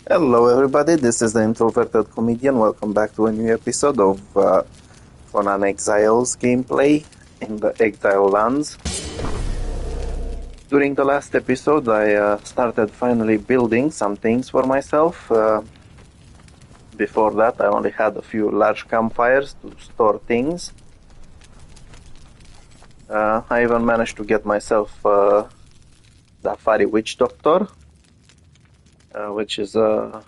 Hello everybody, this is the Introverted Comedian. Welcome back to a new episode of Conan Exiles gameplay in the Exiled Lands. During the last episode I started finally building some things for myself. Before that I only had a few large campfires to store things. I even managed to get myself Safari Witch Doctor, which is a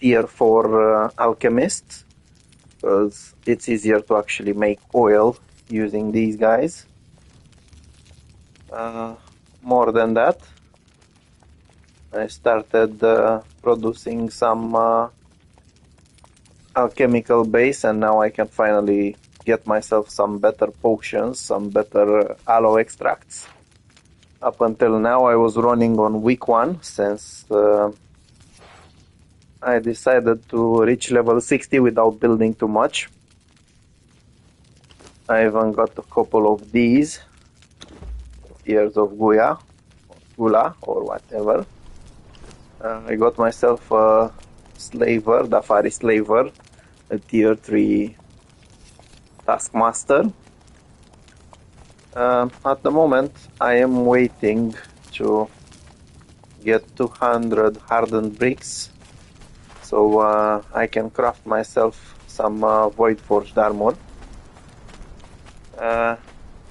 tier 4 alchemist, because it's easier to actually make oil using these guys. More than that, I started producing some alchemical base, and now I can finally get myself some better potions, some better aloe extracts. Up until now I was running on week 1, since I decided to reach level 60 without building too much. I even got a couple of these tears of Gula, or whatever. I got myself a slaver, Dafari slaver, a tier 3 taskmaster. At the moment I am waiting to get 200 hardened bricks, so I can craft myself some Voidforge armour.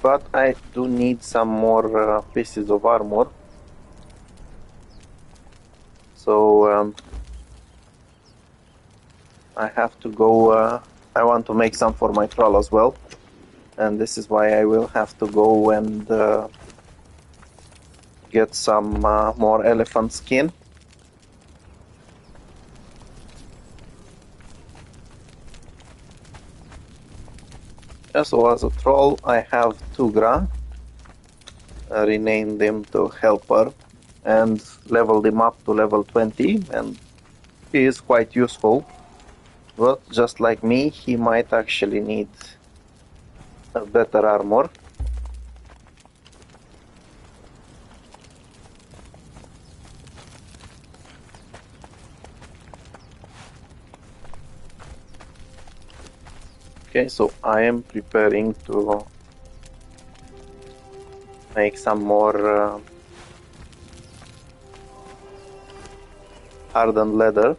But I do need some more pieces of armor. So I have to go, I want to make some for my troll as well. And this is why I will have to go and get some more elephant skin. So as a troll I have Tugra. I renamed him to Helper and leveled him up to level 20, and he is quite useful. But just like me, he might actually need a better armor. Okay, so I am preparing to make some more hardened leather.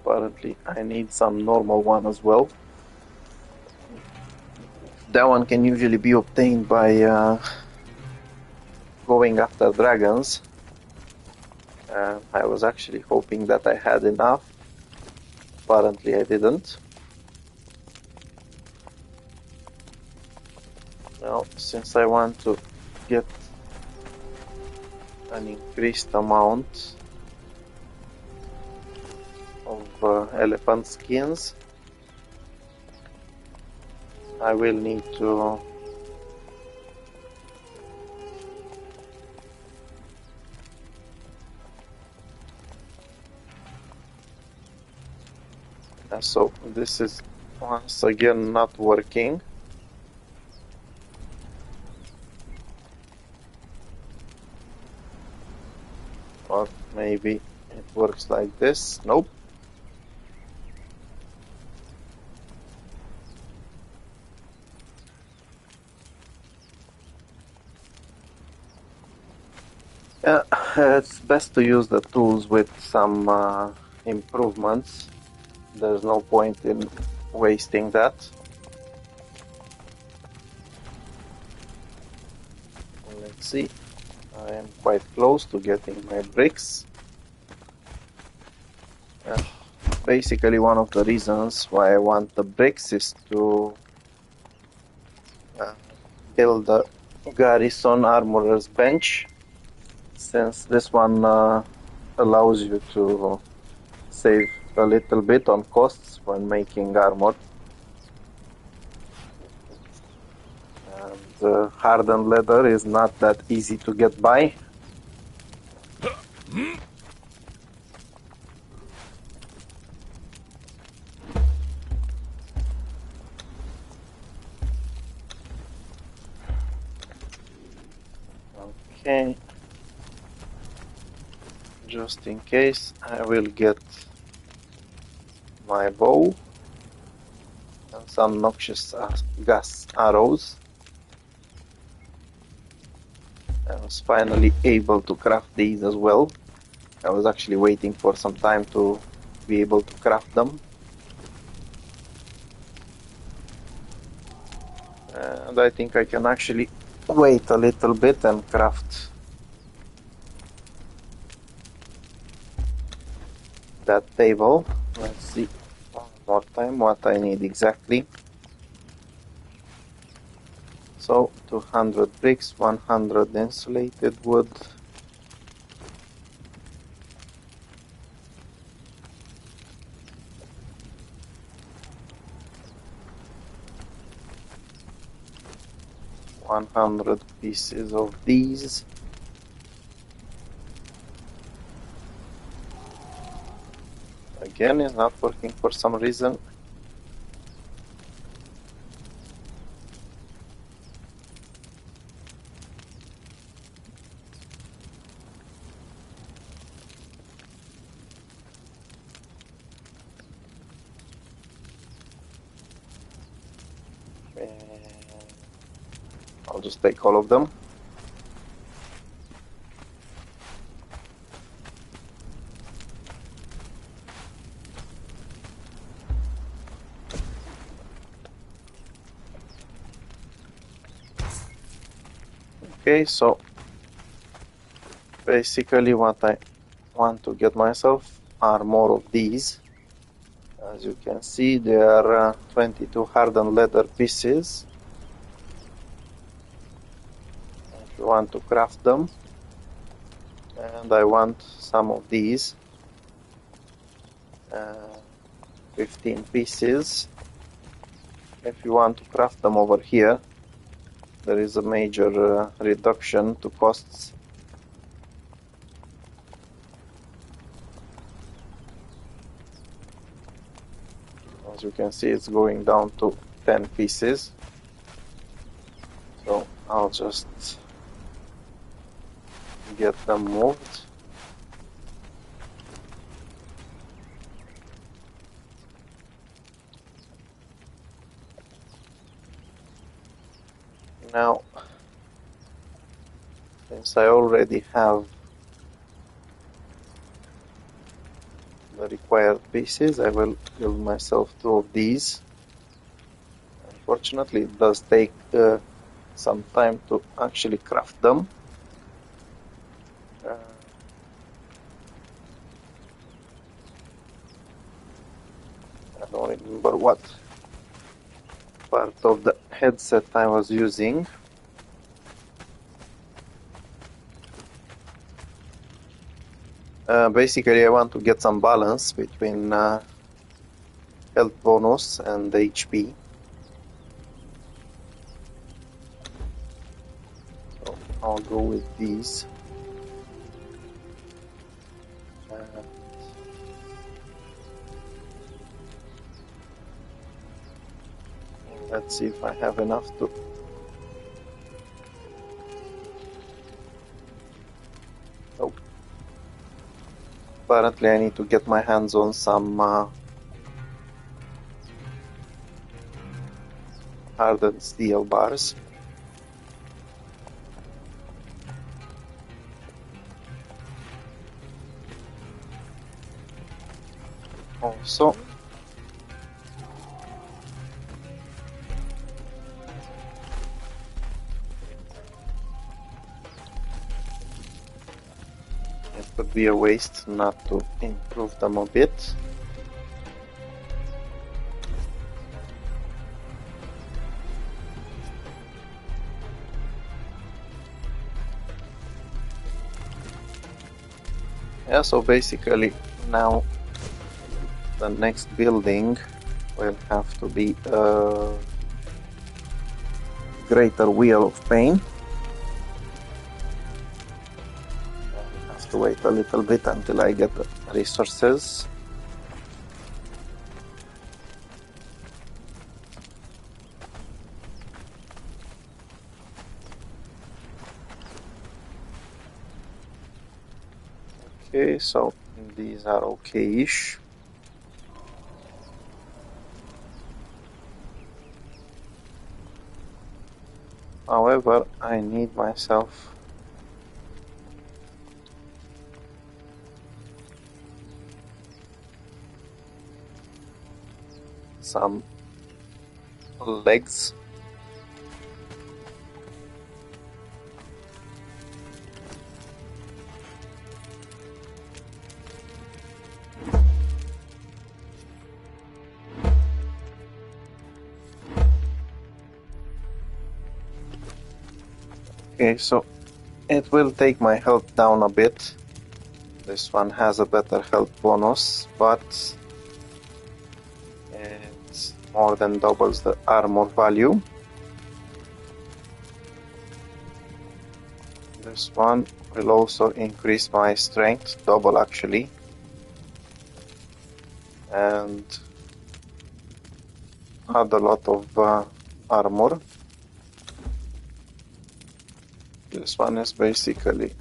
Apparently I need some normal one as well. That one can usually be obtained by going after dragons. I was actually hoping that I had enough. Apparently I didn't. Now, since I want to get an increased amount of elephant skins, I will need to so this is once again not working. Or maybe it works like this. Nope. Yeah, it's best to use the tools with some improvements. There's no point in wasting that. Let's see. I am quite close to getting my bricks. Basically, one of the reasons why I want the bricks is to build the garrison armorer's bench, since this one allows you to save a little bit on costs when making armor. And hardened leather is not that easy to get by. Okay. Just in case, I will get my bow and some noxious gas arrows. I was finally able to craft these as well. I was actually waiting for some time to be able to craft them. And I think I can actually wait a little bit and craft that table. Let's see one more time what I need exactly. So 200 bricks, 100 insulated wood, $100 pieces of these. Again, it's not working for some reason. I'll just take all of them. Okay, so basically what I want to get myself are more of these. As you can see, there are 22 hardened leather pieces. If you want to craft them, and I want some of these, 15 pieces. If you want to craft them over here, there is a major reduction to costs. As you can see, it's going down to 10 pieces. So I'll just get them moved. Now, since I already have the required pieces, I will build myself 2 of these. Unfortunately, it does take some time to actually craft them. I don't remember what part of the headset I was using. Basically, I want to get some balance between health bonus and the HP. So I'll go with these. Let's see if I have enough to... Oh. Apparently I need to get my hands on some hardened steel bars. Also, it would be a waste not to improve them a bit. Yeah, so basically now the next building will have to be a greater wheel of pain. I have to wait a little bit until I get the resources. Okay, so these are okay-ish. However, I need myself some legs. Okay, so it will take my health down a bit. This one has a better health bonus, but it more than doubles the armor value. This one will also increase my strength, double actually, and add a lot of armor. This one is basically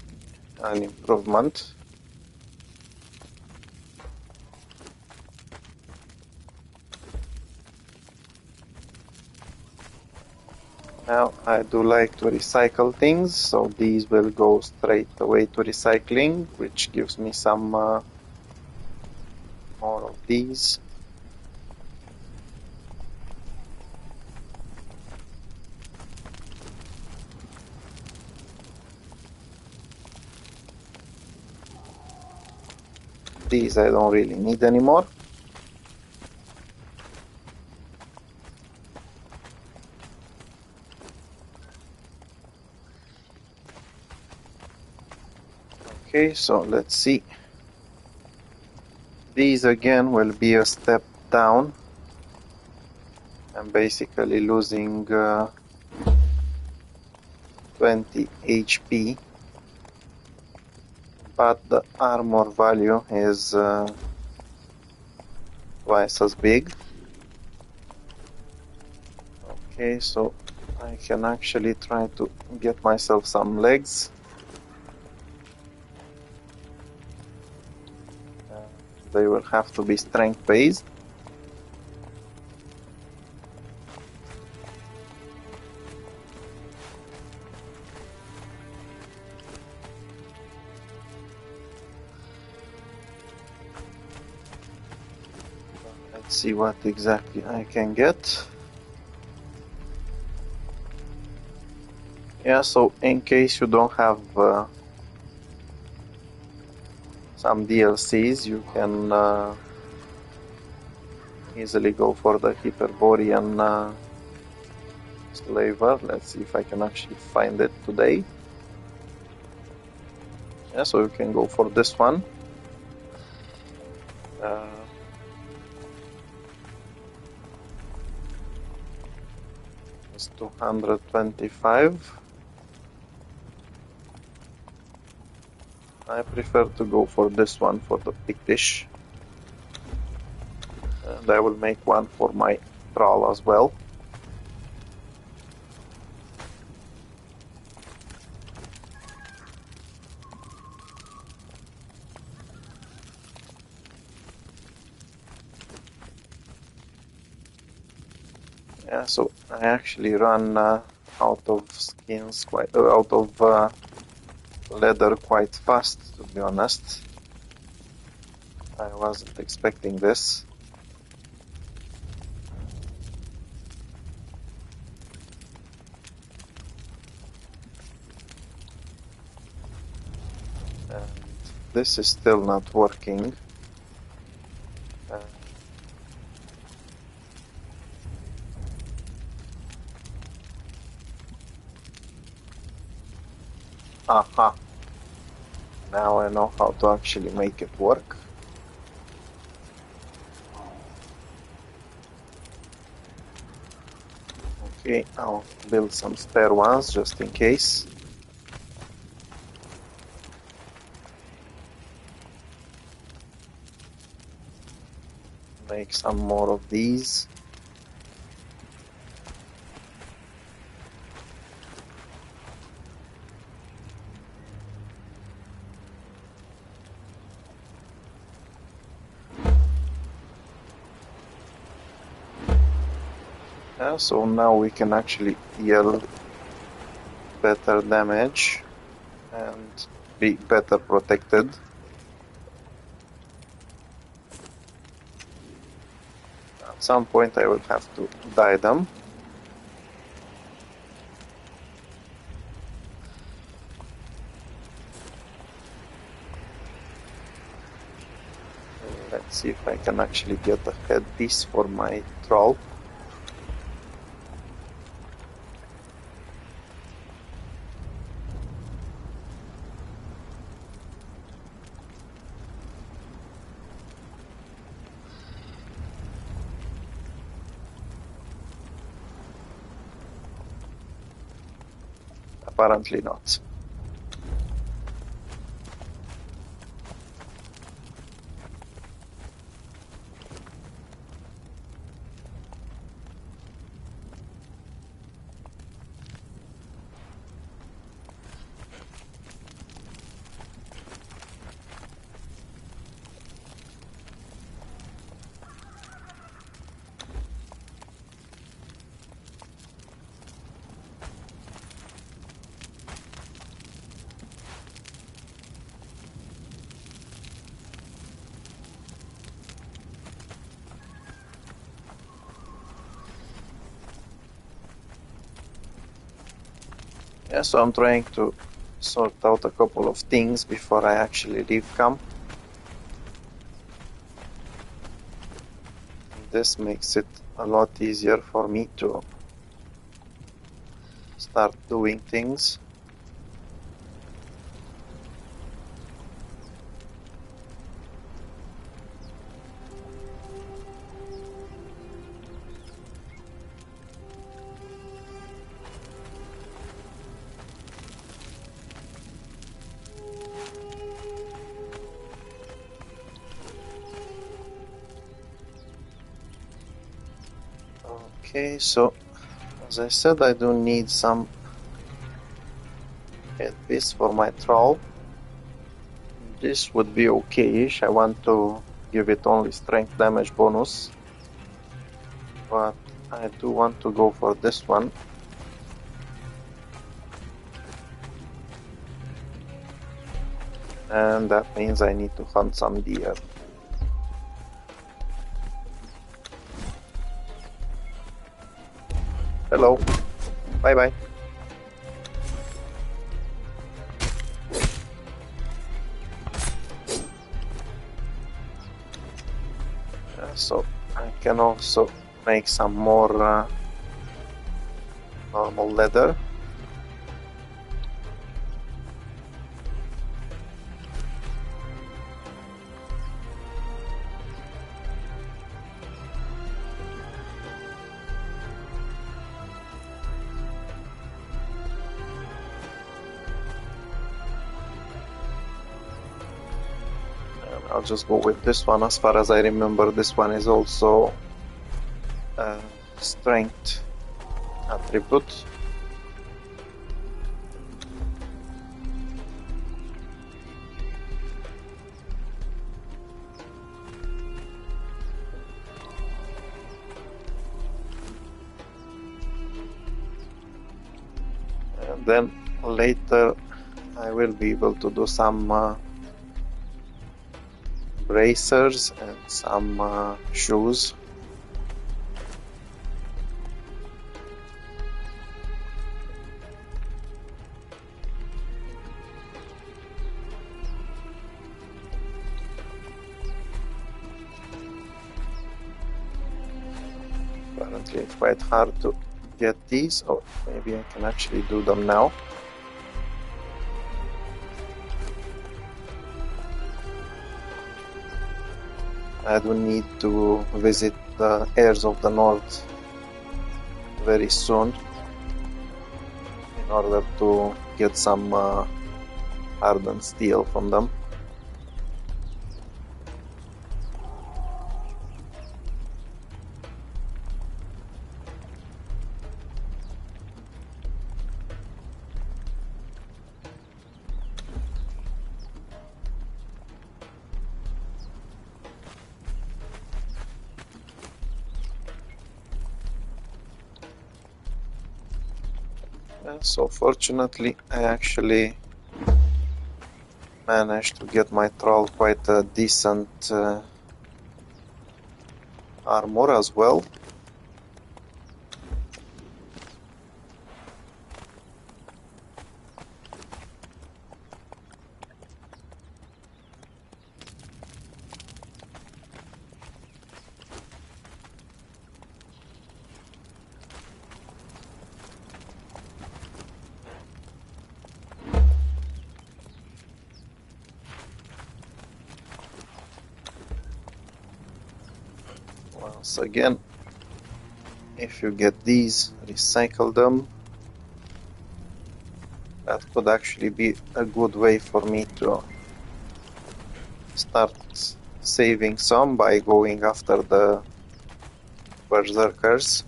an improvement. Now I do like to recycle things, so these will go straight away to recycling, which gives me some more of these. These I don't really need anymore. Okay, so let's see. These again will be a step down. I'm basically losing 20 HP, but the armor value is twice as big. Okay, so I can actually try to get myself some legs. They will have to be strength based. Let's see what exactly I can get. Yeah, so in case you don't have some DLCs, you can easily go for the Hyperborean Slaver. Let's see if I can actually find it today. Yeah, so you can go for this one. It's 225. I prefer to go for this one for the pictish. And I will make one for my thrall as well. Yeah, so I actually run out of skins, out of leather quite fast, to be honest. I wasn't expecting this. And this is still not working. Aha! Now I know how to actually make it work. Okay, I'll build some spare ones just in case. Make some more of these. So now we can actually deal better damage and be better protected. At some point I will have to die them. Let's see if I can actually get a headpiece for my thrall. Apparently not. Yeah, so I'm trying to sort out a couple of things before I actually leave camp. This makes it a lot easier for me to start doing things. Okay, so as I said, I do need some headpiece for my thrall. This would be okay-ish. I want to give it only strength damage bonus, but I do want to go for this one. And that means I need to hunt some deer. Hello. Bye-bye. So I can also make some more normal leather. I'll just go with this one. As far as I remember, this one is also a strength attribute. And then later I will be able to do some bracers and some shoes. Apparently it's quite hard to get these. Oh, maybe I can actually do them now. I do need to visit the Heirs of the North very soon in order to get some hardened steel from them. So fortunately, I actually managed to get my troll quite a decent armor as well. Once again, if you get these, recycle them. That could actually be a good way for me to start saving some by going after the berserkers.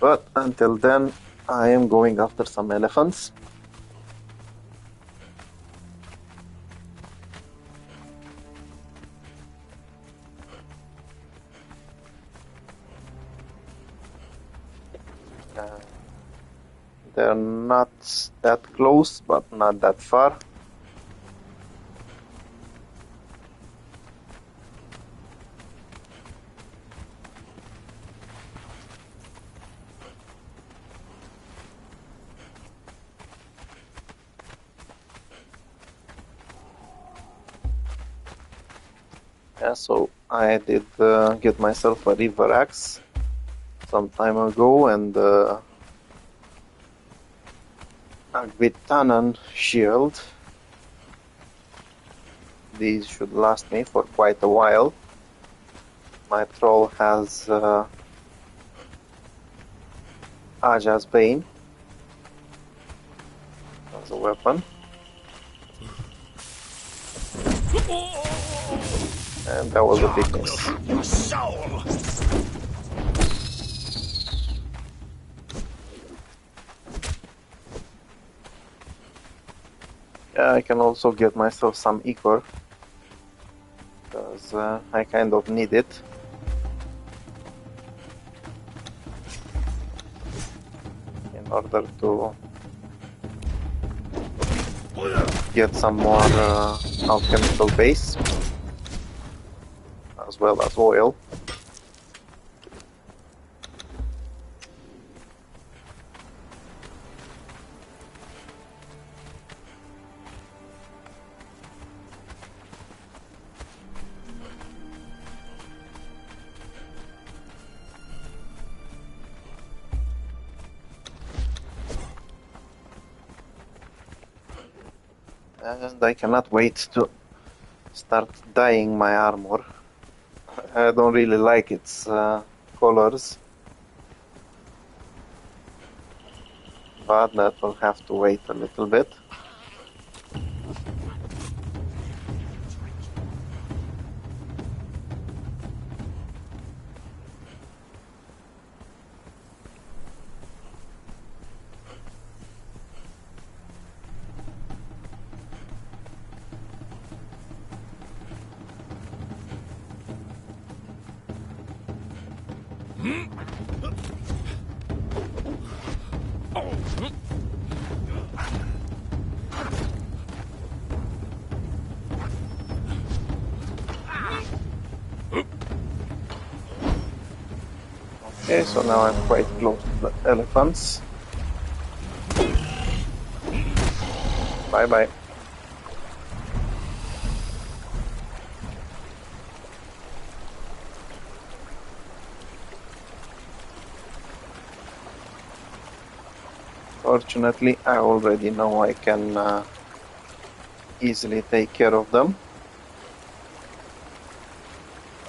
But until then, I am going after some elephants. They're not that close, but not that far. Yeah, so I did get myself a river axe some time ago, and a Gvitanan shield. These should last me for quite a while. My troll has Aja's Bane as a weapon. And that was a big miss. Yeah, I can also get myself some ichor, because I kind of need it. In order to get some more alchemical base, as well as oil. And I cannot wait to start dyeing my armor. I don't really like its colors, but that will have to wait a little bit. Okay, so now I'm quite close to the elephants. Bye bye. Fortunately, I already know I can easily take care of them,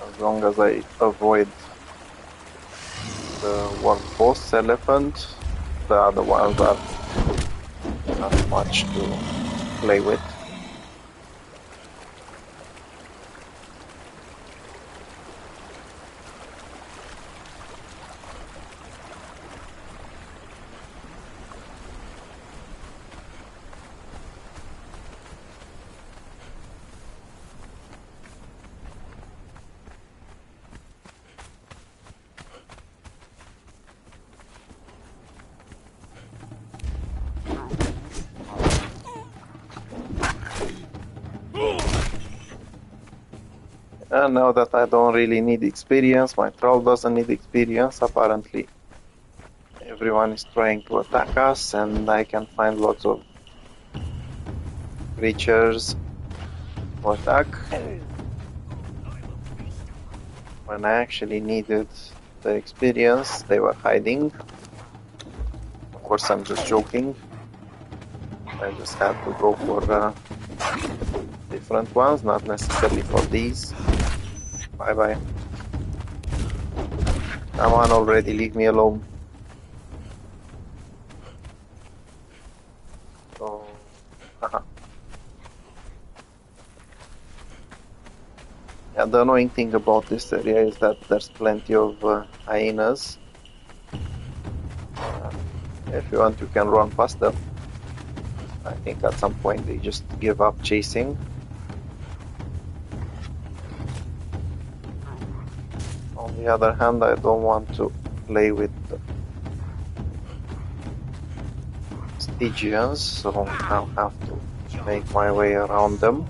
as long as I avoid the one boss elephant. The other ones are not much to play with. And now that I don't really need experience, my troll doesn't need experience, apparently everyone is trying to attack us, and I can find lots of creatures to attack when I actually needed the experience. They were hiding. Of course, I'm just joking. I just had to go for different ones, not necessarily for these. Bye bye. Come on already, leave me alone. So, yeah, the annoying thing about this area is that there's plenty of hyenas. If you want, you can run past them. I think at some point they just give up chasing. On the other hand, I don't want to play with the Stygians, so I'll have to make my way around them.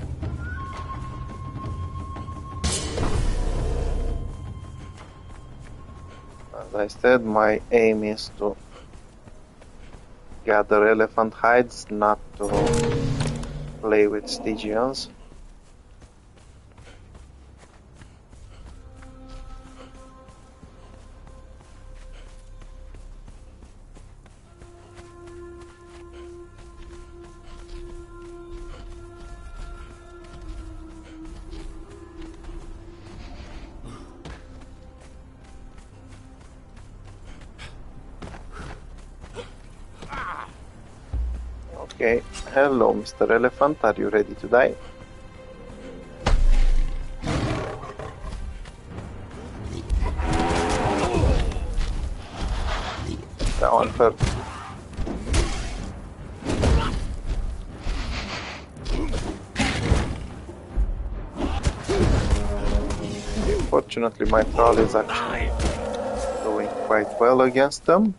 As I said, my aim is to gather elephant hides, not to play with Stygians. Okay, hello Mr. Elephant, are you ready to die? That one hurt. Fortunately, my thrall is actually doing quite well against them.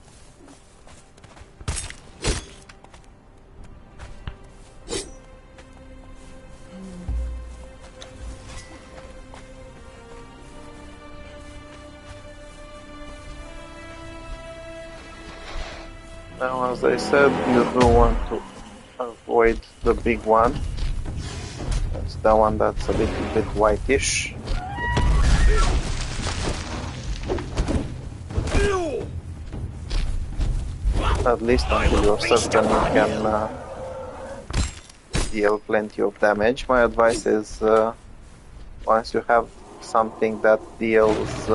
Now, as I said, you do want to avoid the big one. That's the one that's a little bit whitish. At least until you're certain you can deal plenty of damage. My advice is once you have something that deals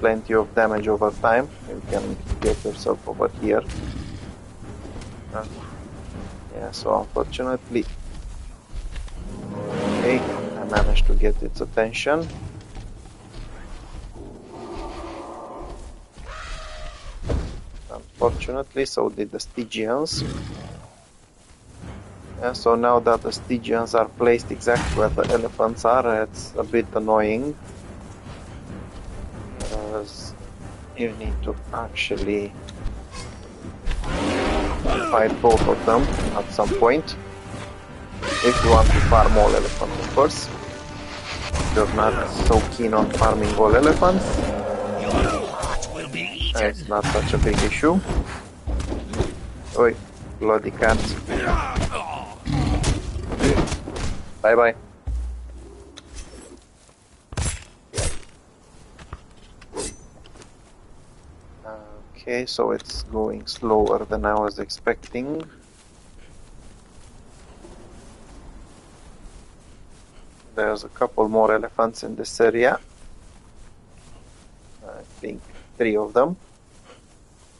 plenty of damage over time, you can get yourself over here. Yeah, so unfortunately, okay, I managed to get its attention. Unfortunately, so did the Stygians. Yeah, so now that the Stygians are placed exactly where the elephants are, it's a bit annoying. Because you need to actually fight both of them at some point. If you want to farm all elephants, of course. If you're not so keen on farming all elephants, it's not such a big issue. Oi, bloody cat. Bye bye. Okay, so it's going slower than I was expecting. There's a couple more elephants in this area. I think 3 of them.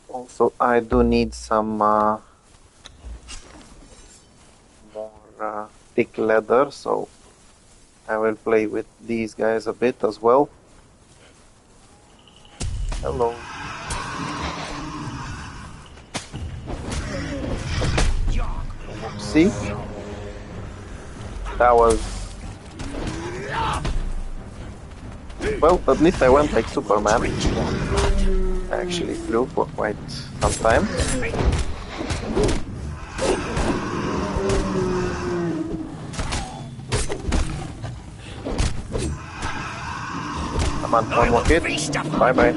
Also, I do need some more thick leather, so I will play with these guys a bit as well. Hello. See? That was... Well, at least I went like Superman. I actually flew for quite some time. Come on, one more hit. Bye bye.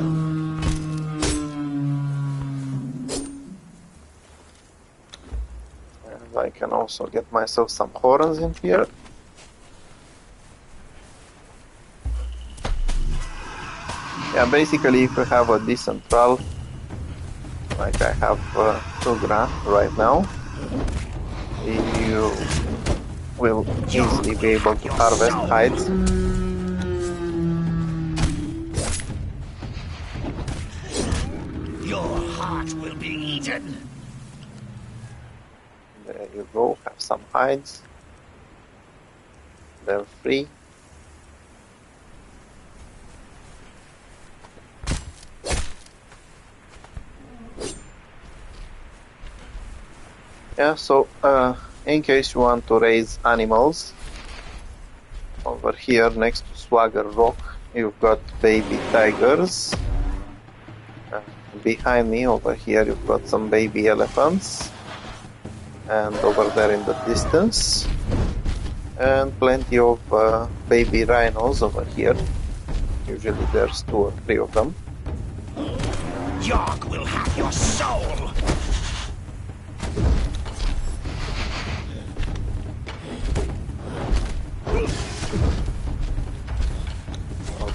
And I can also get myself some horns in here. Yeah, basically if you have a decent thrall, like I have 2 grand right now, you will easily be able to harvest hides. Your heart will be eaten. There you go, have some hides. They're free. Yeah, so in case you want to raise animals, over here next to Swagger Rock, you've got baby tigers. Behind me over here you've got some baby elephants. And over there in the distance. And plenty of baby rhinos over here. Usually there's 2 or 3 of them. Yarg will have your soul.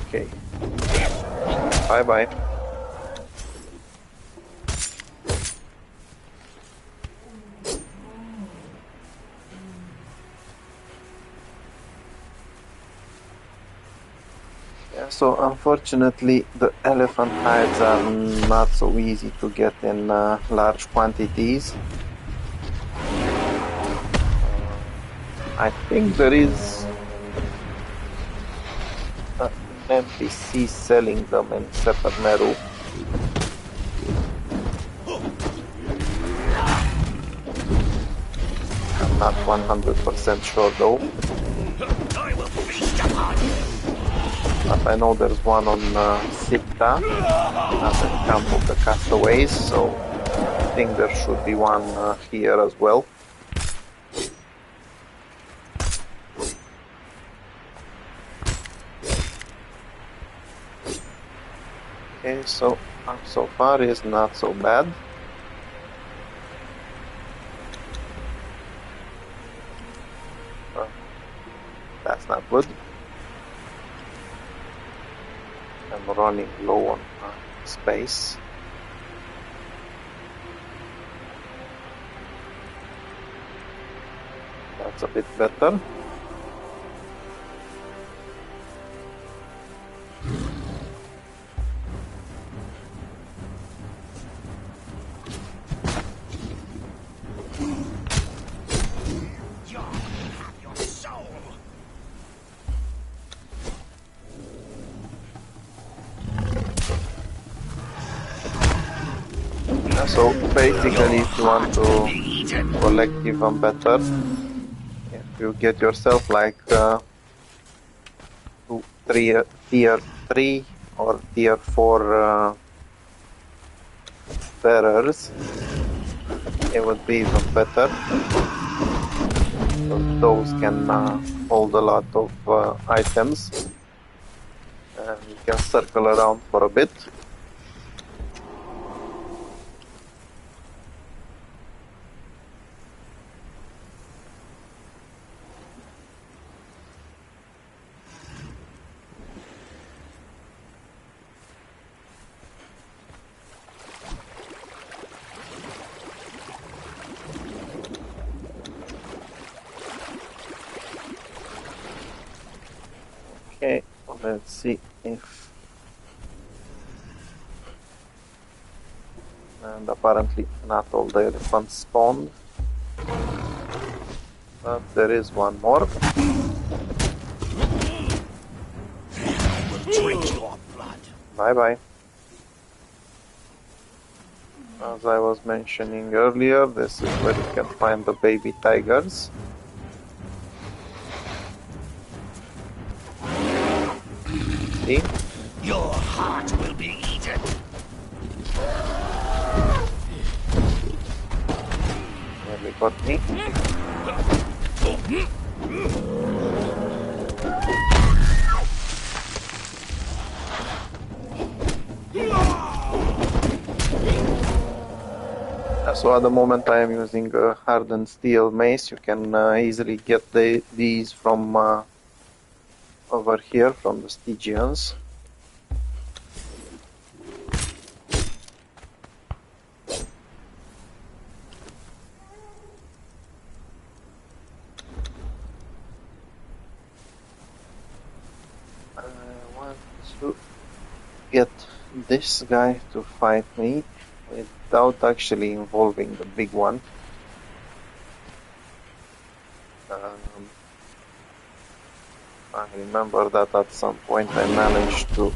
Okay. Bye bye. Yeah, so unfortunately the elephant hides are not so easy to get in large quantities. I think there is an NPC selling them in Sepermeru. I'm not 100% sure though. I will feast upon you. But I know there's one on Sitka, at the Camp of the Castaways, so I think there should be one here as well. Okay, so far is not so bad. That's not good. I'm running low on space. That's a bit better. So basically, if you want to collect even better, if you get yourself like tier 3 or tier 4 bearers, it would be even better. So those can hold a lot of items, and you can circle around for a bit. Okay, let's see if... And apparently not all the elephants spawned. But there is one more. I will drink your blood. Bye bye. As I was mentioning earlier, this is where you can find the baby tigers. See? Your heart will be eaten. Nearly got me. So at the moment I am using a hardened steel mace. You can easily get these from over here from the Stygians. I want to get this guy to fight me without actually involving the big one. I remember that at some point I managed to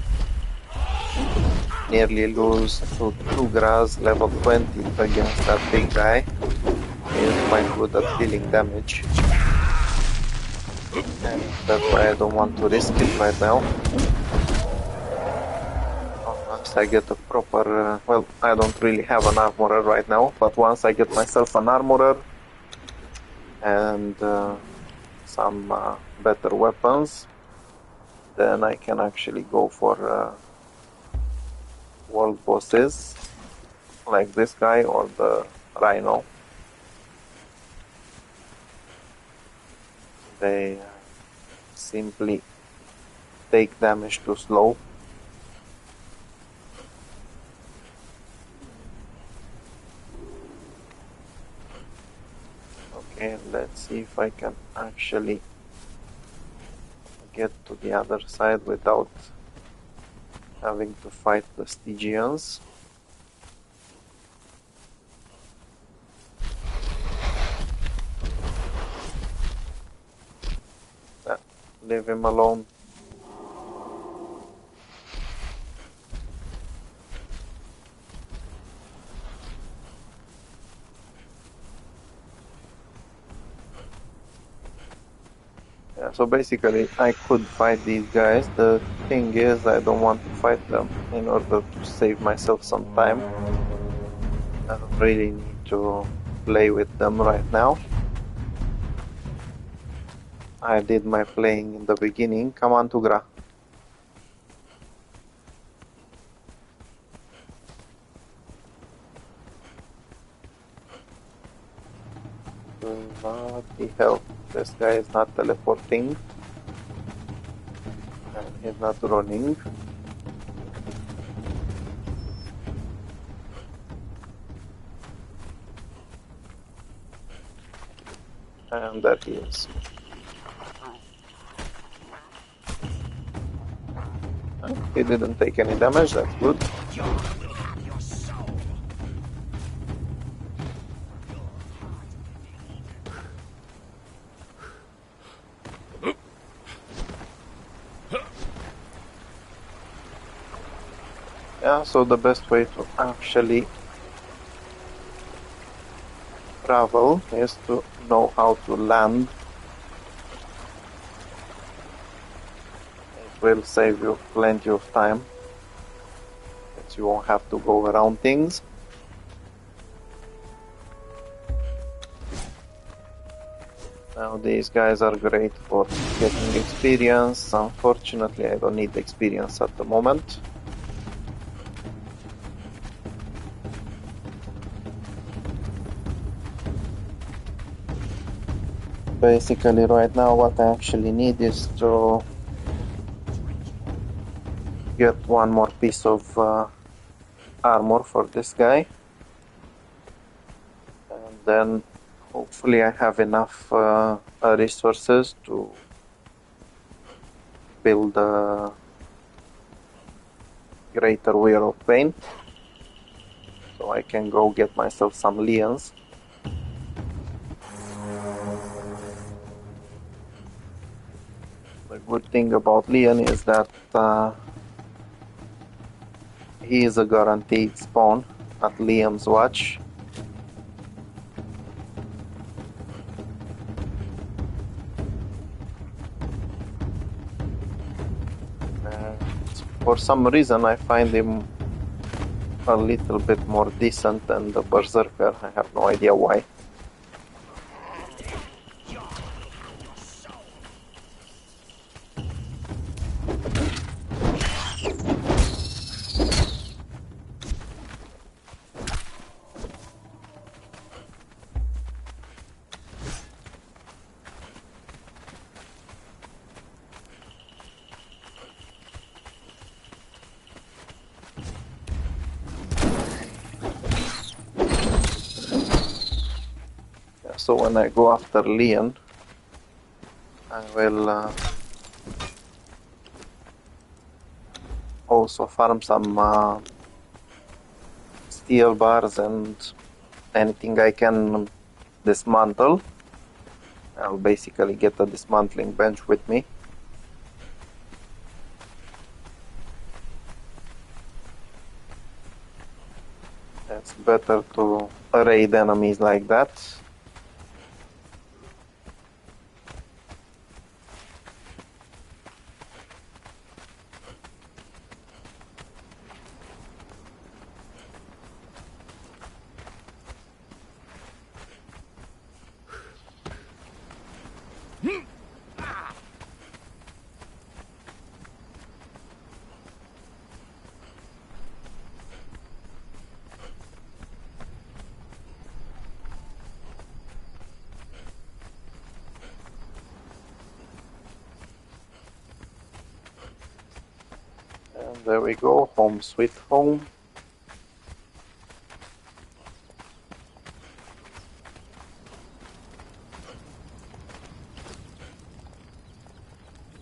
nearly lose to 2 grass level 20 against that big guy. He is quite good at dealing damage. And that's why I don't want to risk it right now. Once I get a proper... well, I don't really have an armorer right now, but once I get myself an armorer and some better weapons, then I can actually go for world bosses like this guy or the Rhino. They simply take damage too slow. Okay, let's see if I can actually get to the other side without having to fight the Stygians. Leave him alone. Yeah, so basically I could fight these guys. The thing is I don't want to fight them in order to save myself some time. I don't really need to play with them right now. I did my playing in the beginning. Come on, Tugra. What the hell? This guy is not teleporting. And he's not running. And there he is. He didn't take any damage, that's good. Yeah, so the best way to actually travel is to know how to land. It will save you plenty of time, since you won't have to go around things. Now these guys are great for getting experience. Unfortunately, I don't need experience at the moment. Basically, right now, what I actually need is to get one more piece of armor for this guy. And then hopefully I have enough resources to build a greater Wheel of Pain. So I can go get myself some Lians. The good thing about Lian is that he is a guaranteed spawn at Liam's watch. For some reason I find him a little bit more decent than the Berserker. I have no idea why. So when I go after Lian, I will also farm some steel bars and anything I can dismantle. I'll basically get a dismantling bench with me. It's better to raid enemies like that. And there we go, home sweet home.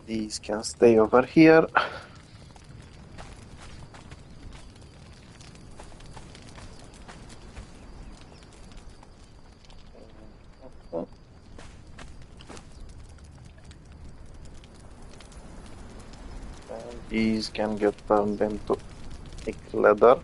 These can stay over here. And these can get turned into thick leather.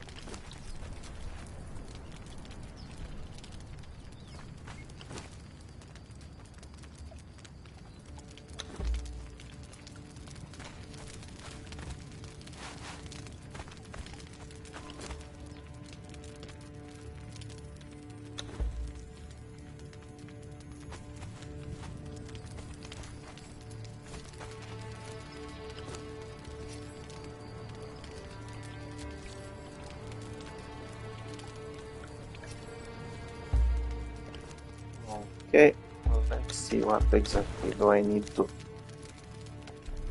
Okay, well, let's see what exactly do I need to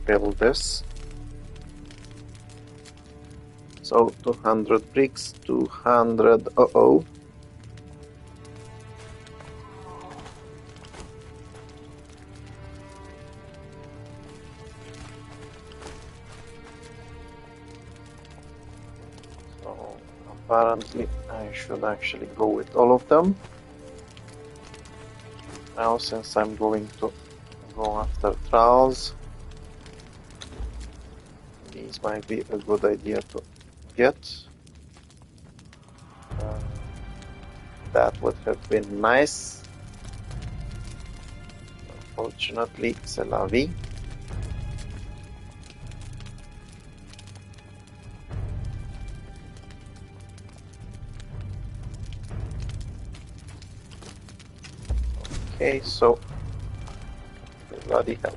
build this. So 200 bricks, 200, uh-oh. So apparently I should actually go with all of them. Now since I'm going to go after thralls, these might be a good idea to get. That would have been nice. Unfortunately, c'est la vie. Okay, so bloody hell.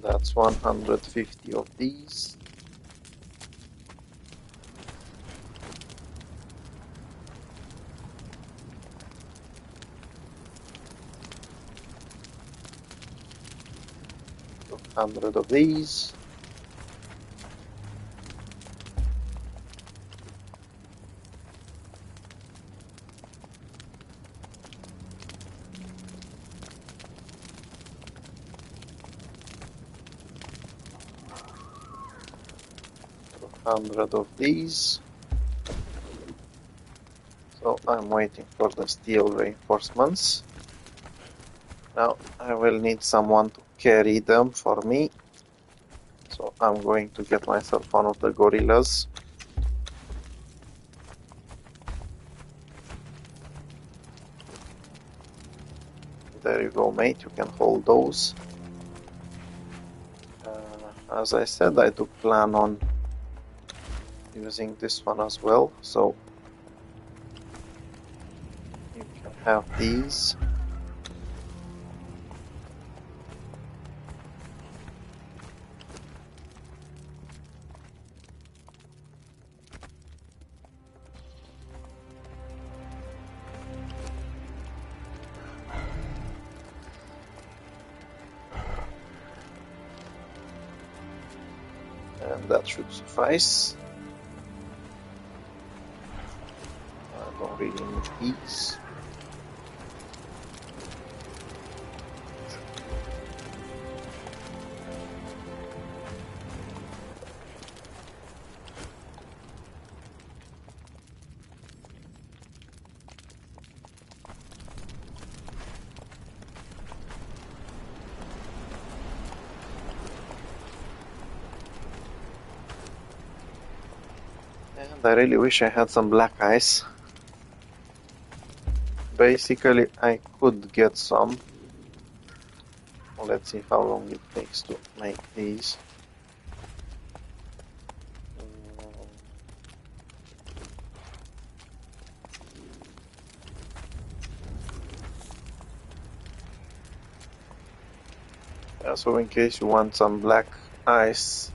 That's 150 of these. $100 of these. $100 of these. So I'm waiting for the steel reinforcements. Now I will need someone to carry them for me. So I'm going to get myself one of the gorillas. There you go, mate, you can hold those. As I said, I do plan on using this one as well, so you can have these. And that should suffice. I don't really need these. And I really wish I had some black ice. Basically, I could get some. Let's see how long it takes to make these. Yeah, so in case you want some black ice,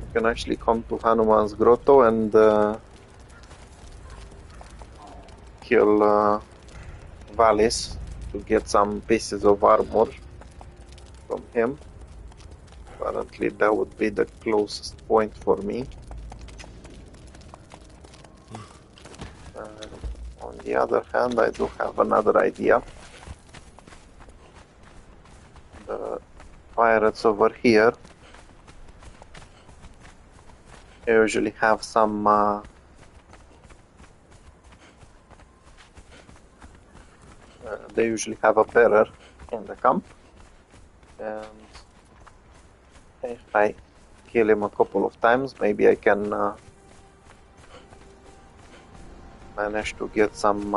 you can actually come to Hanuman's grotto and kill Valis to get some pieces of armor from him. Apparently that would be the closest point for me. On the other hand, I do have another idea. The pirates over here usually have some they usually have a bearer in the camp, and if I kill him a couple of times, maybe I can manage to get some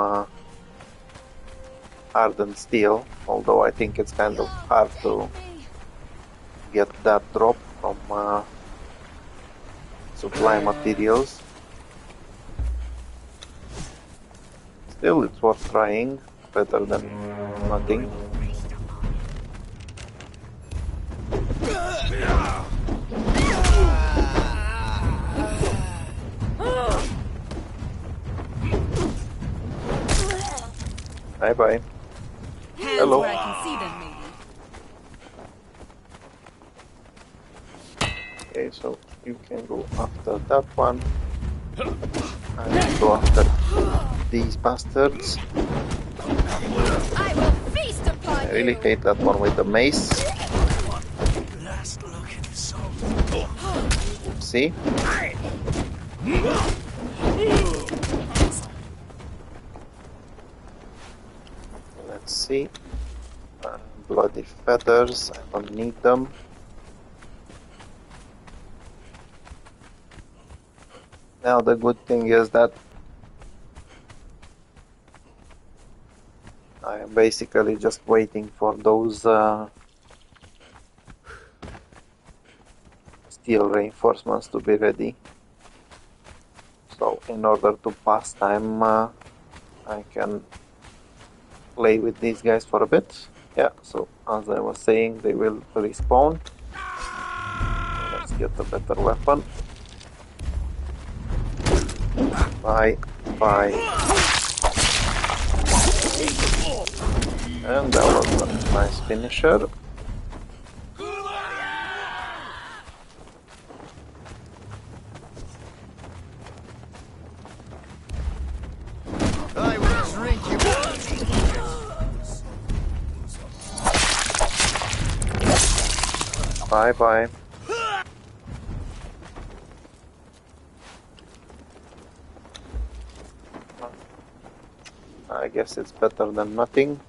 hardened steel, although I think it's kind of hard to get that drop from supply materials. Still, it's worth trying, better than nothing. Bye bye. Hello. Where I can see them, maybe. Okay, so you can go after that one. I will go after these bastards. I will feast upon I really hate that one with the mace. See? Let's see. Bloody feathers, I don't need them. Now the good thing is that I am basically just waiting for those steel reinforcements to be ready. So in order to pass time, I can play with these guys for a bit. Yeah, so as I was saying, they will respawn. Let's get a better weapon. Bye, bye. And that was a nice finisher. I will drink you. Bye bye. I guess it's better than nothing.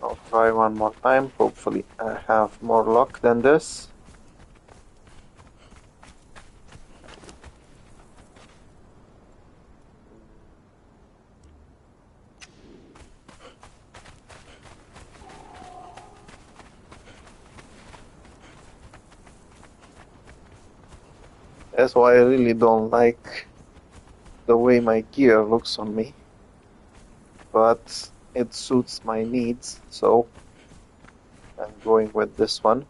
I'll try one more time. Hopefully I have more luck than this. That's why I really don't like the way my gear looks on me. But it suits my needs, so I'm going with this one.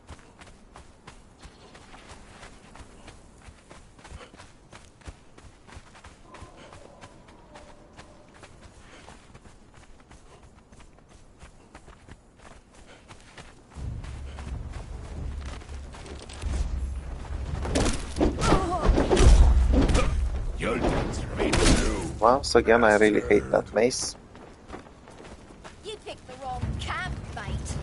Once again, I really hate that mace. You picked the wrong camp, mate.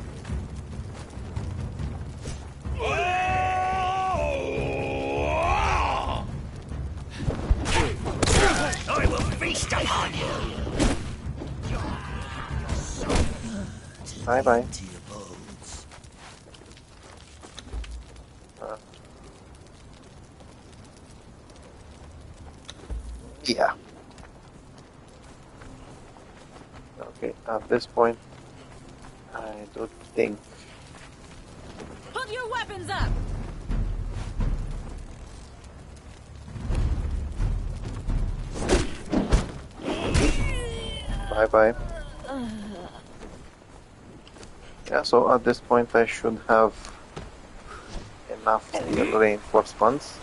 I will feast upon you. Bye bye. To your bones. Yeah. Okay, at this point, I don't think. Put your weapons up! Bye bye. Yeah, so at this point, I should have enough steel reinforcements.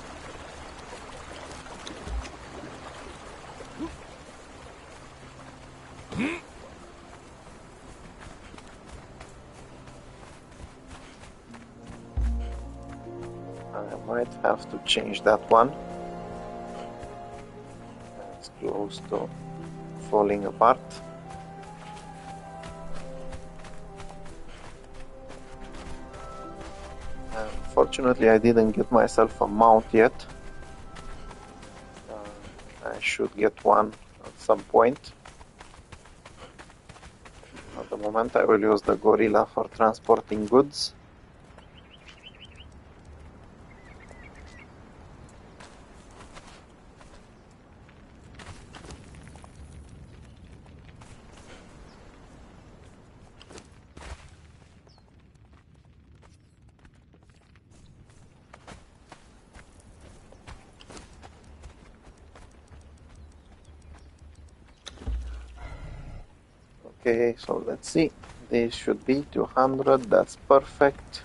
I might have to change that one. It's close to falling apart. Unfortunately, I didn't get myself a mount yet. I should get one at some point. At the moment, I will use the gorilla for transporting goods. Okay, so let's see. This should be 200, that's perfect.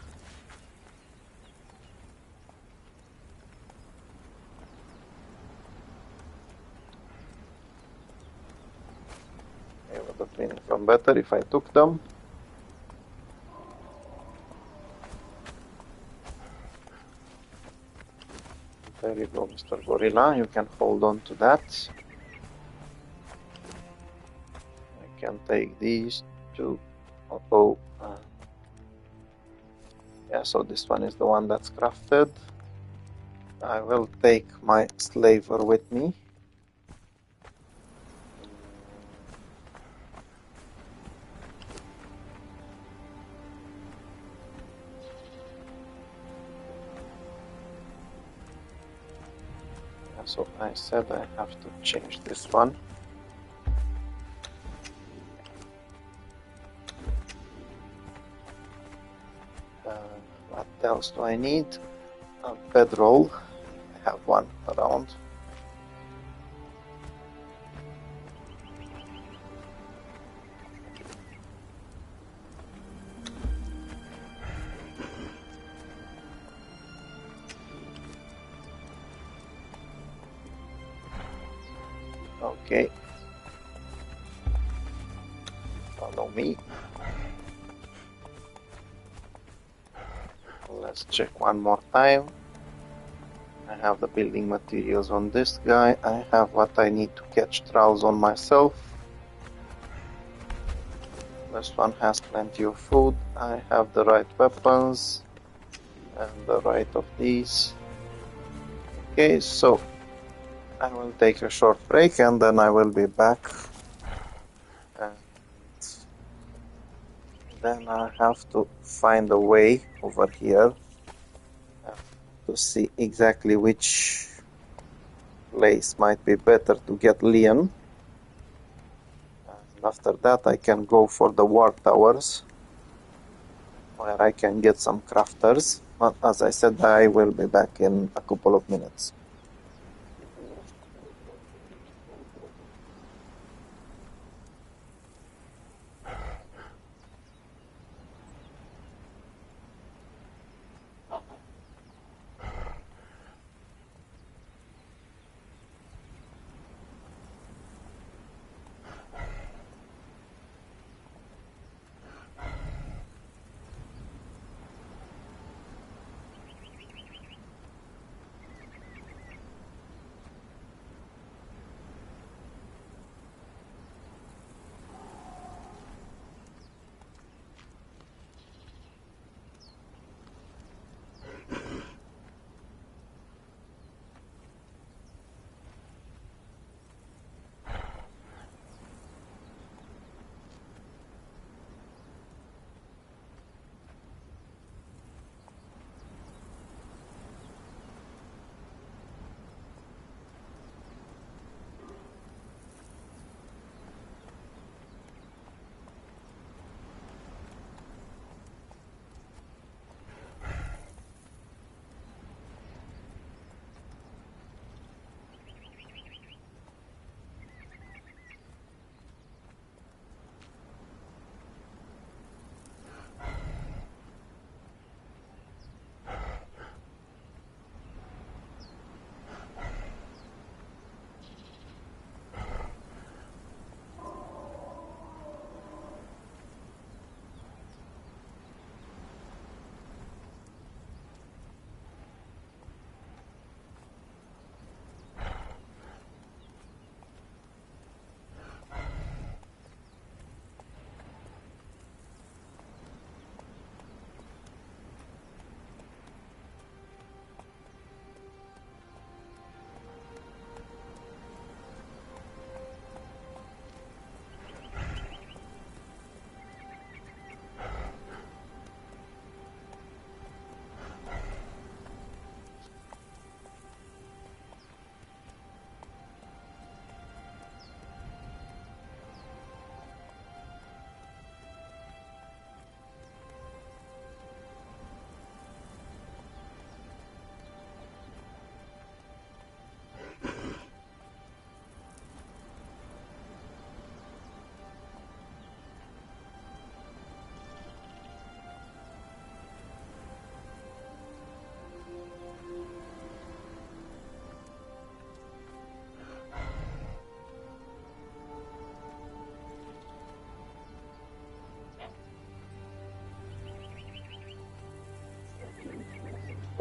It would have been even better if I took them. There you go, Mr. Gorilla, you can hold on to that. I can take these two. Oh, yeah, so this one is the one that's crafted. I will take my slaver with me. Yeah, so I said I have to change this one. What else do I need? A bedroll. I have one around. Okay. Follow me. Let's check one more time. I have the building materials on this guy. I have what I need to catch thralls on myself. This one has plenty of food. I have the right weapons and the right of these. Okay, so I will take a short break and then I will be back. And then I have to find a way over here to see exactly which place might be better to get Lian. And after that I can go for the war towers, where I can get some crafters. But as I said, I will be back in a couple of minutes.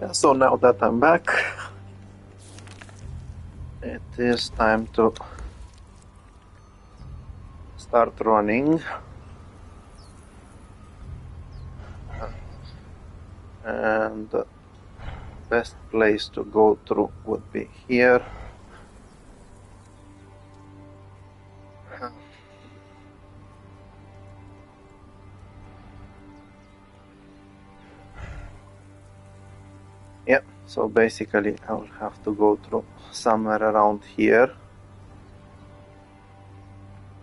Yeah, so now that I'm back, it is time to start running. And the best place to go through would be here. Yeah, so basically I'll have to go through somewhere around here,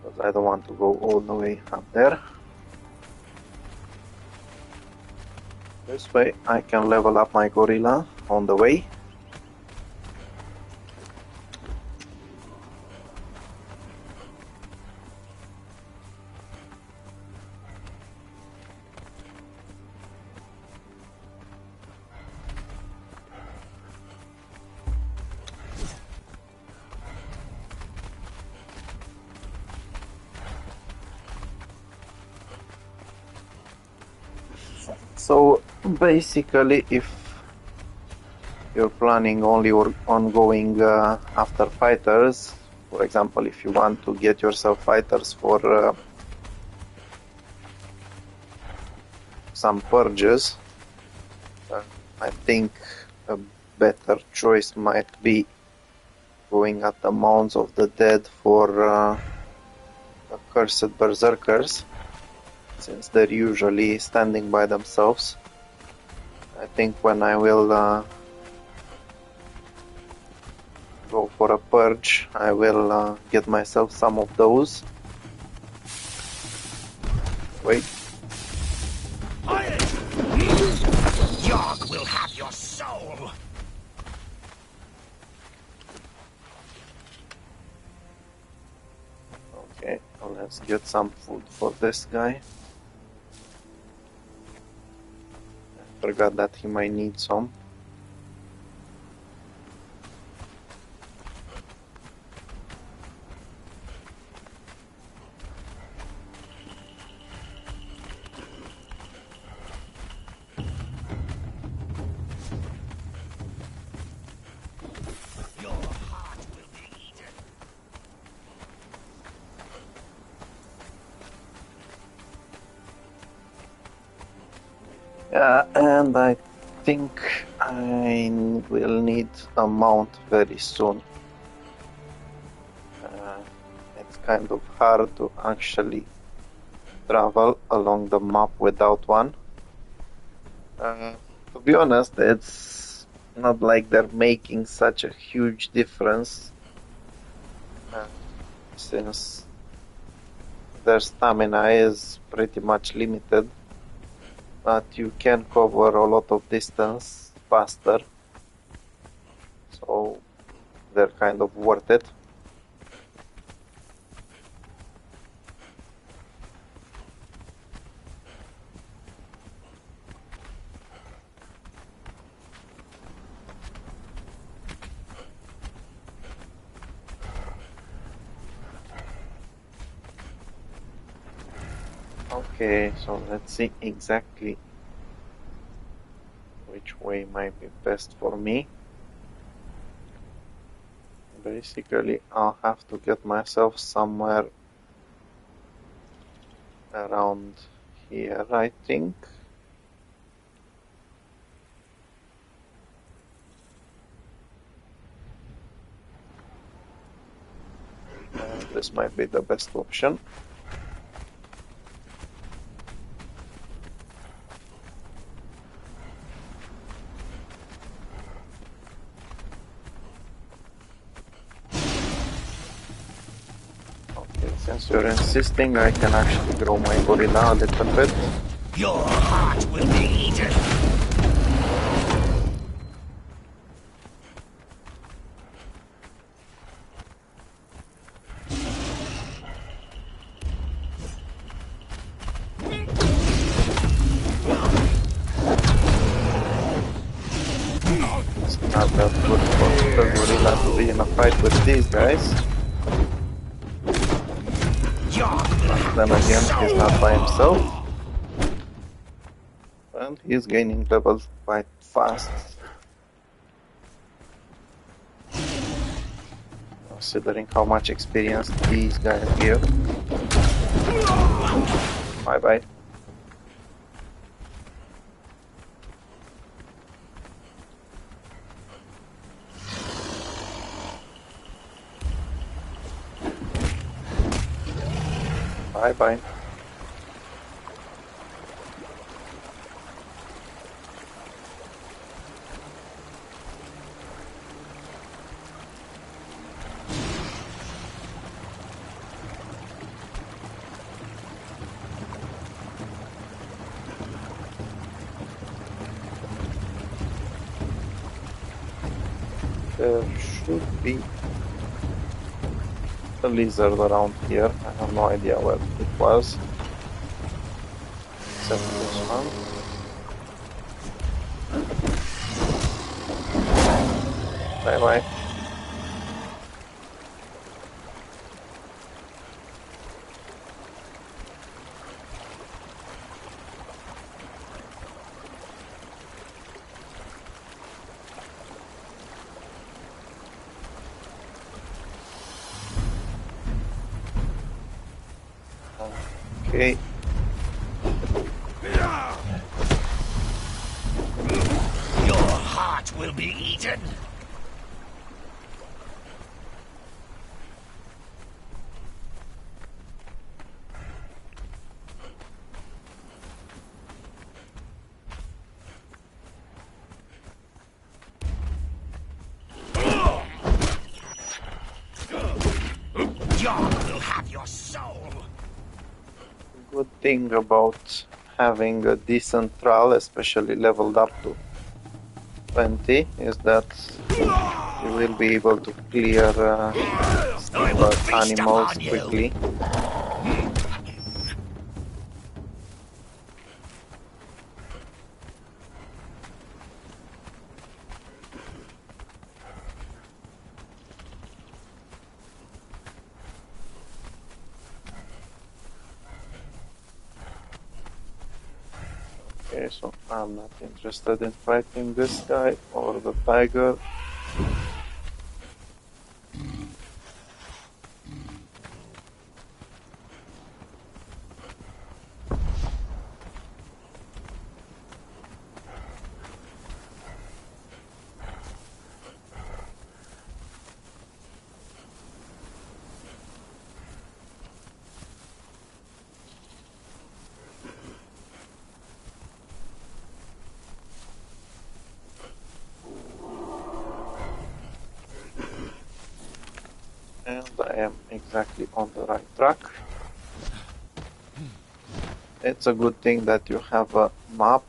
because I don't want to go all the way up there. This way I can level up my gorilla on the way. So basically, if you're planning only on going after fighters, for example, if you want to get yourself fighters for some purges, I think a better choice might be going at the Mounds of the Dead for accursed berserkers, since they're usually standing by themselves. I think when I will go for a purge, I will get myself some of those. Wait. Yarg will have your soul. Okay, well, let's get some food for this guy. I forgot that he might need some. Your heart will be eaten. Yeah, and I think I will need a mount very soon. It's kind of hard to actually travel along the map without one. To be honest, it's not like they're making such a huge difference, since their stamina is pretty much limited, but you can cover a lot of distance faster, so they're kind of worth it. Okay, so let's see exactly which way might be best for me. Basically, I'll have to get myself somewhere around here, I think. This might be the best option. Okay, since you're insisting, I can actually grow my gorilla a little bit. Your heart will be eaten. It's not that good for the gorilla to be in a fight with these guys. Then again, he's not by himself. And he's gaining levels quite fast. considering how much experience these guys give. Bye bye. Bye bye. There should be a lizard around here. I have no idea where it was. Except this one. Bye bye. Okay. Your heart will be eaten. John will have your soul. Good thing about having a decent thrall, especially leveled up to 20, is that you will be able to clear animals quickly. Okay, so I'm not interested in fighting this guy or the tiger. And I am exactly on the right track. It's a good thing that you have a map.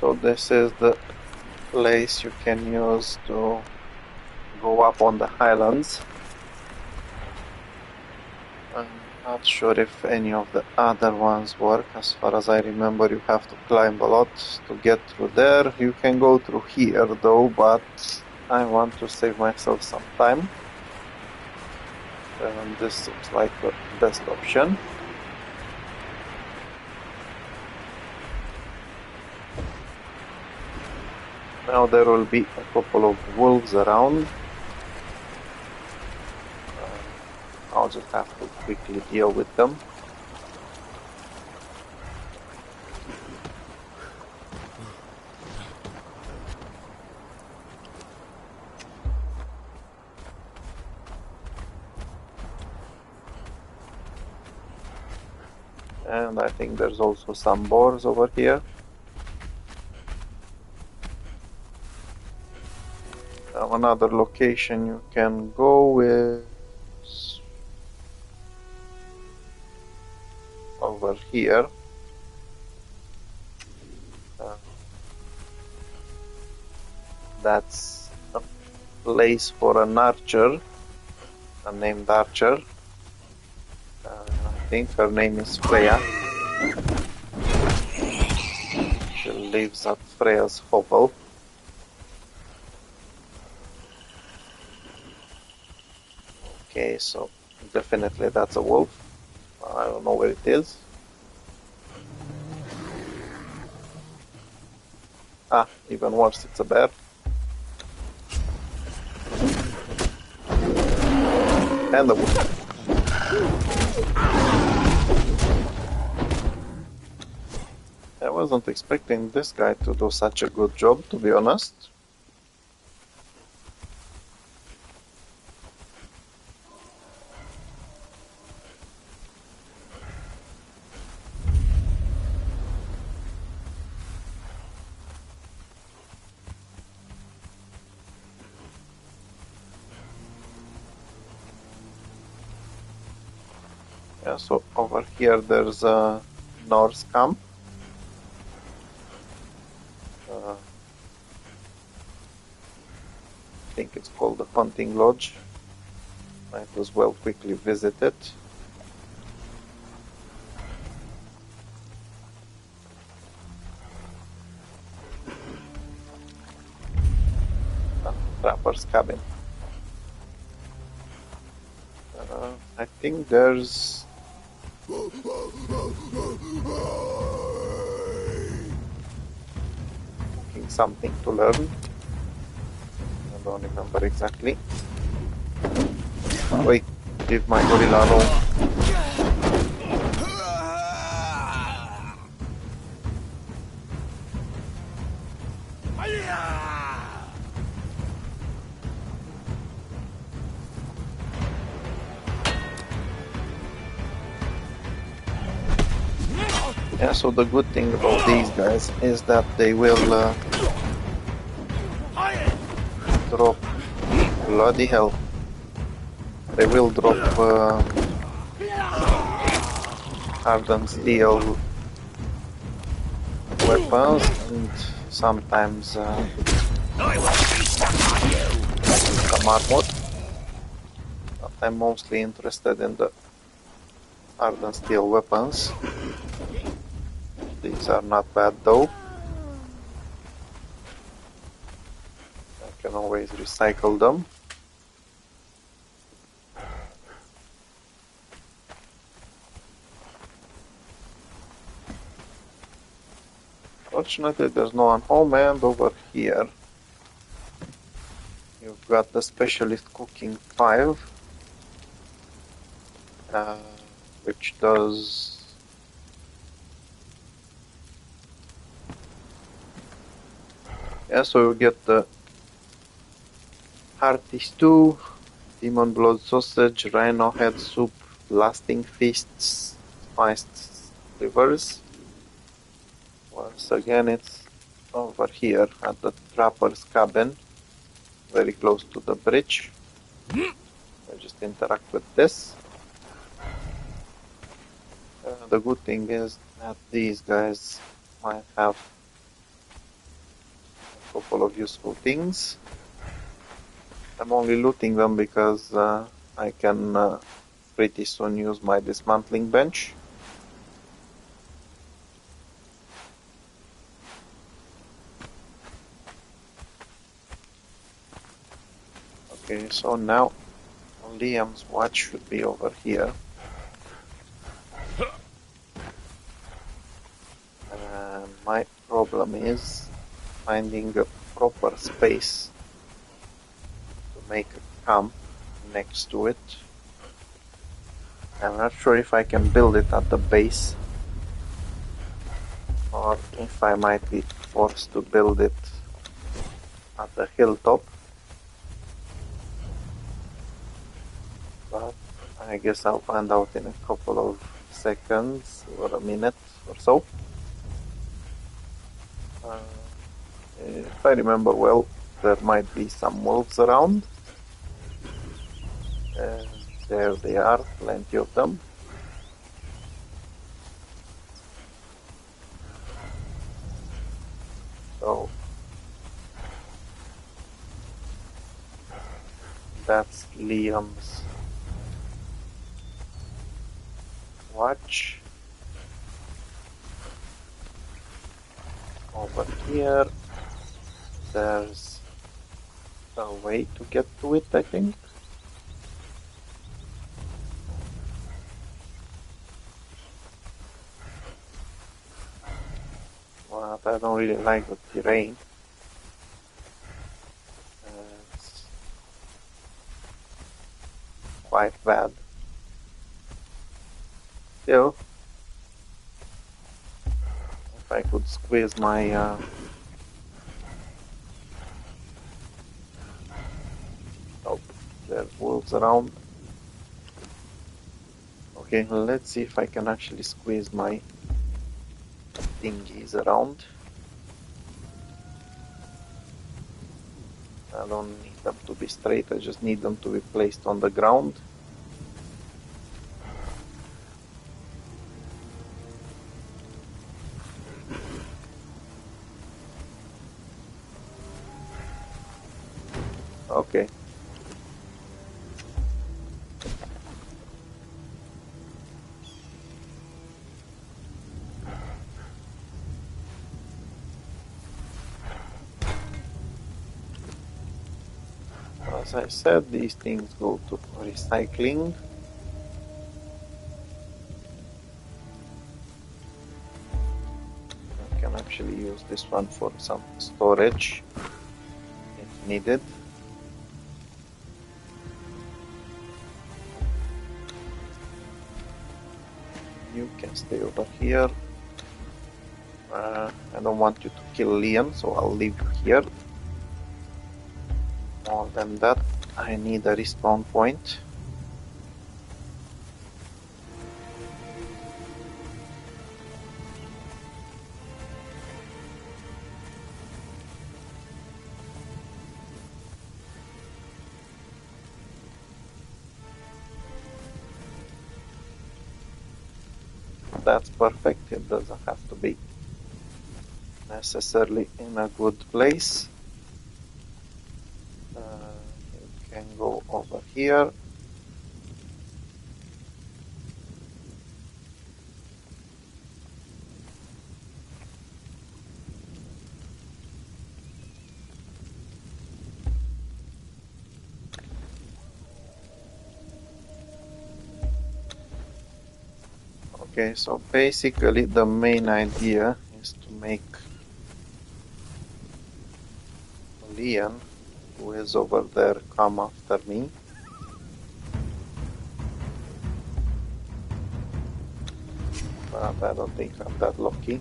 So this is the place you can use to go up on the highlands. I'm not sure if any of the other ones work. As far as I remember, you have to climb a lot to get through there. You can go through here though, but I want to save myself some time. And this seems like the best option. Now there will be a couple of wolves around. I'll just have to quickly deal with them. And I think there's also some boars over here. Now another location you can go is over here. That's a place for an archer, a named archer. I think her name is Freya. She'll lives at Freya's hovel. Okay, so definitely that's a wolf. I don't know where it is. Ah, even worse, it's a bear. And a wolf. I wasn't expecting this guy to do such a good job, to be honest. Yeah, so over here there's a Norse camp. I think it's called the Hunting Lodge. Might as well quickly visit it. Trapper's cabin. I think there's something to learn. I don't remember exactly. Wait, leave my gorilla alone. Yeah, so the good thing about these guys is that they will drop... Bloody hell. They will drop hardened steel weapons and sometimes some armor. But I'm mostly interested in the hardened steel weapons. These are not bad though. I can always recycle them. Fortunately there's no one home, and over here you've got the Specialist Cooking 5, which does... Yeah, so you get the hearty stew, demon blood sausage, rhino head soup, lasting feasts, spiced livers. Once again, it's over here at the trapper's cabin, very close to the bridge. I just interact with this. The good thing is that these guys might have a couple of useful things. I'm only looting them because I can pretty soon use my dismantling bench. Okay, so now Liam's watch should be over here. My problem is finding a proper space to make a camp next to it. I'm not sure if I can build it at the base or if I might be forced to build it at the hilltop. But I guess I'll find out in a couple of seconds or a minute or so. If I remember well, there might be some wolves around. There they are, plenty of them. So that's Liam's watch. Over here, there's a way to get to it, I think. But I don't really like the terrain. It's quite bad. Still, if I could squeeze my oh, there's wolves around. Okay, let's see if I can actually squeeze my thingies around. I don't need them to be straight, I just need them to be placed on the ground. Okay. As I said, these things go to recycling. I can actually use this one for some storage if needed. You can stay over here. I don't want you to kill Lian, so I'll leave you here. More than that, I need a respawn point. That's perfect. It doesn't have to be necessarily in a good place. You can go over here. Okay, so basically the main idea is to make Lian, who is over there, come after me. But I don't think I'm that lucky.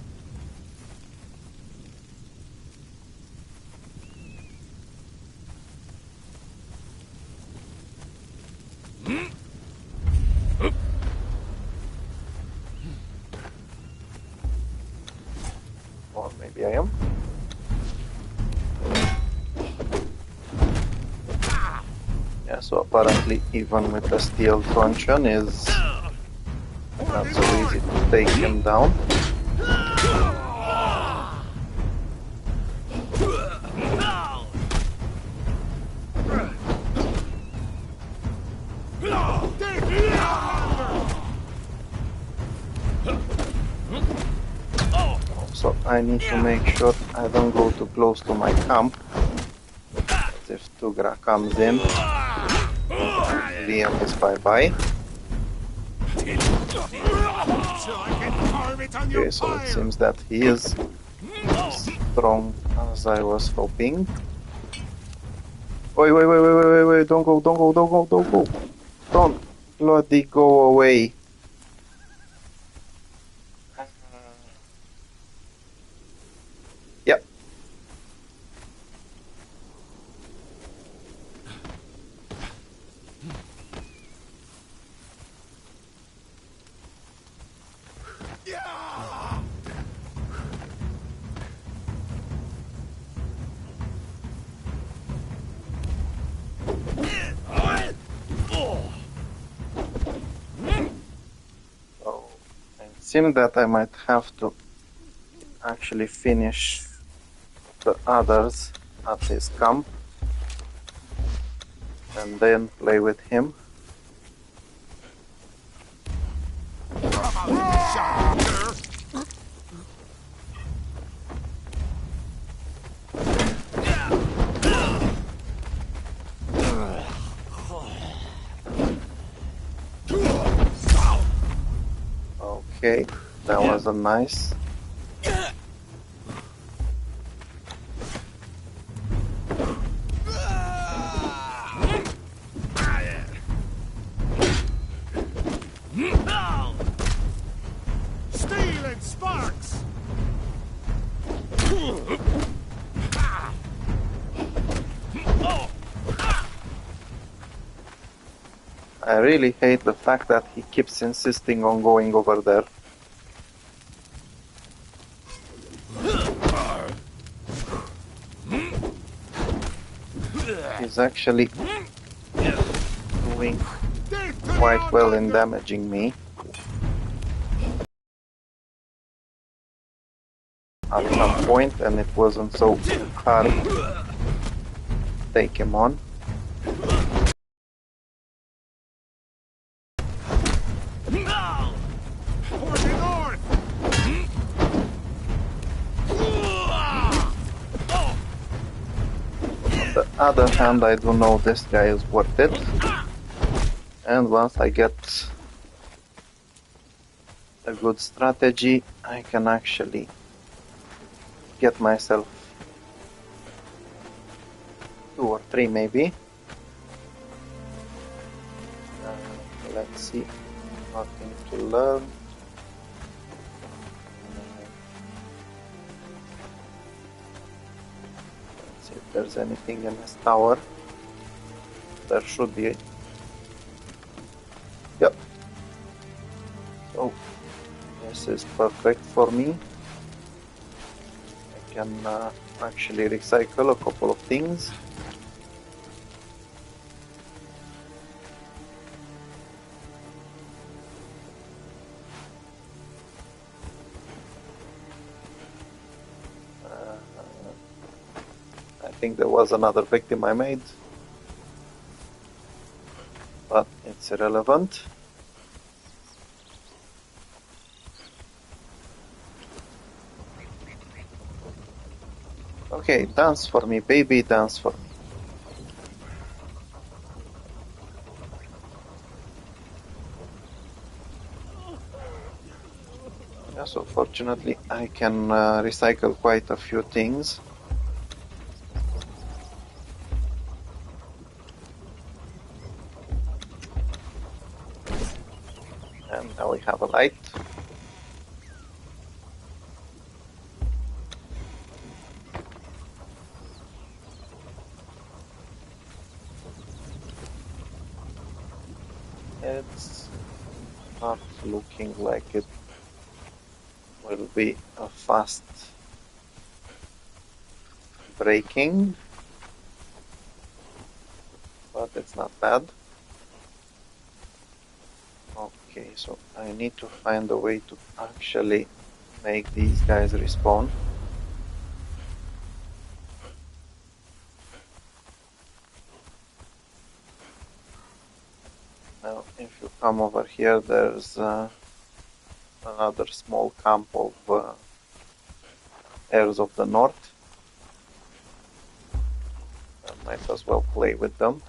Or maybe I am. Yeah, so apparently even with the steel truncheon is not so easy to take him down. So I need to make sure I don't go too close to my camp. As if Tugra comes in, Liam is bye-bye. Okay, so it seems that he is strong as I was hoping. Wait, don't go. Don't bloody go away. Yep. It seems that I might have to actually finish the others at his camp and then play with him. Okay, that was a nice. Steel and sparks! I really hate the fact that he keeps insisting on going over there. He's actually doing quite well in damaging me. At some point, and it wasn't so hard to take him on. On the other hand, I do know this guy is worth it. And once I get a good strategy, I can actually get myself 2 or 3 maybe. Let's see, nothing to learn. Let's see if there's anything in this tower. There should be. Yep. So this is perfect for me. I can actually recycle a couple of things. I think there was another victim I made, but it's irrelevant. Okay, dance for me, baby, dance for me. Yeah, so fortunately I can recycle quite a few things. And now we have a light. It's not looking like it will be a fast breaking, but it's not bad. Okay, so I need to find a way to actually make these guys respawn. Now, if you come over here, there's another small camp of heirs of the north. I might as well play with them.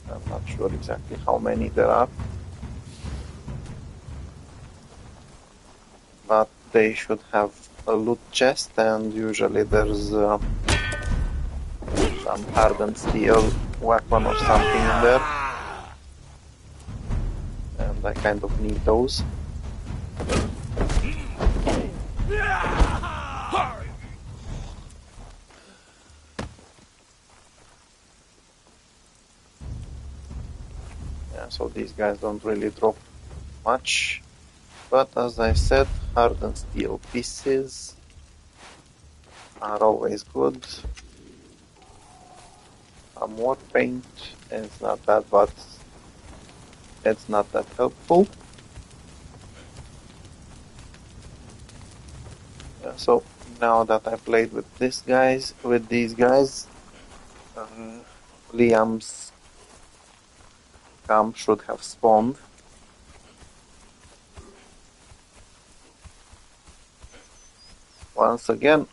I'm not sure exactly how many there are, but they should have a loot chest, and usually there's some hardened steel weapon or something in there, and I kind of need those. Yeah, so these guys don't really drop much, but as I said, hardened steel pieces are always good. Some war paint is not bad, but it's not that helpful. Yeah, so now that I played with these guys, Liam's camp should have spawned. Once again,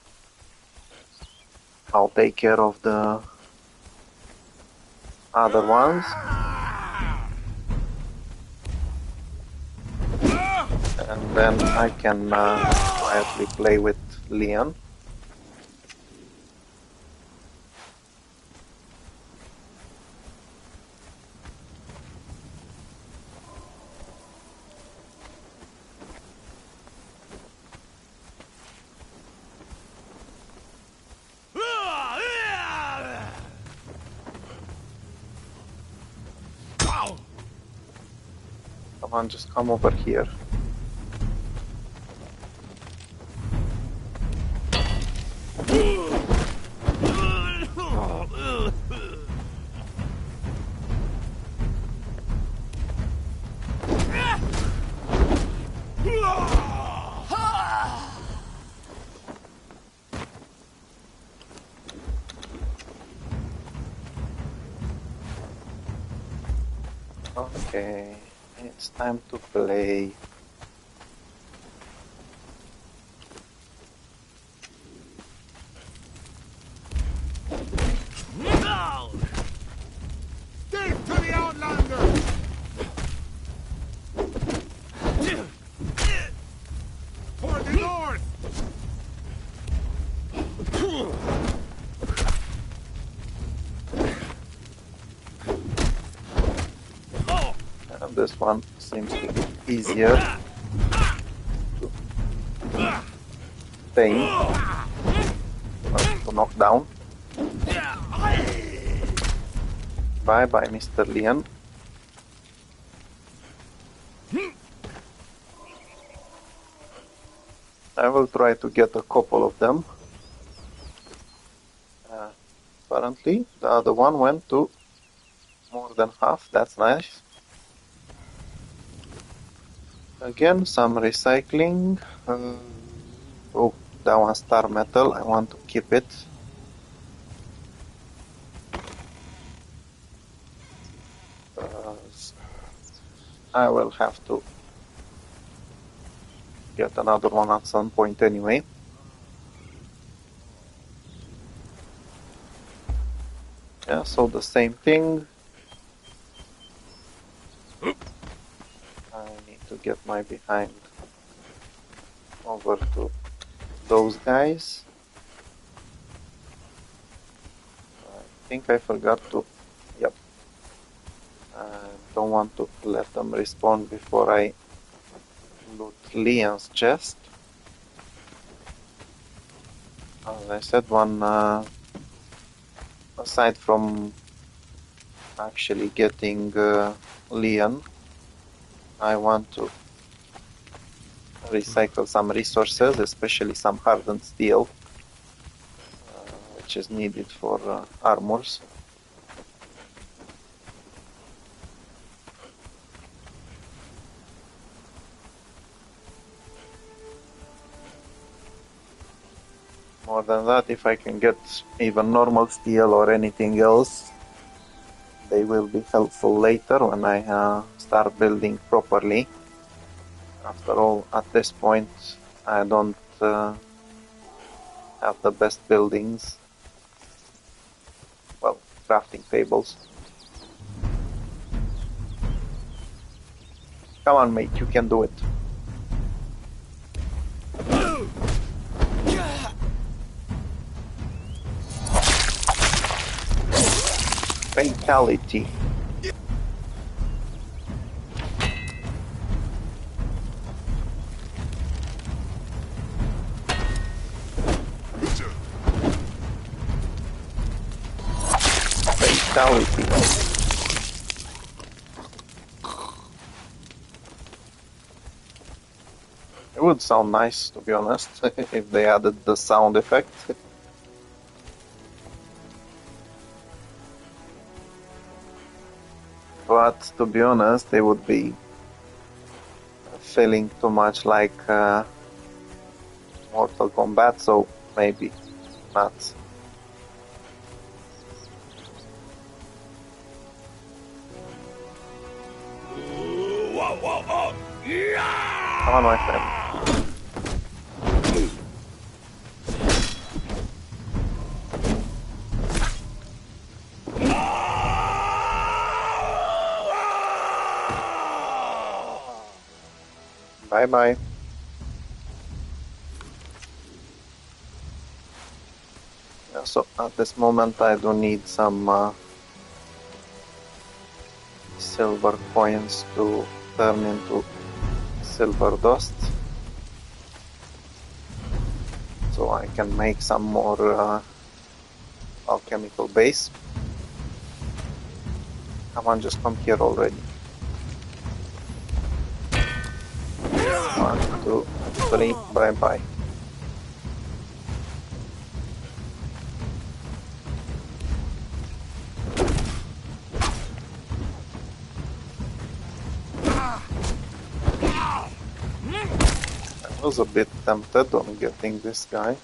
I'll take care of the other ones. And then I can quietly play with Lian. Come on, just come over here. Okay, it's time to play. Death to the Outlander! For the North! This one seems to be easier to tame, to knock down. Bye bye, Mr. Lian. I will try to get a couple of them. Apparently, the other one went to more than half. That's nice. Again, some recycling. Oh, that one star metal. I want to keep it. I will have to get another one at some point anyway. Yeah, so the same thing. I need to get my behind over to those guys. I think I forgot to... Yep. I don't want to let them respawn before I loot Lian's chest. As I said, one aside from actually getting Lian, I want to recycle some resources, especially some hardened steel, which is needed for armors. More than that, if I can get even normal steel or anything else, they will be helpful later when I start building properly. After all, at this point, I don't have the best buildings. Well, crafting tables. Come on, mate, you can do it. Fatality. Fatality. It would sound nice, to be honest, if they added the sound effect. But to be honest, it would be feeling too much like Mortal Kombat, so maybe not. Come on, my friend. Bye bye. Yeah, so at this moment I do need some silver coins to turn into silver dust, so I can make some more alchemical base. Come on, just come here already. 1, 2, 3, bye bye. I was a bit tempted on getting this guy.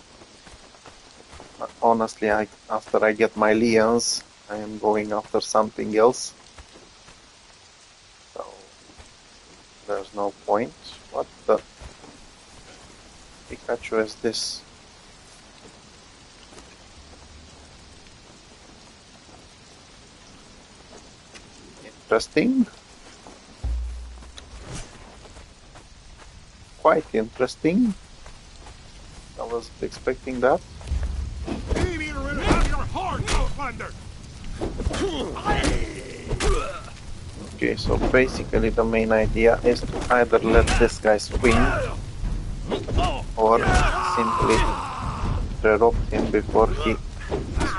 But honestly, after I get my Lians, I am going after something else. So there's no point. What the Pikachu is this? Interesting. Quite interesting. I wasn't expecting that. Okay, so basically the main idea is to either let this guy swing or simply drop him before he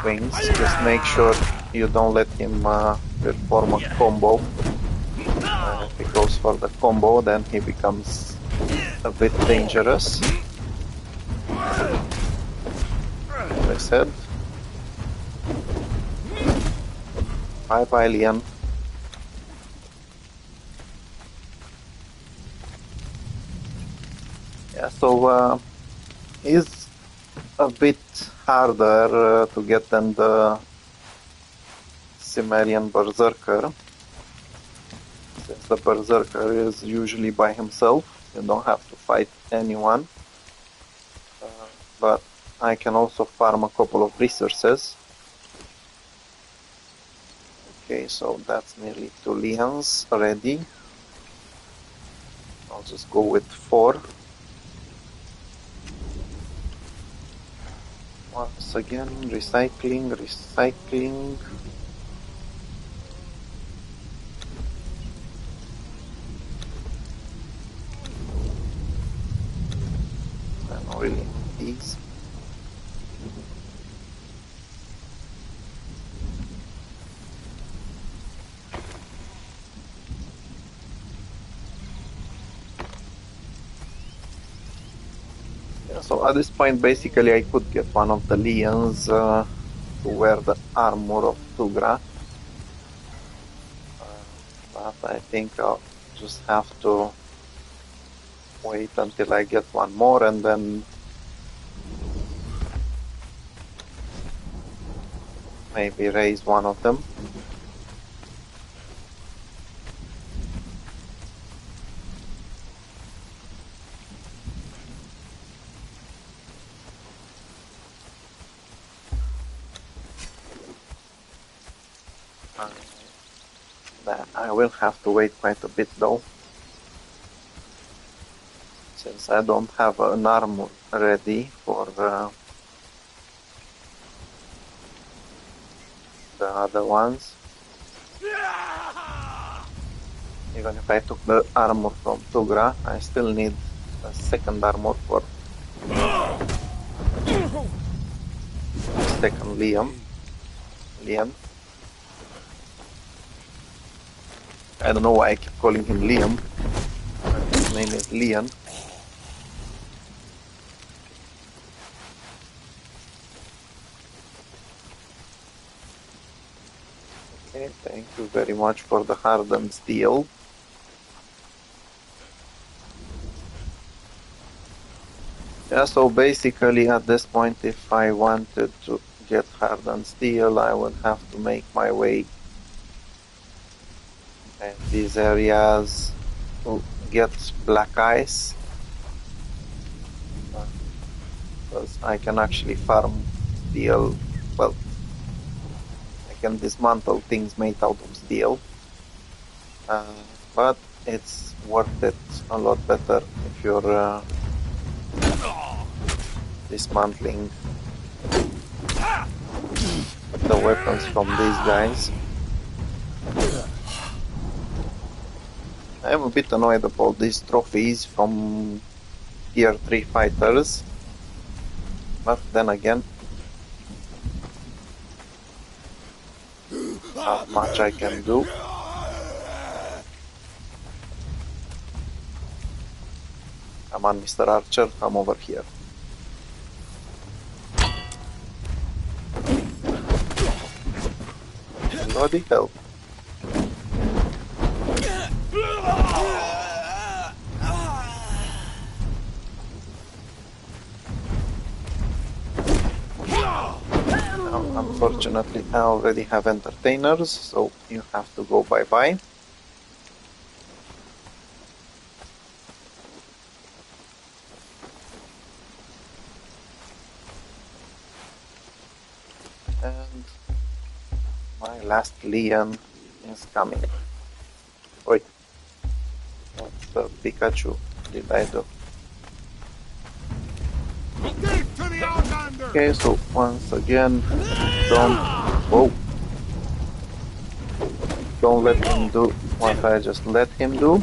swings. Just make sure you don't let him perform a combo. If he goes for the combo, then he becomes a bit dangerous. As I said. Bye bye, Lian. Yeah, so it's a bit harder to get than the Cimmerian Berserker. Since the Berserker is usually by himself, you don't have to fight anyone. But I can also farm a couple of resources. Okay, so that's nearly 2 Lians already. I'll just go with 4. Once again, recycling. I don't really need these. So at this point, basically, I could get one of the Lians to wear the armor of Tugra. But I think I'll just have to wait until I get one more and then maybe raise one of them. I will have to wait quite a bit though, since I don't have an armor ready for the other ones. Even if I took the armor from Tugra, I still need a second armor for the second Lian. I don't know why I keep calling him Liam. His name is Lian. Okay, thank you very much for the hardened steel. Yeah, so basically at this point, if I wanted to get hardened steel, I would have to make my way in these areas to get black ice, because I can actually farm steel. Well, I can dismantle things made out of steel, but it's worth it a lot better if you're dismantling the weapons from these guys. I'm a bit annoyed about these trophies from tier 3 fighters, but then again, not much I can do. Come on, Mr. Archer, come over here. Bloody hell. Now, unfortunately, I already have entertainers, so you have to go bye-bye. And my last Lian is coming. Wait, what's the Pikachu did I do? Okay, so once again, don't let him do what I just let him do.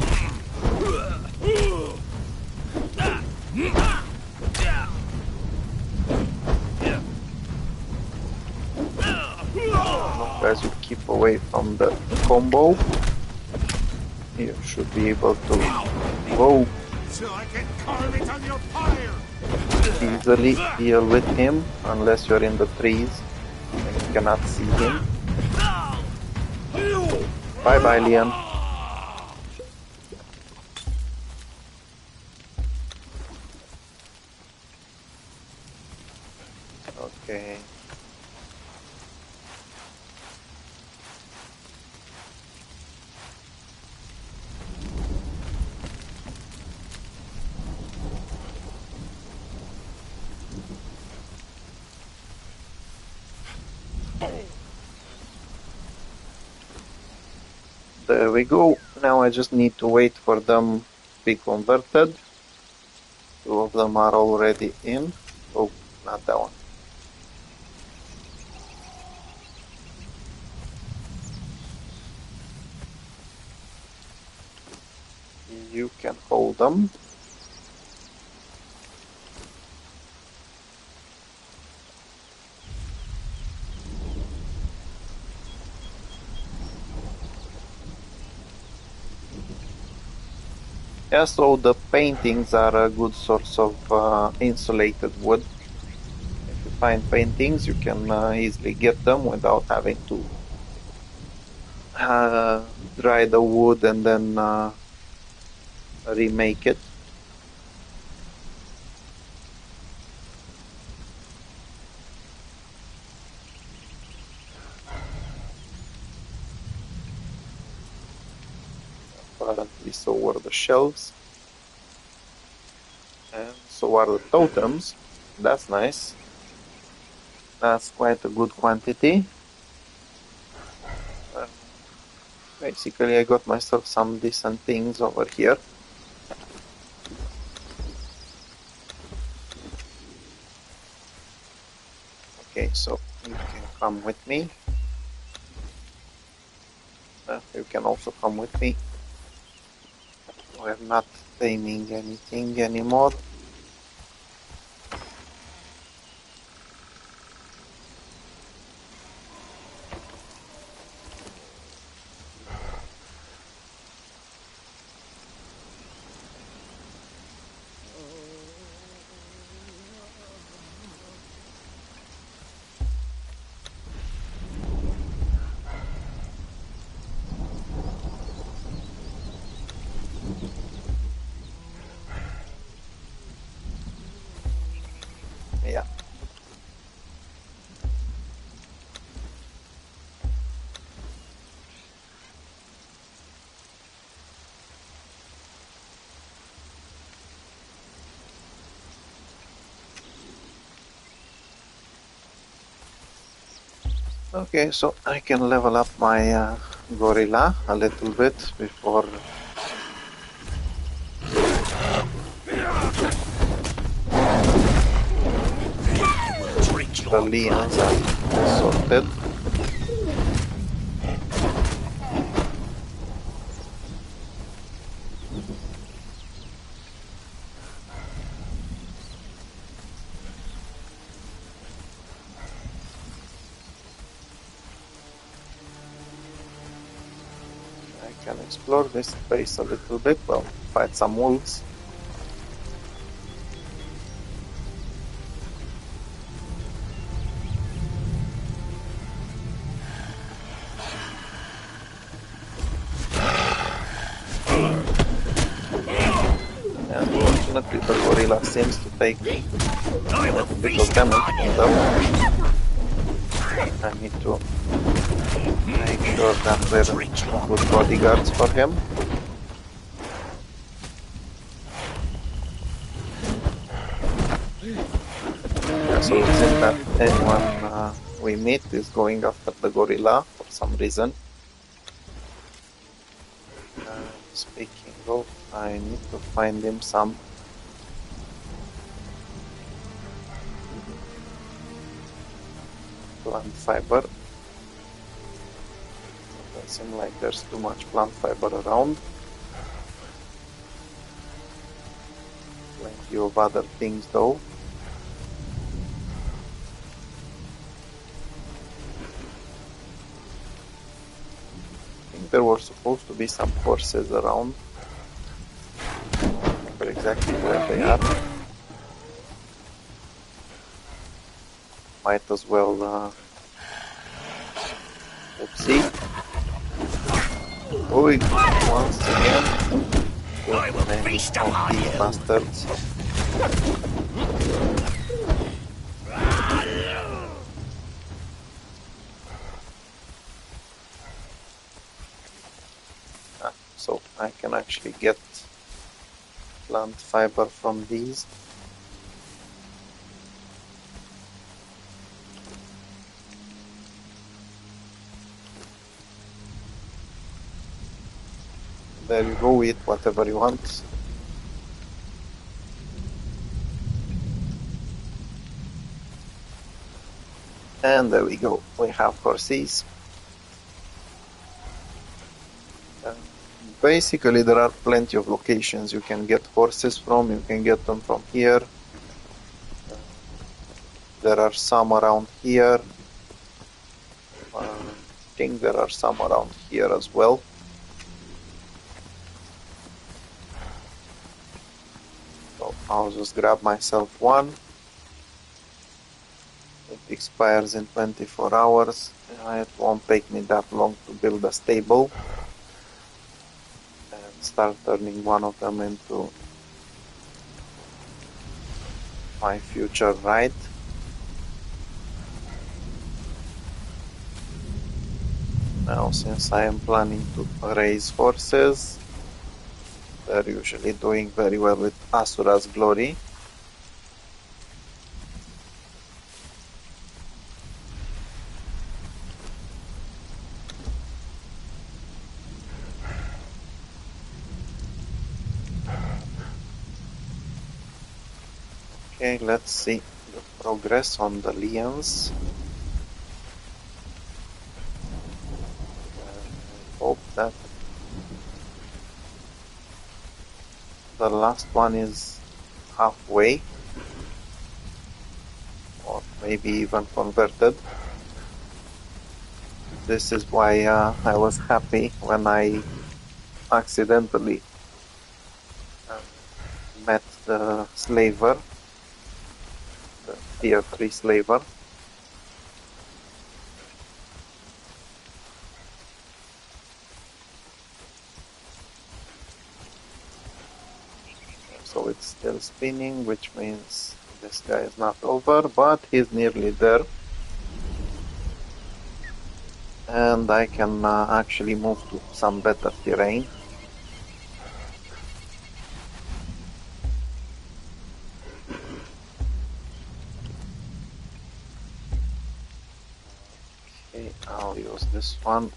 As you keep away from the combo, you should be able to easily deal with him, unless you're in the trees and you cannot see him. Bye bye, Lian. Okay. There we go. Now I just need to wait for them to be converted. 2 of them are already in. Oh, not that one. You can hold them. Yeah, so the paintings are a good source of insulated wood. If you find paintings, you can easily get them without having to dry the wood and then remake it. Apparently, so were the shelves. And so are the totems. That's nice. That's quite a good quantity. Basically, I got myself some decent things over here. Okay, so you can come with me. You can also come with me. We're not taming anything anymore. Yeah. Okay, so I can level up my gorilla a little bit before the Lians are sorted. I can explore this space a little bit, well, fight some wolves. Unfortunately, the gorilla seems to take a little bit of damage from them. I need to make sure that we're good bodyguards for him. Yeah, so it seems that anyone we meet is going after the gorilla for some reason. Speaking of, I need to find him some plant fiber. Doesn't seem like there's too much plant fiber around. Plenty of other things though. I think there were supposed to be some horses around. I don't remember exactly where they are. Might as well oopsie. Oi, once again. I will feast upon These you. bastards. So I can actually get plant fiber from these. There you go, eat whatever you want. And there we go, we have horses. Basically, there are plenty of locations you can get horses from. You can get them from here. There are some around here. I think there are some around here as well. So I'll just grab myself one. It expires in 24 hours. It won't take me that long to build a stable and start turning one of them into my future ride. Now, since I am planning to raise horses, they're usually doing very well with Asura's Glory. Okay, let's see the progress on the Lians. Hope that the last one is halfway, or maybe even converted. This is why I was happy when I accidentally met the slaver, the tier 3 slaver. So it's still spinning, which means this guy is not over, but he's nearly there. And I can actually move to some better terrain. Okay, I'll use this one.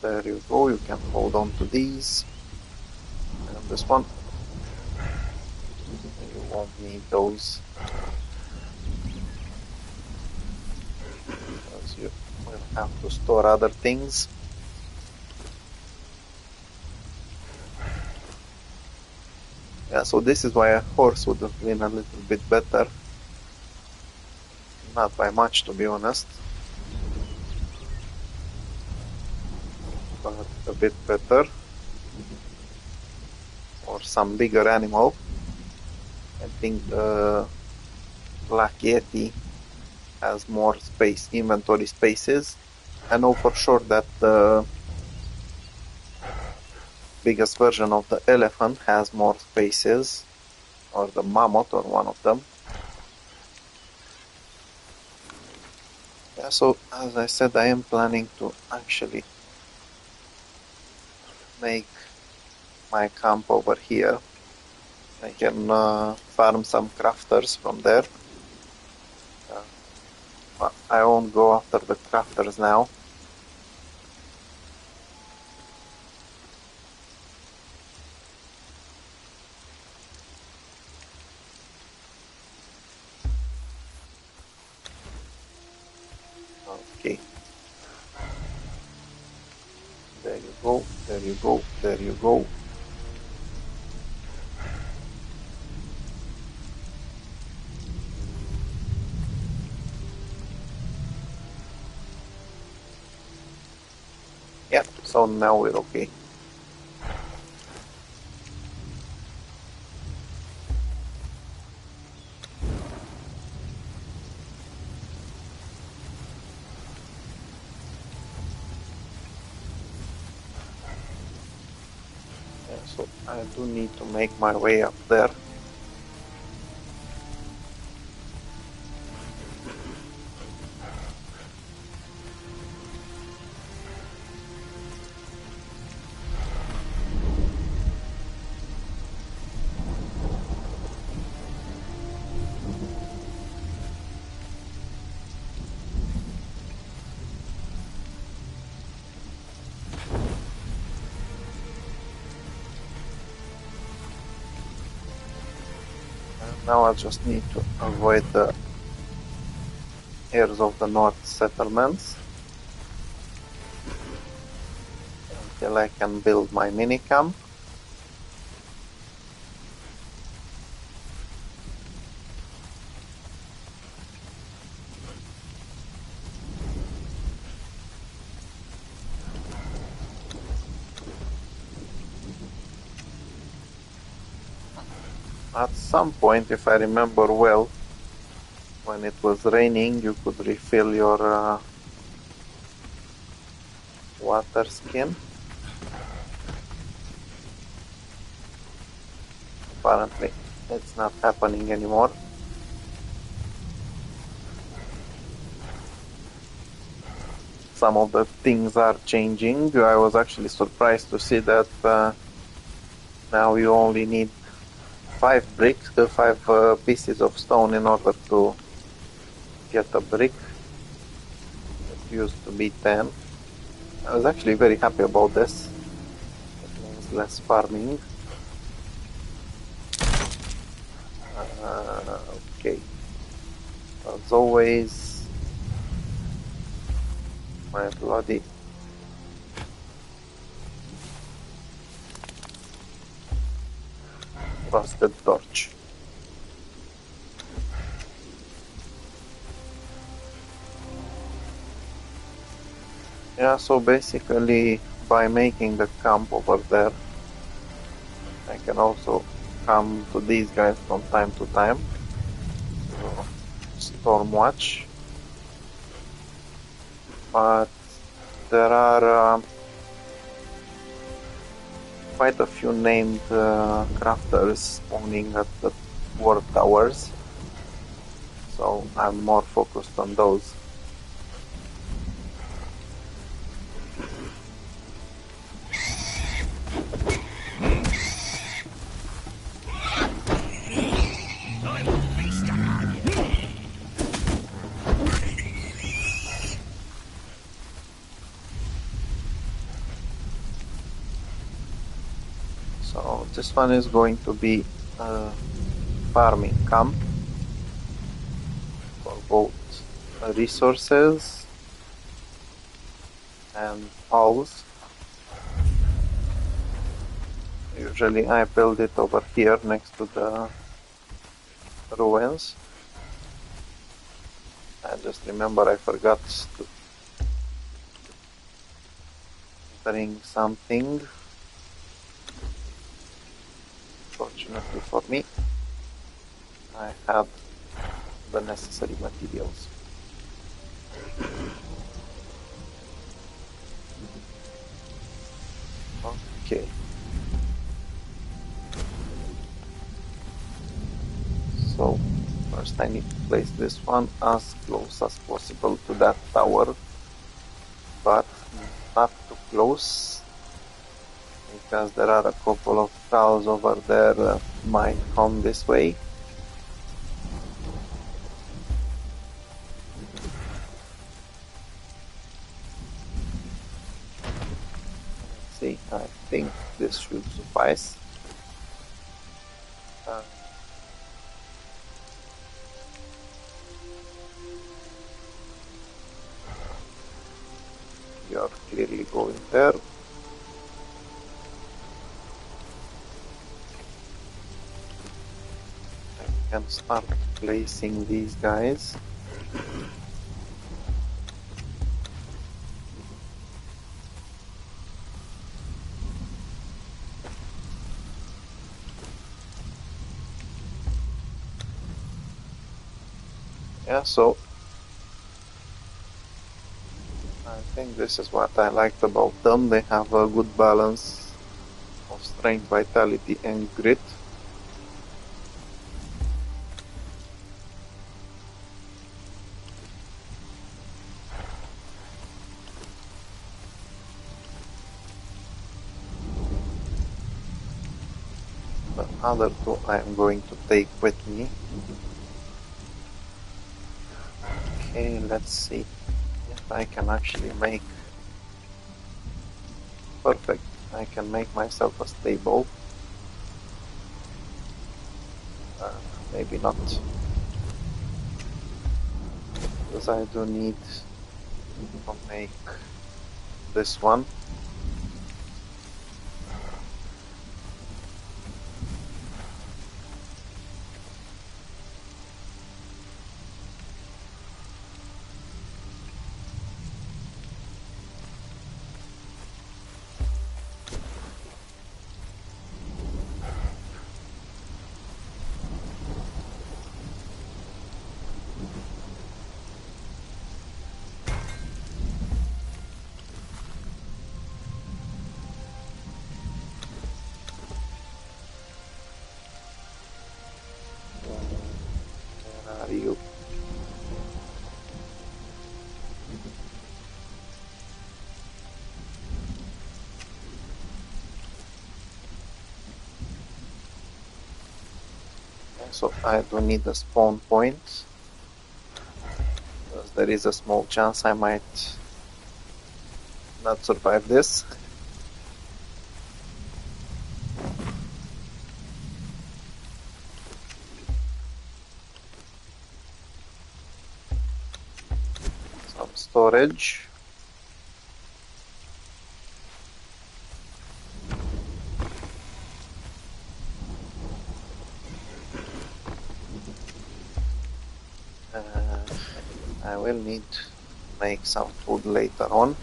There you go, you can hold on to these. And this one. You won't need those. Because you will have to store other things. Yeah, so this is why a horse would have been a little bit better. Not by much, to be honest. But a bit better. Or some bigger animal. I think the Black Yeti has more space, inventory spaces. I know for sure that the biggest version of the elephant has more spaces, or the mammoth, or one of them. Yeah, so as I said, I am planning to actually make my camp over here. I can farm some crafters from there. But I won't go after the crafters now. Okay. There you go, there you go, there you go. Yeah, so now we're okay. Yeah, so I do need to make my way up there. Now I just need to avoid the heirs of the north settlements until I can build my mini camp. At some point, if I remember well, when it was raining, you could refill your water skin. Apparently, it's not happening anymore. Some of the things are changing. I was actually surprised to see that now you only need 5 pieces of stone in order to get a brick. It used to be 10. I was actually very happy about this. It means less farming. Okay. As always, my bloody rusted torch. Yeah, so basically by making the camp over there, I can also come to these guys from time to time. So, Stormwatch. But there are quite a few named crafters owning at the world towers. So I'm more focused on those. this one is going to be a farming camp for both resources and owls. Usually I build it over here next to the ruins. I just remember I forgot to bring something. Fortunately for me, I had the necessary materials. Okay. So first I need to place this one as close as possible to that tower, but not too close, because there are a couple of thralls over there that might come this way. Let's see, I think this should suffice. You're clearly going there. I can start placing these guys. Yeah, so I think this is what I liked about them. They have a good balance of strength, vitality, and grit. The other two I am going to take with me. Okay, let's see if I can actually make... Perfect. I can make myself a stable. Maybe not, because I do need to make this one. Where are you? So I do need a spawn point, because there is a small chance I might not survive this. Some storage. I will need to make some food later on.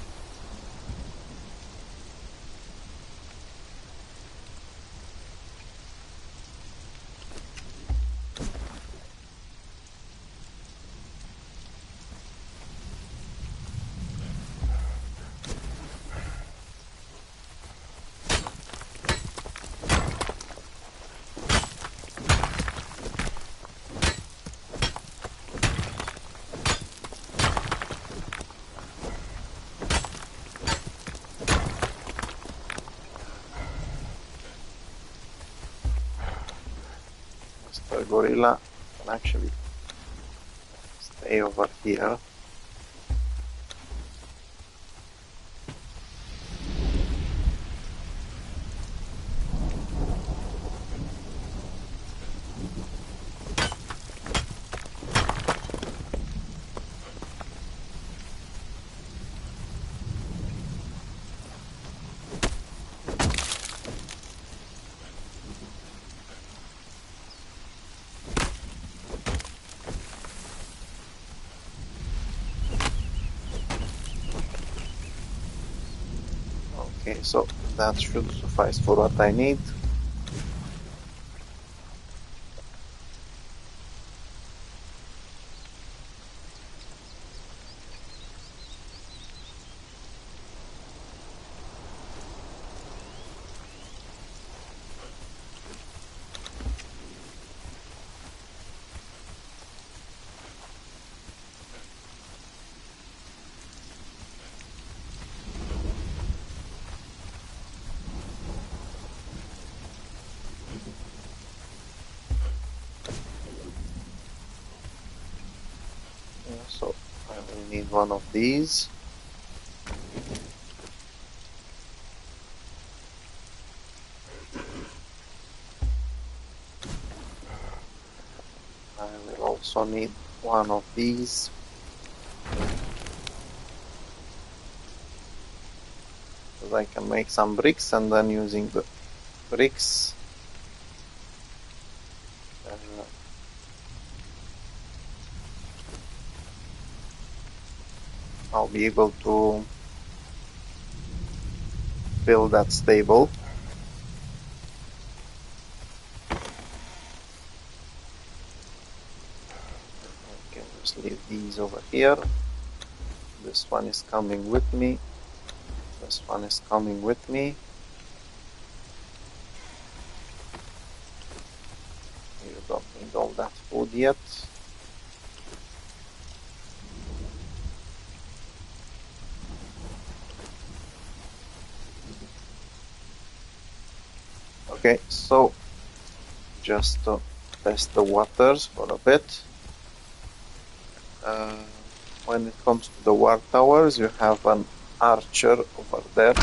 Mr. Gorilla can actually stay over here. Okay, so that should suffice for what I need. So I will need one of these. I will also need one of these. So I can make some bricks, and then using the bricks I'll be able to build that stable. I can just leave these over here. This one is coming with me. This one is coming with me. You don't need all that food yet. Okay, so just to test the waters for a bit. When it comes to the war towers, you have an archer over there.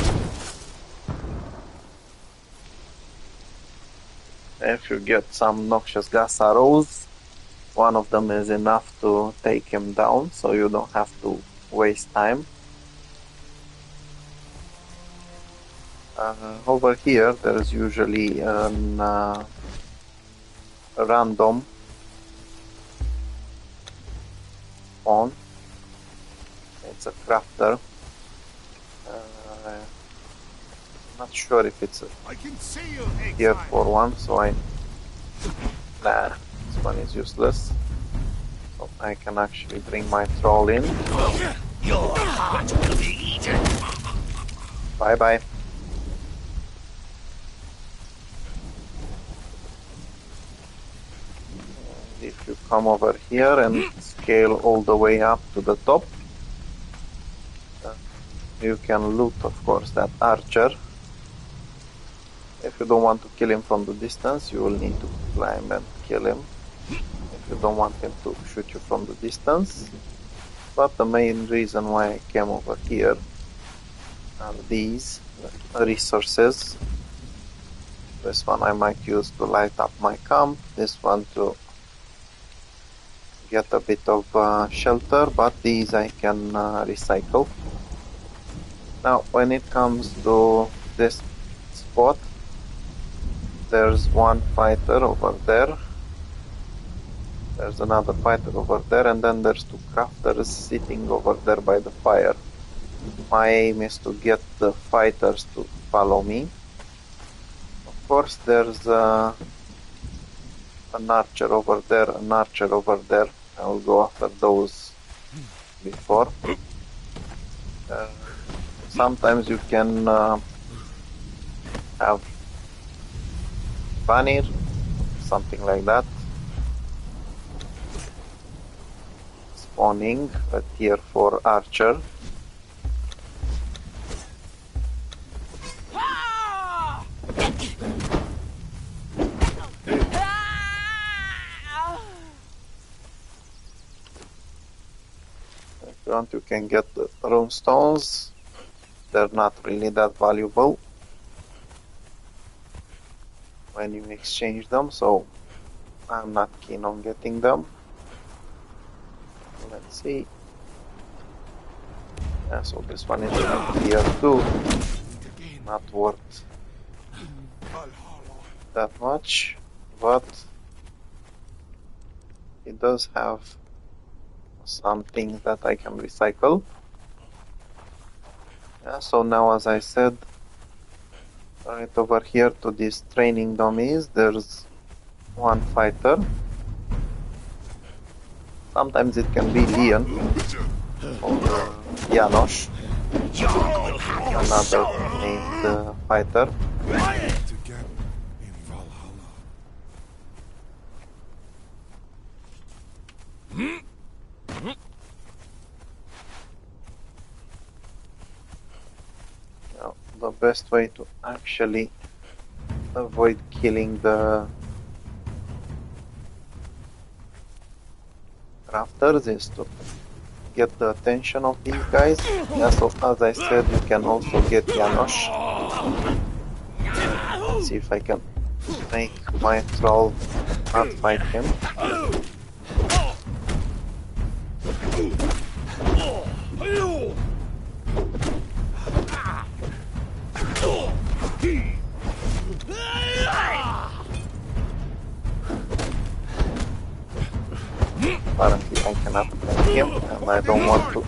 If you get some noxious gas arrows, one of them is enough to take him down, so you don't have to waste time. Over here, there's usually a random spawn. It's a crafter. Not sure if it's I can see you, here Exile. for one, so nah, this one is useless. So I can actually bring my troll in. Your heart will be eaten. Bye bye. If you come over here and scale all the way up to the top, you can loot, of course, that archer. If you don't want to kill him from the distance, you will need to climb and kill him. If you don't want him to shoot you from the distance. But the main reason why I came over here are these resources. This one I might use to light up my camp. This one to get a bit of shelter, but these I can recycle. Now, when it comes to this spot, there's one fighter over there. There's another fighter over there, and then there's two crafters sitting over there by the fire. My aim is to get the fighters to follow me. Of course, there's an archer over there, an archer over there. I will go after those before. Sometimes you can have Vanir, something like that, spawning a tier 4 archer. If you want, you can get the rune stones. They're not really that valuable when you exchange them, so I'm not keen on getting them. Let's see. Yeah, so this one is tier 2, not worth that much, but it does have some things that I can recycle. Yeah, so now, as I said, Right over here to these training dummies, there's one fighter. Sometimes it can be Lian or Janosch, another named fighter. To get in Valhalla. Now, the best way to actually avoid killing the crafters is to get the attention of these guys. Yeah, so as I said, you can also get Janosch. Let's see if I can make my thrall not fight him. Apparently I cannot make him, and I don't want to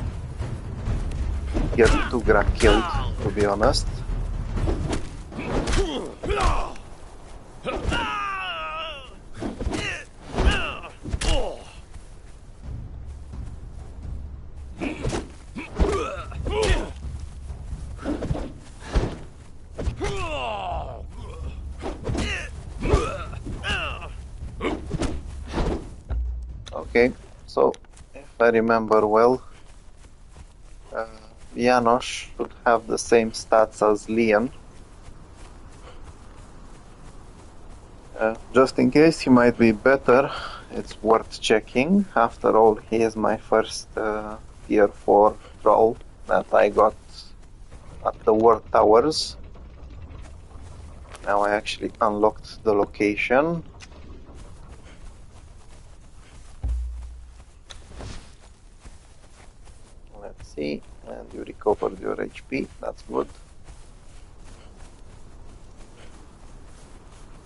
get Tugra killed, to be honest. Okay, so if I remember well, Janosch should have the same stats as Lian. Just in case he might be better, it's worth checking. After all, he is my first tier 4 troll that I got at the War Towers. Now I actually unlocked the location. Let's see, and you recovered your HP, that's good.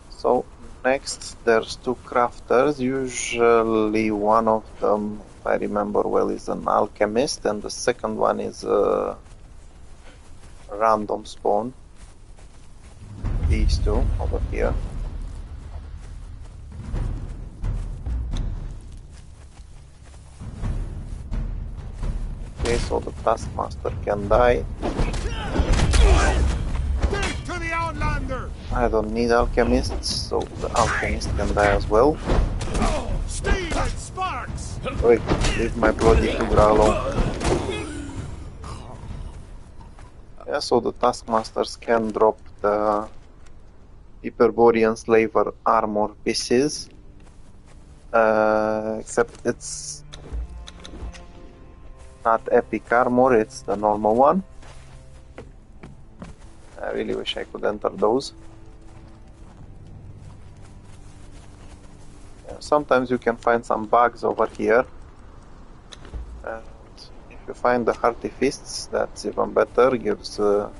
So next there's two crafters. Usually one of them, if I remember well, is an alchemist, and the second one is a random spawn. These two over here. Okay, so the taskmaster can die. To the Outlander! I don't need alchemists, so the alchemist can die as well. Steam and sparks! Wait, leave my bloody Tugra alone. Yeah, so the taskmasters can drop the Hyperborean Slaver armor pieces. Except it's not epic armor, it's the normal one. I really wish I could enter those. Yeah, sometimes you can find some bugs over here. And if you find the Hearty Fists, that's even better, gives your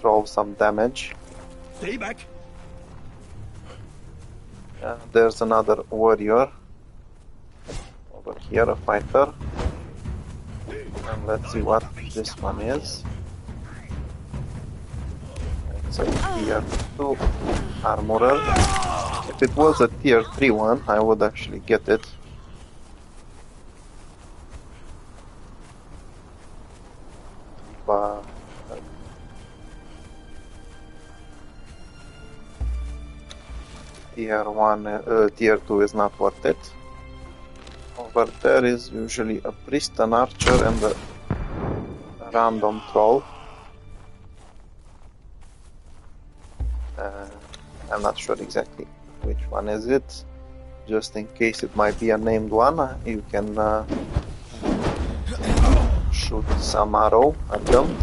troll some damage. Stay back! There's another warrior over here, a fighter. And let's see what this one is. It's a tier 2 armorer. If it was a tier 3 one, I would actually get it. But tier 2 is not worth it. Over there is usually a priest, an archer, and a random troll. I'm not sure exactly which one is it. Just in case it might be a named one, you can shoot some arrow at them.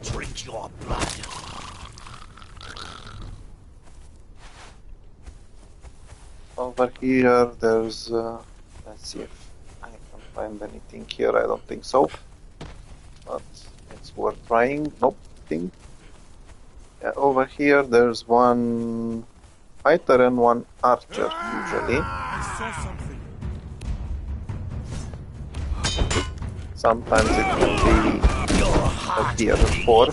Drink your blood! Over here there's let's see if I can find anything here. I don't think so, but it's worth trying. Nope, thing. Yeah, over here there's one fighter and one archer usually. I saw something. Sometimes it can be a tier 4.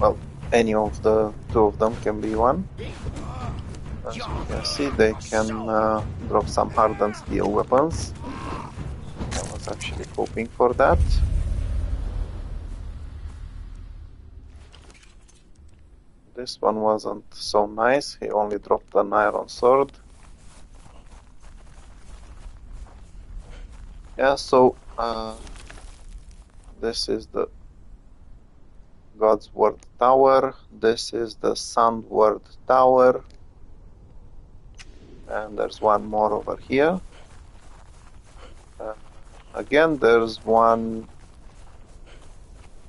Well, any of the two of them can be one. As you can see, they can drop some hardened steel weapons. I was actually hoping for that. This one wasn't so nice, he only dropped an iron sword. Yeah, so this is the God's Word Tower, this is the Sun Word Tower, and there's one more over here. Again, there's one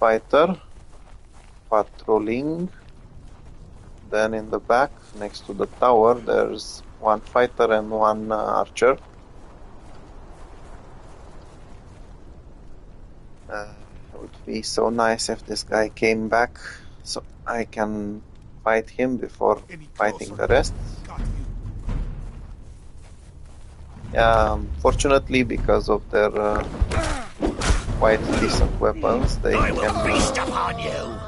fighter patrolling. Then in the back, next to the tower, there's one fighter and one archer. It would be so nice if this guy came back so I can fight him before fighting the rest. Yeah, unfortunately, because of their quite decent weapons, they can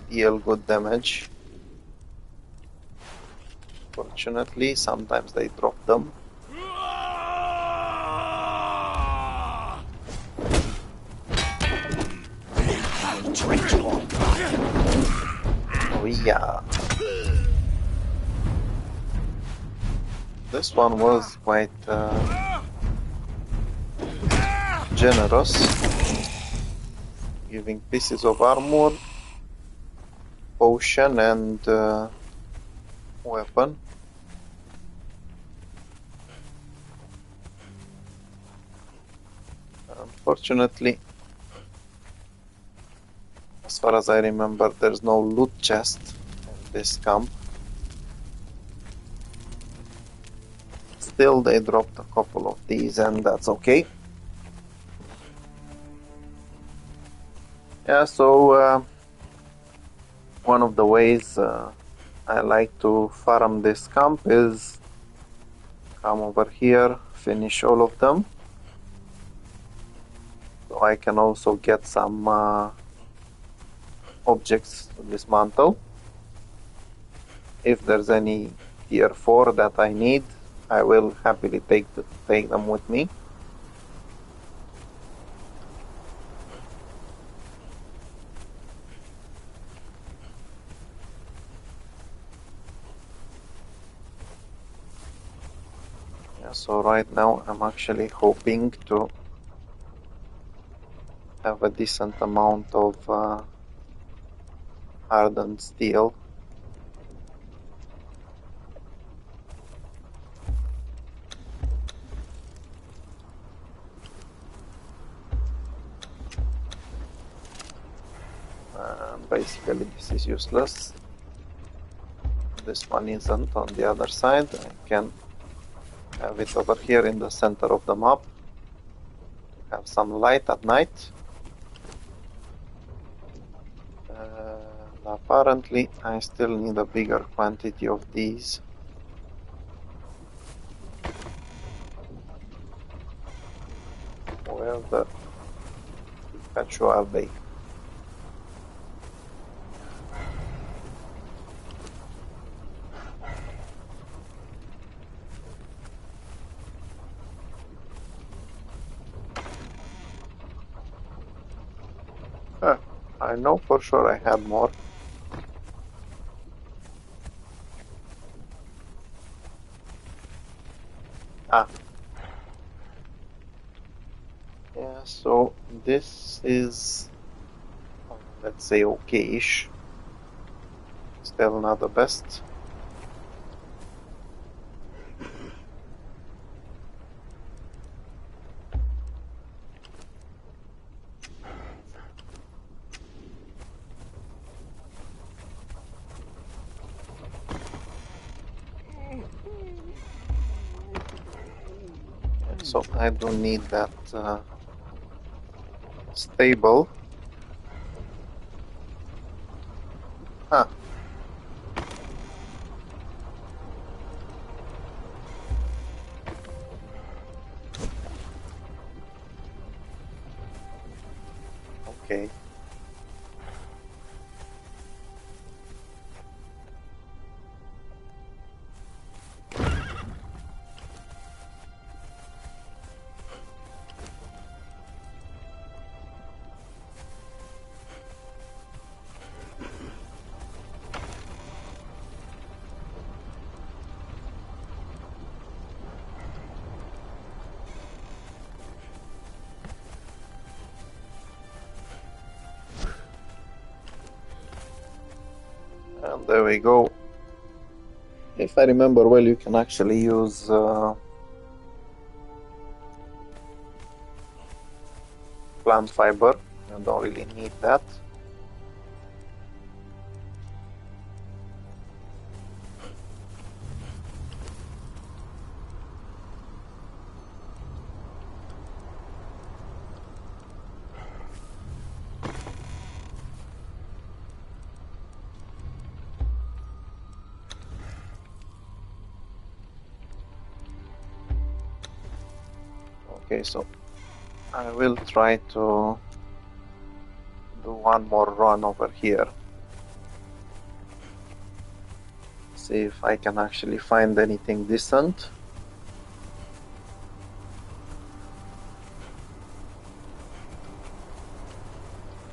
deal good damage. Fortunately, sometimes they drop them. Oh yeah. This one was quite generous, giving pieces of armor, potion and weapon. Unfortunately, as far as I remember, there's no loot chest in this camp. Still, they dropped a couple of these, and that's okay. Yeah, so one of the ways I like to farm this camp is come over here, finish all of them. So I can also get some objects to dismantle. If there's any tier 4 that I need, I will happily take them with me. Yeah, so right now I'm actually hoping to have a decent amount of hardened steel. Basically this is useless. This one isn't on the other side. I can have it over here in the center of the map to have some light at night. Apparently I still need a bigger quantity of these. Where the Pikachu are they? I know for sure I had more. Yeah, so this is, let's say, okay-ish. Still not the best. So I don't need that stable. And there we go. If I remember well, you can actually use plant fiber. You don't really need that. Okay, so I will try to do one more run over here. See if I can actually find anything decent.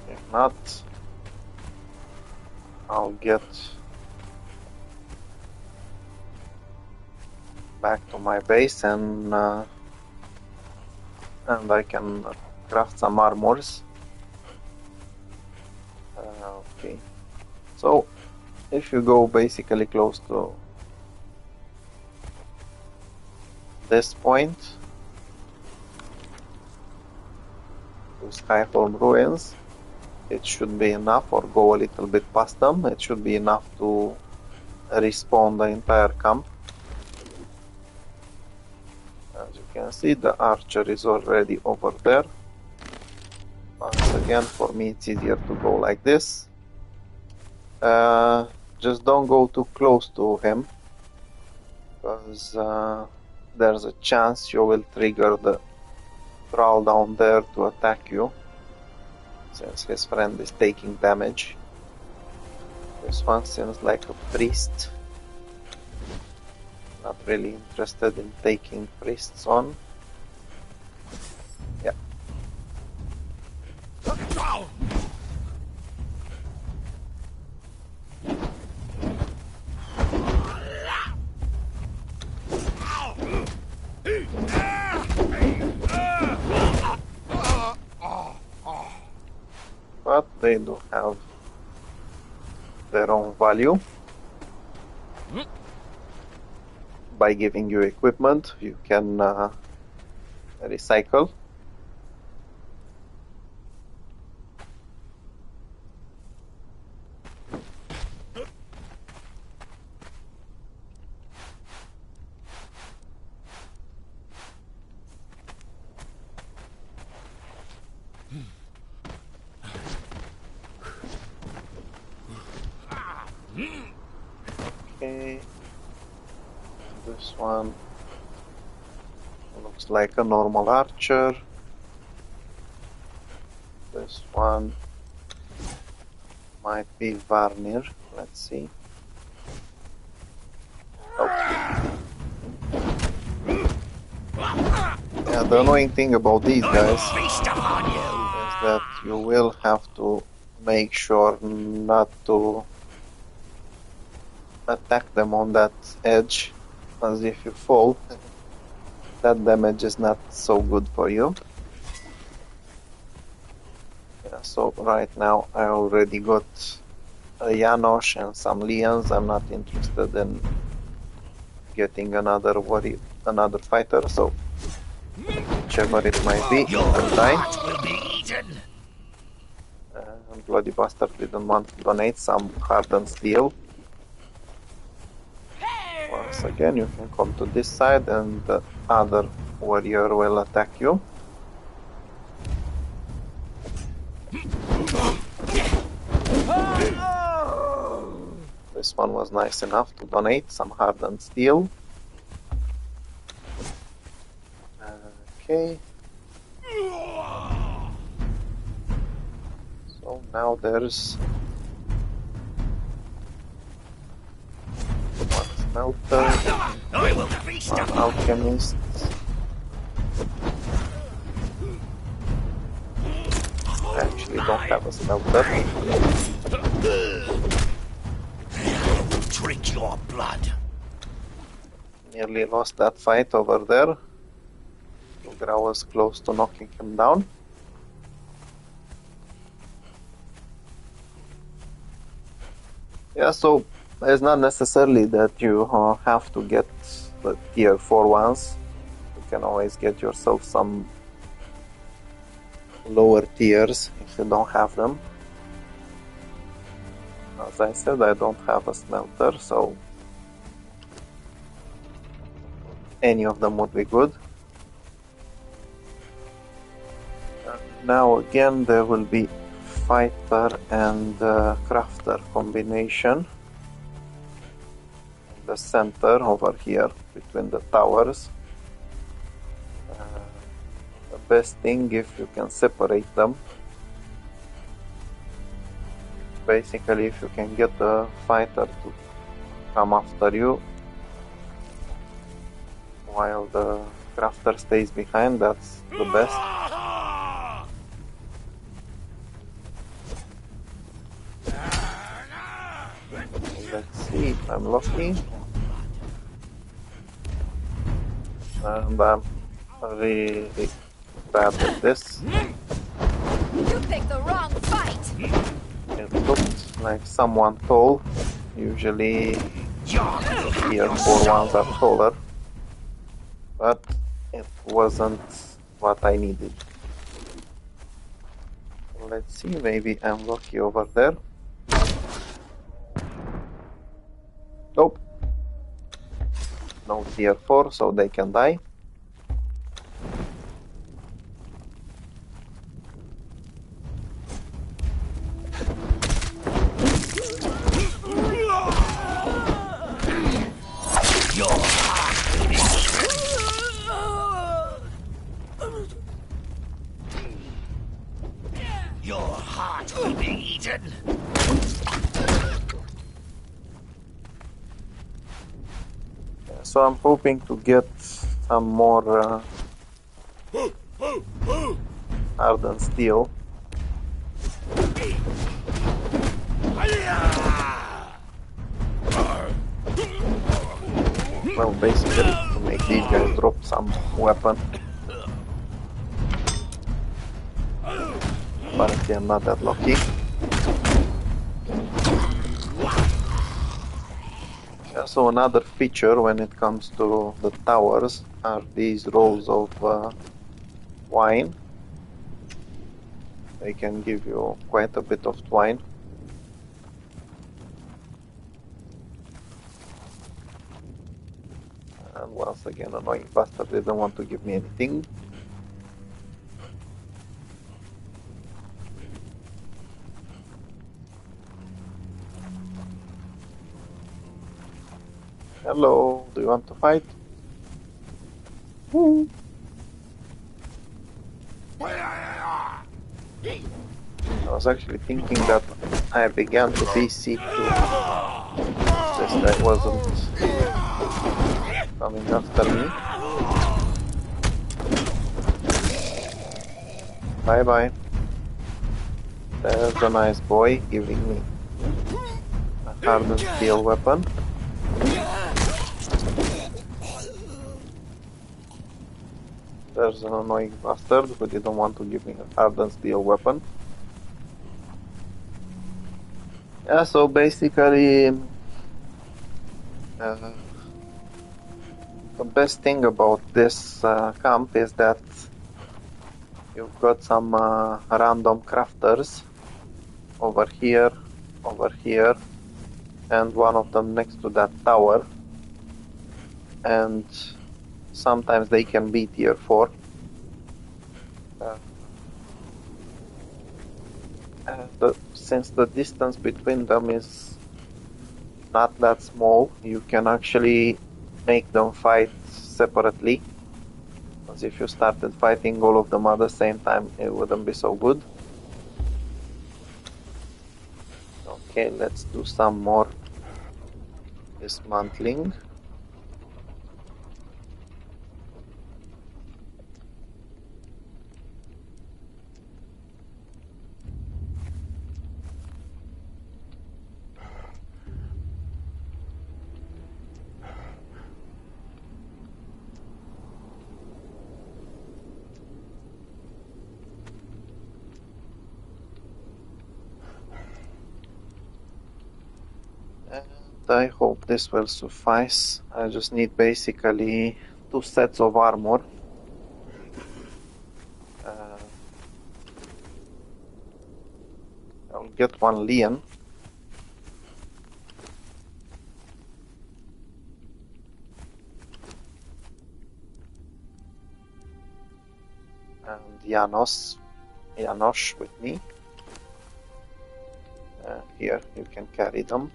If not, I'll get back to my base and I can craft some armors. Okay, so if you go basically close to this point, to Skyholm ruins, it should be enough, or go a little bit past them, it should be enough to respawn the entire camp. As you can see, the archer is already over there. Once again, for me it's easier to go like this. Just don't go too close to him, because there's a chance you will trigger the thrall down there to attack you, since his friend is taking damage. This one seems like a priest. Not really interested in taking priests on. Yeah. But they do have their own value. By giving you equipment, you can recycle. Okay. This one looks like a normal archer. This one might be Varnir. Let's see. Okay. Yeah, the annoying thing about these guys is that you will have to make sure not to attack them on that edge, as if you fall, that damage is not so good for you. Yeah, so right now I already got a Janosch and some Lians. I'm not interested in getting another warrior, another fighter, so whichever it might be, you can die. Bloody Bastard didn't want to donate some hardened steel. Once again, you can come to this side and the other warrior will attack you. This one was nice enough to donate some hardened steel. Okay. So now there's one smelter, one alchemist. I actually don't have a smelter. Drink your blood. Nearly lost that fight over there. Lugra was close to knocking him down. Yeah, so it's not necessarily that you have to get the tier 4 ones. You can always get yourself some lower tiers if you don't have them. As I said, I don't have a smelter, so any of them would be good. Now again there will be fighter and crafter combination in the center over here between the towers. The best thing if you can separate them. Basically, if you can get the fighter to come after you while the crafter stays behind, that's the best. Let's see if I'm lucky. And I'm really bad at this. You picked the wrong fight. It looked like someone tall. Usually tier 4 ones are taller. But it wasn't what I needed. Let's see, maybe I'm lucky over there. Nope. No tier 4, so they can die. Your heart will be eaten. So I'm hoping to get some more hardened steel. Well, basically to make these guys drop some weapon. Apparently I'm not that lucky. So another feature when it comes to the towers are these rolls of wine. They can give you quite a bit of twine. And once again, annoying bastard didn't want to give me anything. Hello, do you want to fight? Woo. I was actually thinking that I began to BC too. This guy wasn't coming after me. Bye bye. There's a nice boy giving me a hardened steel weapon. There's an annoying bastard who didn't want to give me a hardened steel weapon. Yeah, so basically the best thing about this camp is that you've got some random crafters over here, and one of them next to that tower. And sometimes they can be tier 4. Since the distance between them is not that small, you can actually make them fight separately. Because if you started fighting all of them at the same time, it wouldn't be so good. Okay, let's do some more dismantling. And I hope this will suffice. I just need basically 2 sets of armor. I'll get 1 Lian. And Janos with me. Here, you can carry them.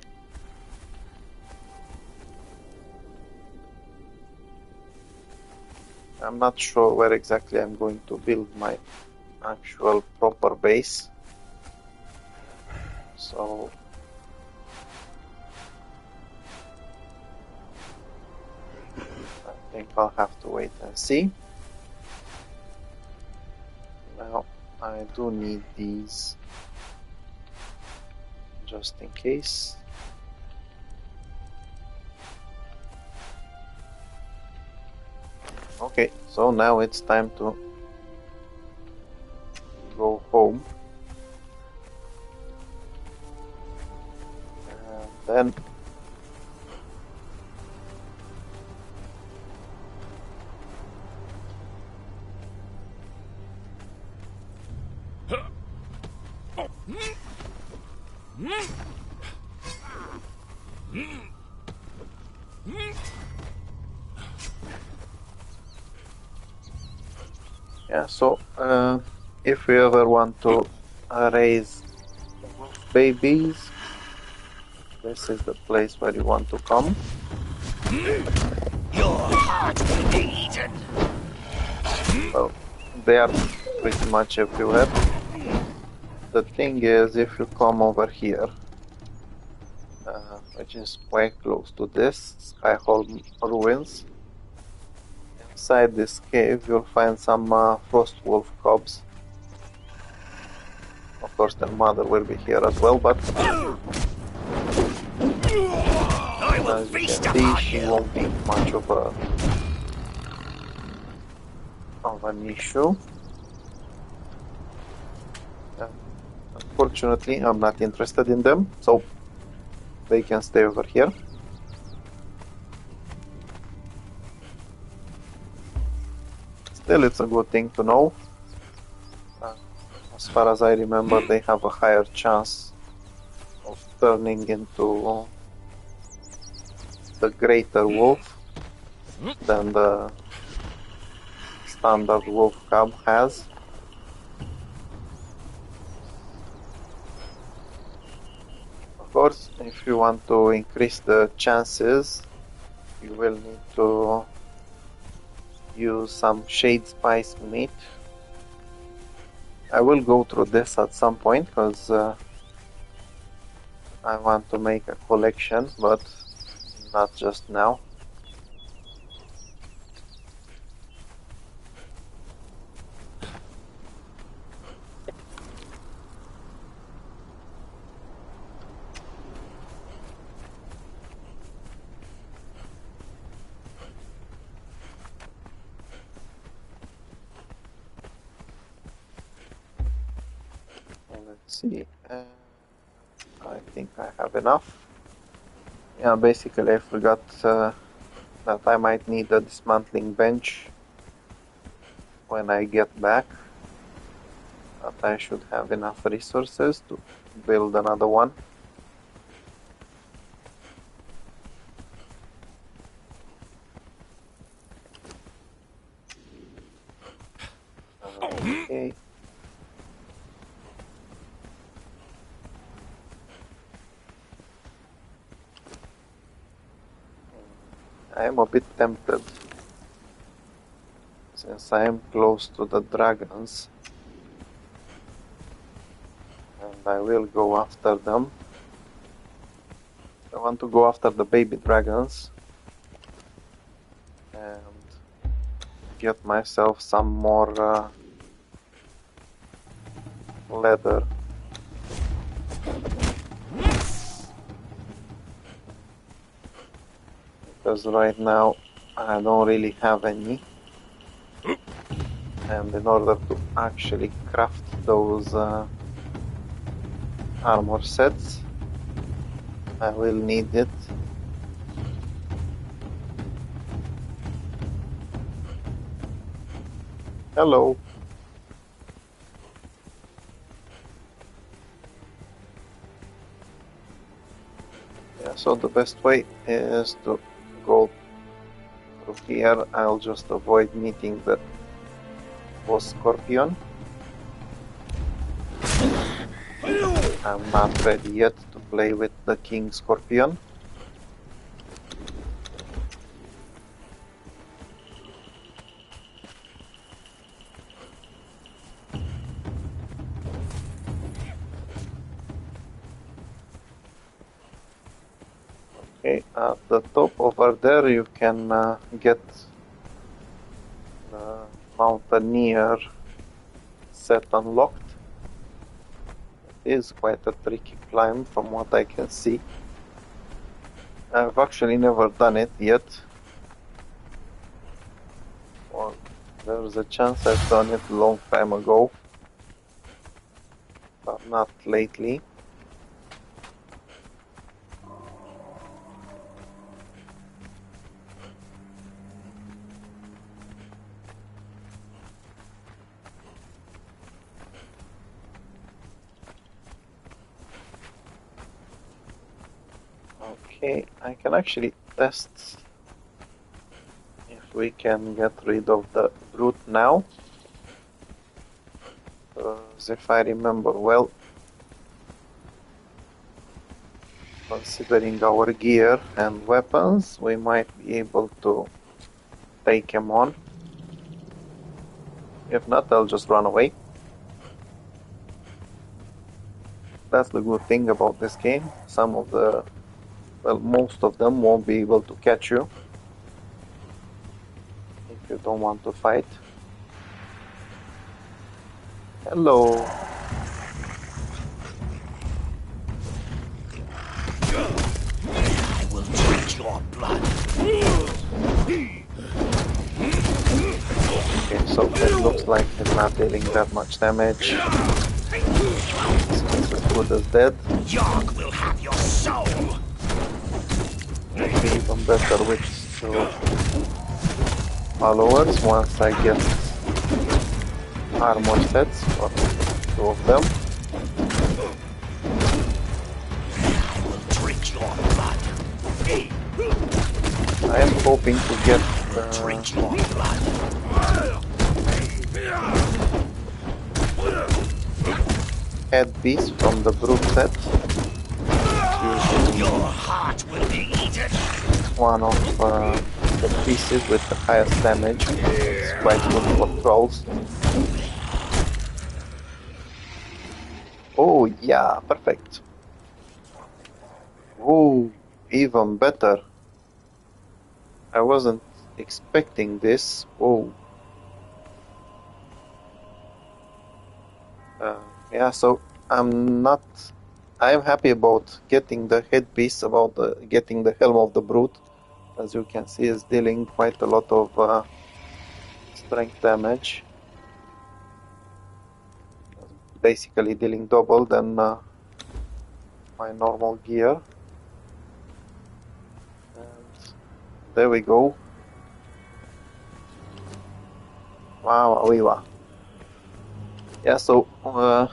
I'm not sure where exactly I'm going to build my actual proper base. So I think I'll have to wait and see. Now I do need these just in case. Okay, so now it's time to go home. And then yeah, so if you ever want to raise babies, this is the place where you want to come. Your heart will be eaten. Well, they are pretty much everywhere. The thing is, if you come over here, which is quite close to this Skyhold ruins, inside this cave you'll find some frost wolf cubs. Of course, their mother will be here as well, but as you can see, she won't be much of an issue. Unfortunately, I'm not interested in them, so they can stay over here. Still, it's a good thing to know. As far as I remember, they have a higher chance of turning into the greater wolf than the standard wolf cub has. Of course, if you want to increase the chances, you will need to use some shade spice meat. I will go through this at some point because I want to make a collection, but not just now. Let's see. I think I have enough. Yeah, basically I forgot that I might need a dismantling bench when I get back. But I should have enough resources to build another one. Okay. I am a bit tempted, since I am close to the dragons, and I will go after them. I want to go after the baby dragons and get myself some more leather. Because right now I don't really have any, and in order to actually craft those armor sets, I will need it. Hello. Yeah, so the best way is to go through here. I'll just avoid meeting the boss scorpion. I'm not ready yet to play with the king scorpion. Okay, at the top over there you can get the mountaineer set unlocked. It is quite a tricky climb from what I can see. I've actually never done it yet. Or there's a chance I've done it a long time ago, but not lately. Okay, I can actually test if we can get rid of the brute now. Because if I remember well, considering our gear and weapons, we might be able to take him on. If not, I'll just run away. That's the good thing about this game. Most of them won't be able to catch you if you don't want to fight. Hello. I will drink your blood. Okay, so it looks like he's not dealing that much damage. He's as good as dead. Yarg will have your soul. Maybe even better with two followers once I get armor sets for two of them. I will drink your blood. I am hoping to get Drink your blood. head piece from the brute set. Usually Your heart will be eaten. one of the pieces with the highest damage. It's quite good for thralls. Oh yeah, perfect. Oh, even better. I wasn't expecting this. Oh. Yeah, so I'm happy about getting the headpiece, getting the helm of the brute. As you can see, is dealing quite a lot of strength damage. Basically dealing double than my normal gear. And there we go. Wow. Yeah, so I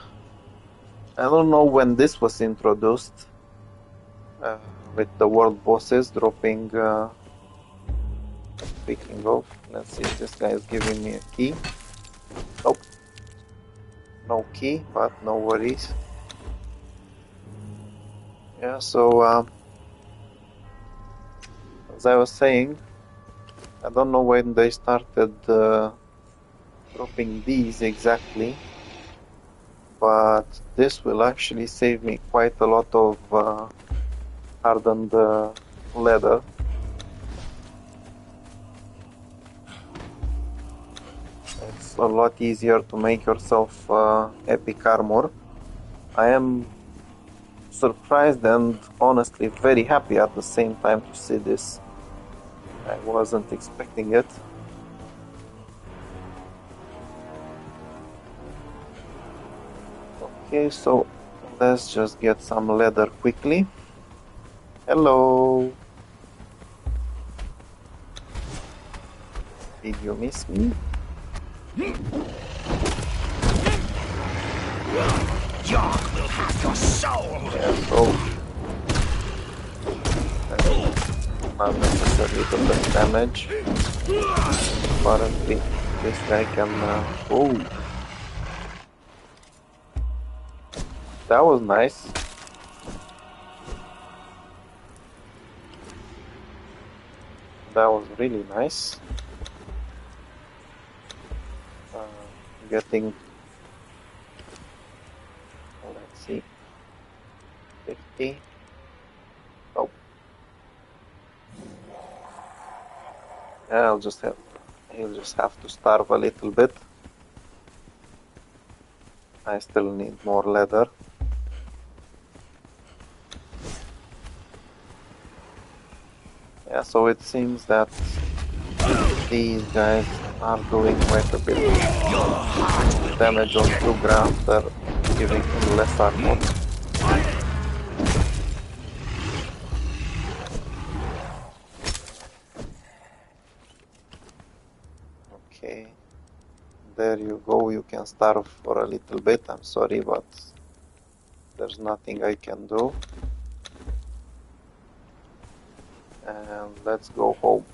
don't know when this was introduced with the world bosses dropping. Speaking of, let's see if this guy is giving me a key. Nope. No key, but no worries. Yeah, so as I was saying, I don't know when they started dropping these exactly, but this will actually save me quite a lot of hardened leather. It's a lot easier to make yourself epic armor. I am surprised and honestly very happy at the same time to see this. I wasn't expecting it. Okay, so let's just get some leather quickly. Hello. Did you miss me? Yarg will have your soul! Yeah, so not necessarily the best damage. Apparently, this guy can. Oh, that was nice. That was really nice. Getting. Let's see. 50. Oh. Yeah, he'll just have to starve a little bit. I still need more leather. Yeah, so it seems that these guys are doing quite a bit of damage on Tugra after giving him less armor. Okay, there you go, you can starve for a little bit. I'm sorry, but there's nothing I can do. And let's go home.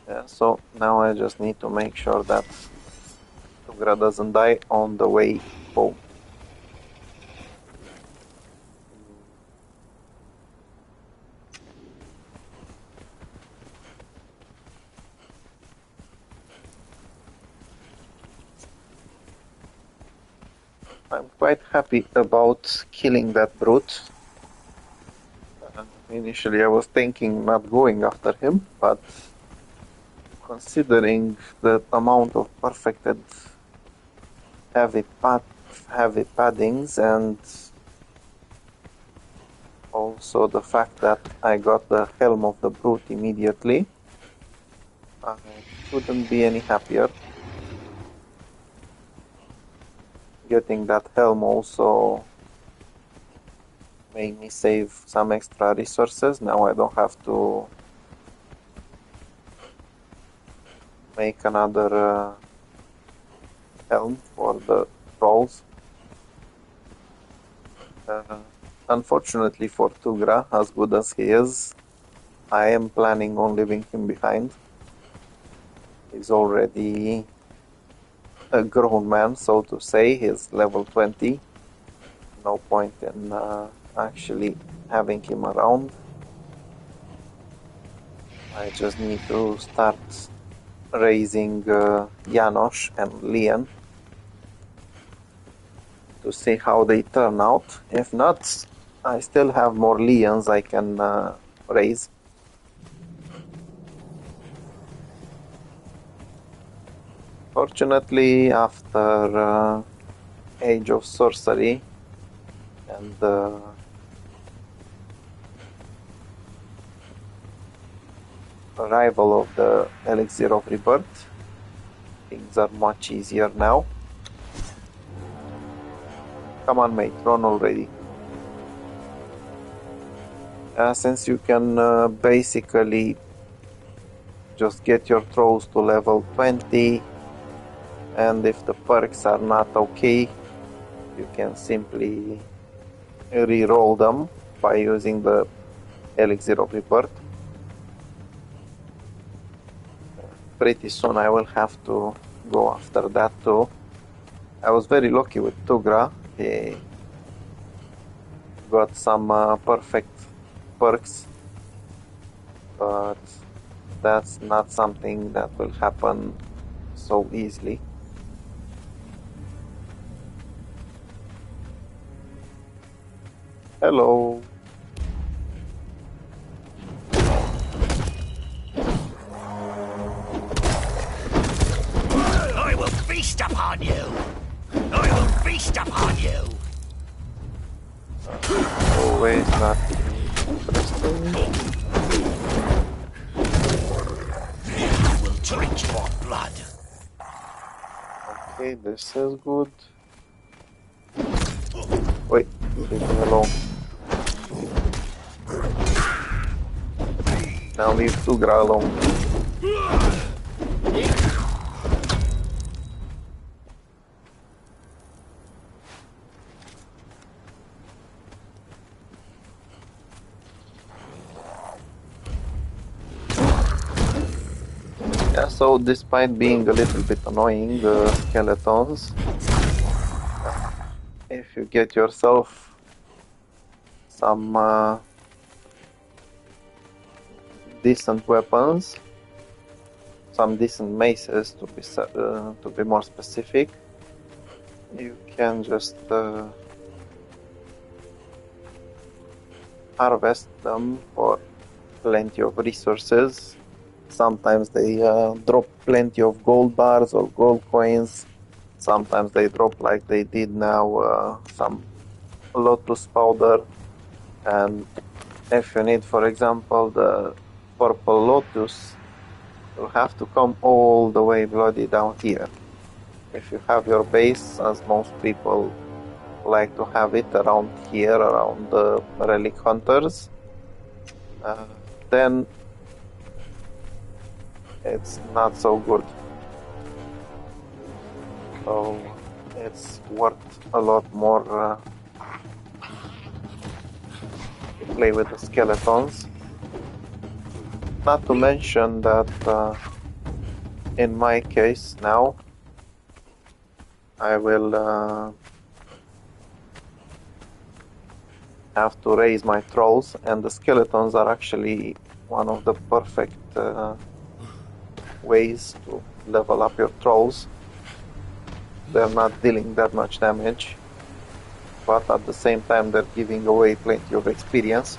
Yeah, so now I just need to make sure that Tugra doesn't die on the way home. I'm quite happy about killing that brute. Initially I was thinking not going after him, but considering the amount of perfected heavy paddings and also the fact that I got the helm of the brute immediately, I couldn't be any happier. Getting that helm also made me save some extra resources. Now I don't have to make another helm for the thralls. Unfortunately for Tugra, as good as he is, I am planning on leaving him behind. He's already a grown man, so to say. He's level 20. No point in actually having him around. I just need to start raising Janosch and Lian to see how they turn out. If not, I still have more Lians I can raise. Fortunately, after Age of Sorcery and arrival of the Elixir of Rebirth, things are much easier now. Come on, mate, run already. Since you can basically just get your throws to level 20, and if the perks are not okay, you can simply re-roll them by using the Elixir of Rebirth. Pretty soon I will have to go after that too. I was very lucky with Tugra. He got some perfect perks, but that's not something that will happen so easily. Hello. I will feast upon you! I will feast upon you! Always not interesting. I will drink your blood! Okay, this is good. Wait, leave me alone. Now leave Sugra alone. Yeah, so despite being a little bit annoying, the skeletons, if you get yourself some decent weapons, some decent maces to be more specific, you can just harvest them for plenty of resources. Sometimes they drop plenty of gold bars or gold coins. Sometimes they drop, like they did now, some lotus powder. And if you need, for example, the purple lotus, you'll have to come all the way bloody down here. If you have your base, as most people like to have it around here, around the relic hunters, then it's not so good. So it's worth a lot more to play with the skeletons. Not to mention that in my case now, I will have to raise my thralls, and the skeletons are actually one of the perfect ways to level up your thralls. They're not dealing that much damage, but at the same time they're giving away plenty of experience.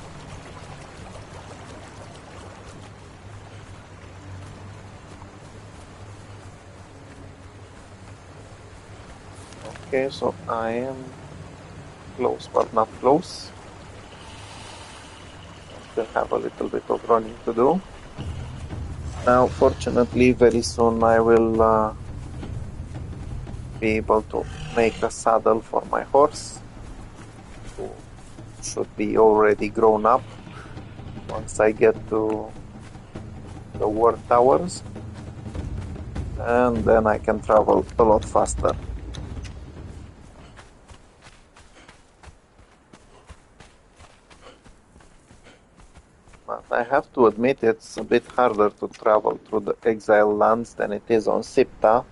Okay, so I am close, but not close. I still have a little bit of running to do. Now, fortunately, very soon I will be able to make a saddle for my horse, who should be already grown up once I get to the war towers, and then I can travel a lot faster. But I have to admit it's a bit harder to travel through the Exiled Lands than it is on Sipta.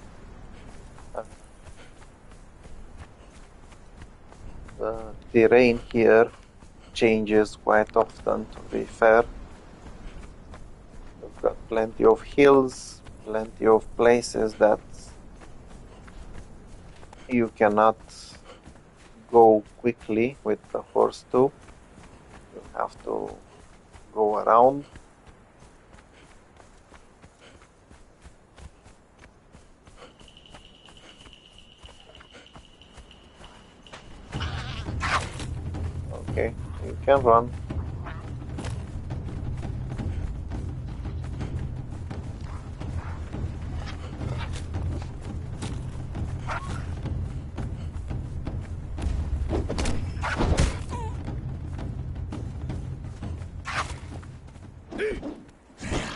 The terrain here changes quite often, to be fair. You've got plenty of hills, plenty of places that you cannot go quickly with the horse too. You have to go around. Okay, you can run.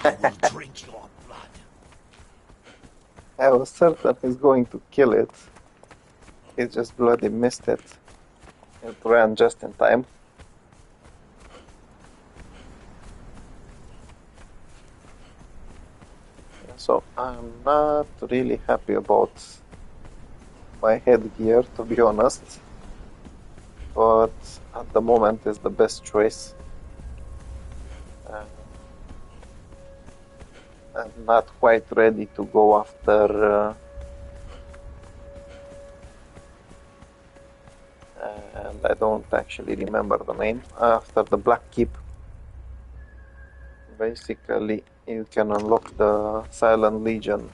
I will drink your blood. I was certain he's going to kill it. He just bloody missed it. It ran just in time. So I'm not really happy about my headgear, to be honest. But at the moment it's the best choice. I'm not quite ready to go after and I don't actually remember the name, after the Black Keep. Basically, you can unlock the Silent Legion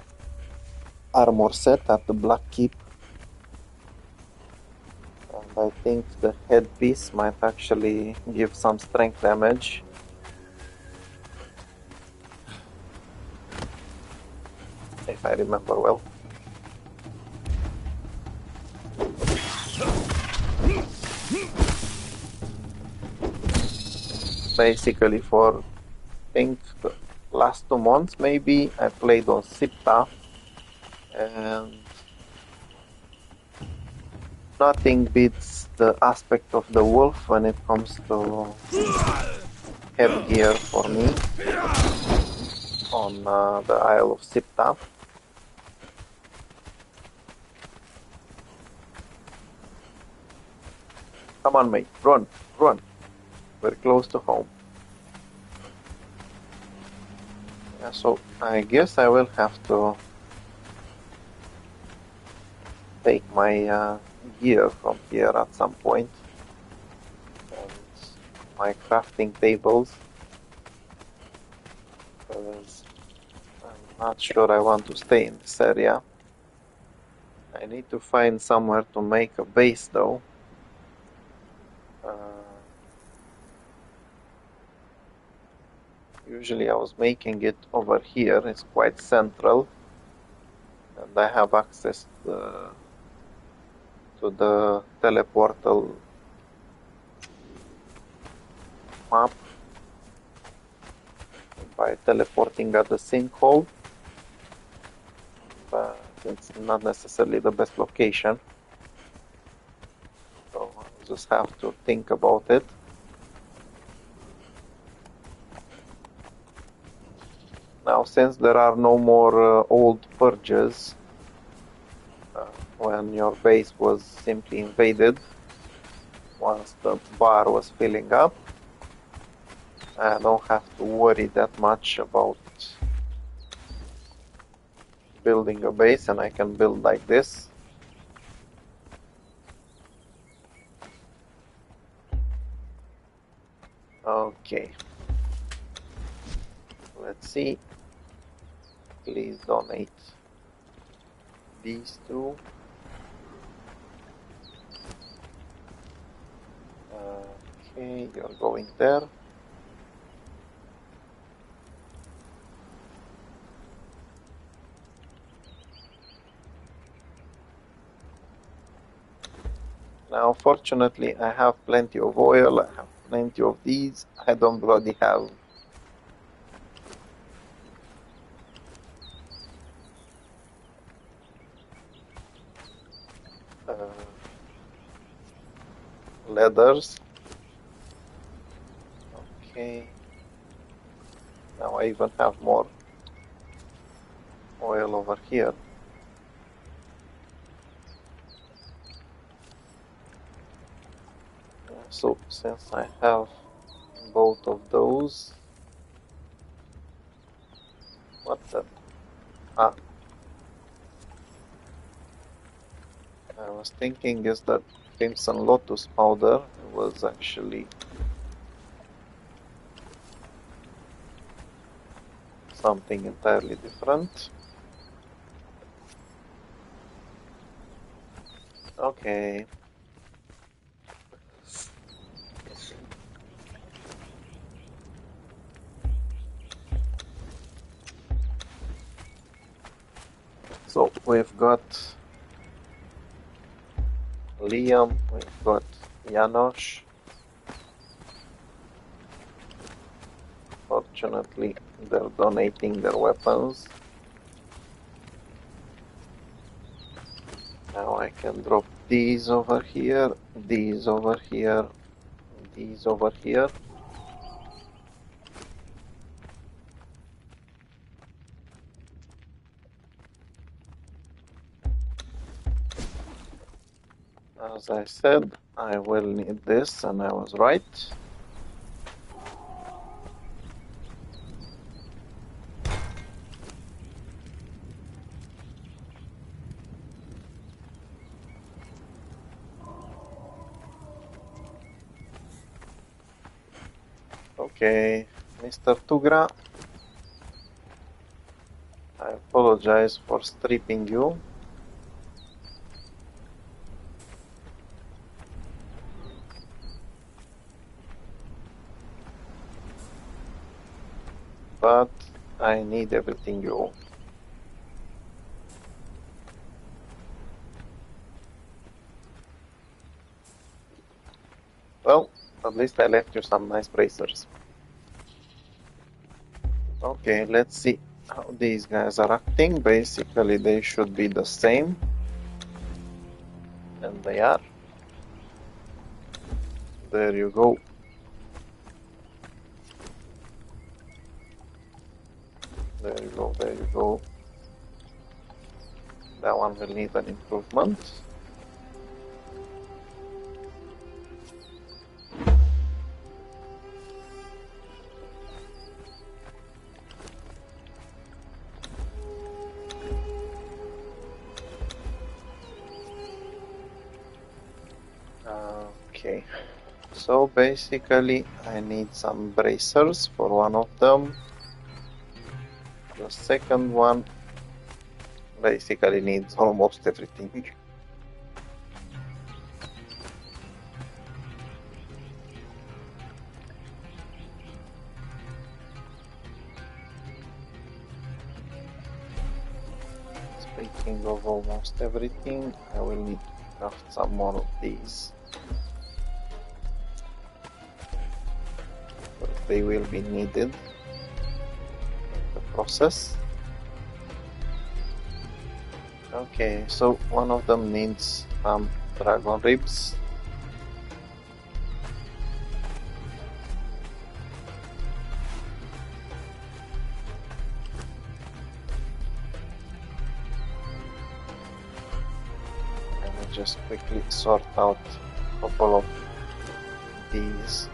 armor set at the Black Keep. And I think the headpiece might actually give some strength damage. If I remember well. basically for, I think, the last 2 months maybe, I played on Sipta, and nothing beats the aspect of the wolf when it comes to headgear for me on the Isle of Sipta. Come on, mate, run, run. We're close to home. Yeah, so I guess I will have to take my gear from here at some point, and my crafting tables, because I'm not sure I want to stay in this area. I need to find somewhere to make a base though. Usually I was making it over here, it's quite central, and I have access to the teleportal map by teleporting at the sinkhole, but it's not necessarily the best location, so I'll just have to think about it. Now, since there are no more old purges, when your base was simply invaded, once the bar was filling up, I don't have to worry that much about building a base, and I can build like this. Okay. Let's see. Please donate these two. Okay, you're going there. Now, fortunately, I have plenty of oil, I have plenty of these. I don't bloody have leathers. Okay. Now I even have more oil over here. So since I have both of those, what the? Ah, I was thinking is that Crimson Lotus powder was actually something entirely different. Okay. So we've got Liam, we've got Janosch. Fortunately, they're donating their weapons. Now I can drop these over here, these over here, these over here. As I said, I will need this, and I was right. Okay, Mr. Tugra, I apologize for stripping you. But I need everything you own. Well, at least I left you some nice bracers. Okay, let's see how these guys are acting. Basically, they should be the same. And they are. There you go. There you go, there you go. That one will need an improvement. Okay, so basically I need some bracers for one of them. The second one basically needs almost everything. Speaking of almost everything, I will need to craft some more of these. But they will be needed in the process. Okay, so one of them needs dragon ribs. Let me just quickly sort out a couple of these.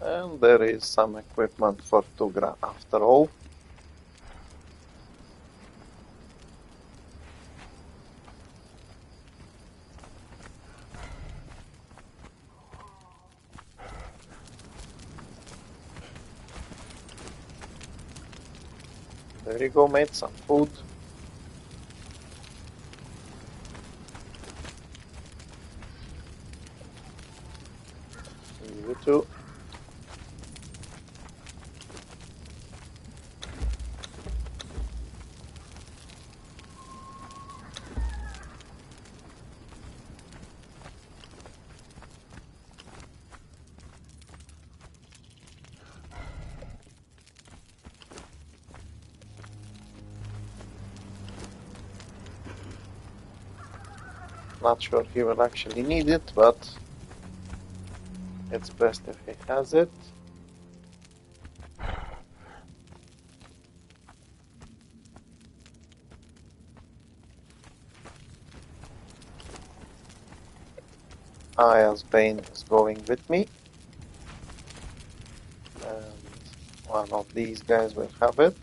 And there is some equipment for Tugra after all. There you go, mate, some food. You too. Not sure he will actually need it, but it's best if he has it. Aya's Bane is going with me. And one of these guys will have it.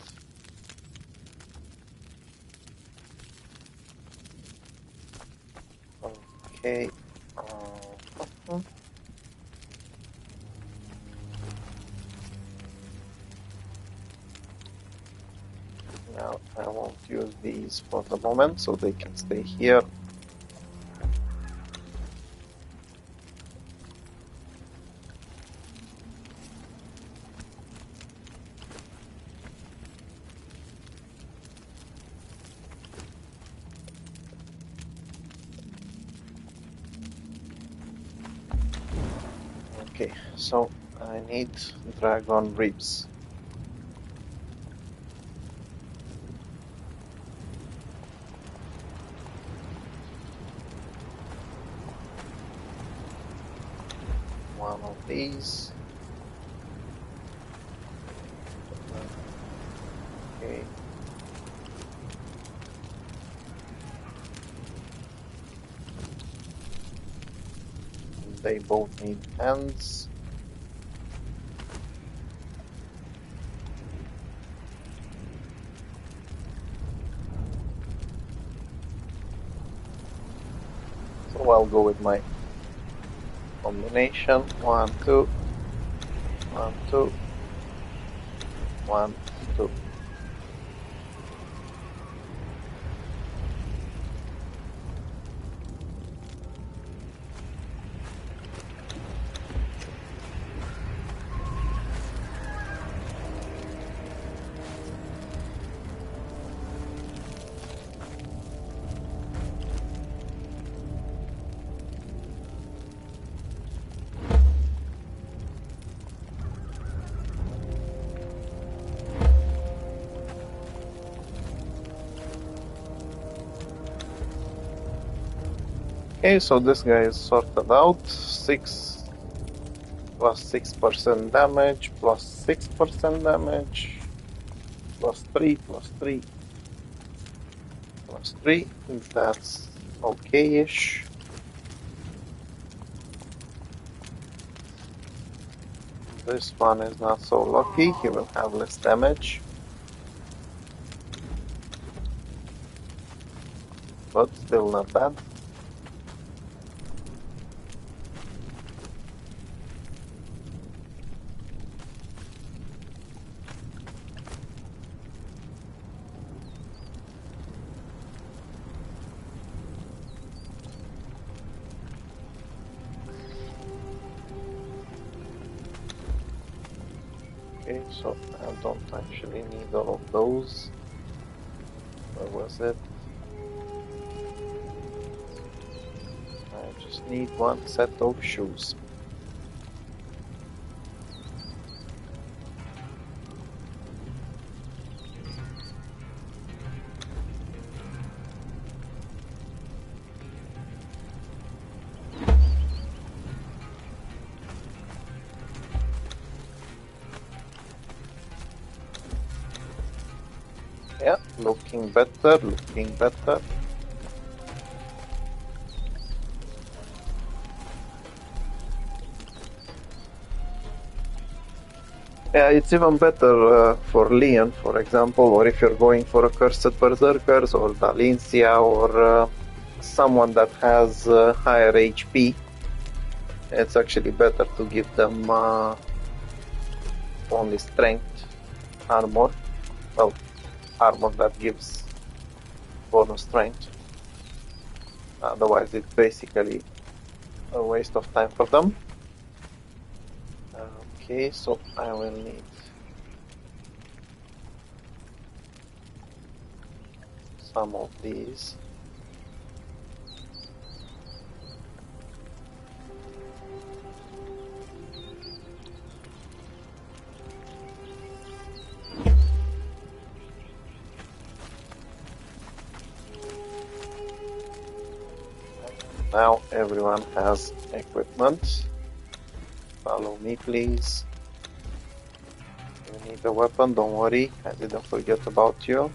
Okay. Now I won't use these for the moment, so they can stay here. Okay, so I need dragon ribs. One of these. Okay. They both need hands. So I'll go with my Combination 1, 2, 1, 2, 1, 2. Okay, so this guy is sorted out. 6 plus 6% damage, plus 6% damage, plus 3, plus 3, plus 3. That's okay-ish. This one is not so lucky, he will have less damage. But still not bad. Okay, so I don't actually need all of those. Where was it? I just need one set of shoes. Yeah, looking better, looking better. Yeah, it's even better for Lian, for example, or if you're going for a Cursed Berserkers or Dalincia or someone that has higher HP. It's actually better to give them only strength armor. Well, armor that gives bonus strength. Otherwise, it's basically a waste of time for them. Okay, so I will need some of these. Now everyone has equipment. Follow me, please. You need a weapon, don't worry, I didn't forget about you.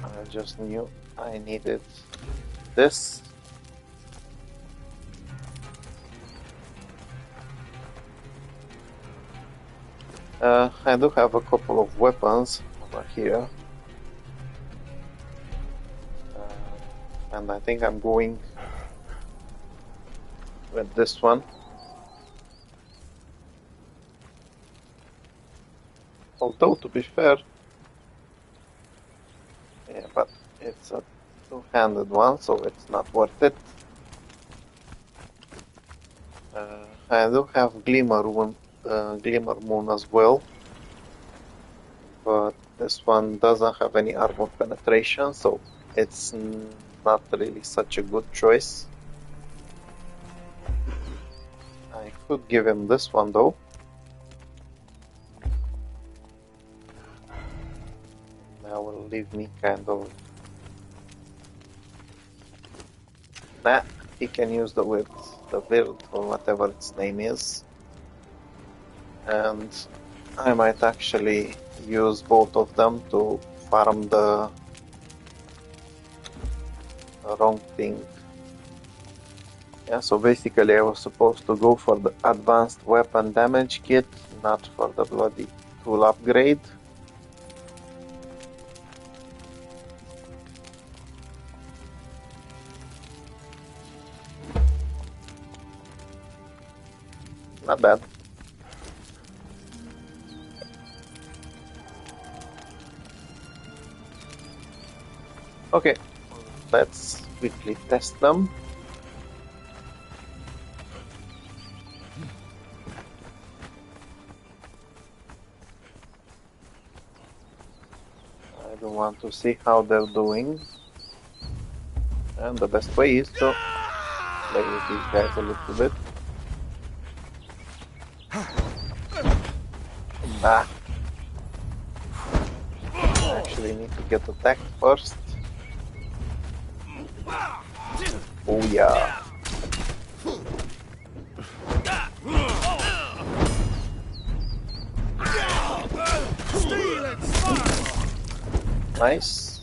I just knew I needed this. I do have a couple of weapons over here. And I think I'm going with this one. Although, to be fair, yeah, but it's a two-handed one, so it's not worth it. I do have Glimmer Moon as well, but this one doesn't have any armor penetration, so it's not really such a good choice. I could give him this one though. That will leave me kind of... Nah, he can use the build or whatever its name is. And I might actually use both of them to farm the wrong thing. Yeah, so basically I was supposed to go for the advanced weapon damage kit, not for the bloody tool upgrade. Not bad. Okay, let's quickly test them. I don't want to see how they're doing. And the best way is to play with these guys a little bit. Ah! I actually need to get attacked first. Oh yeah! Nice.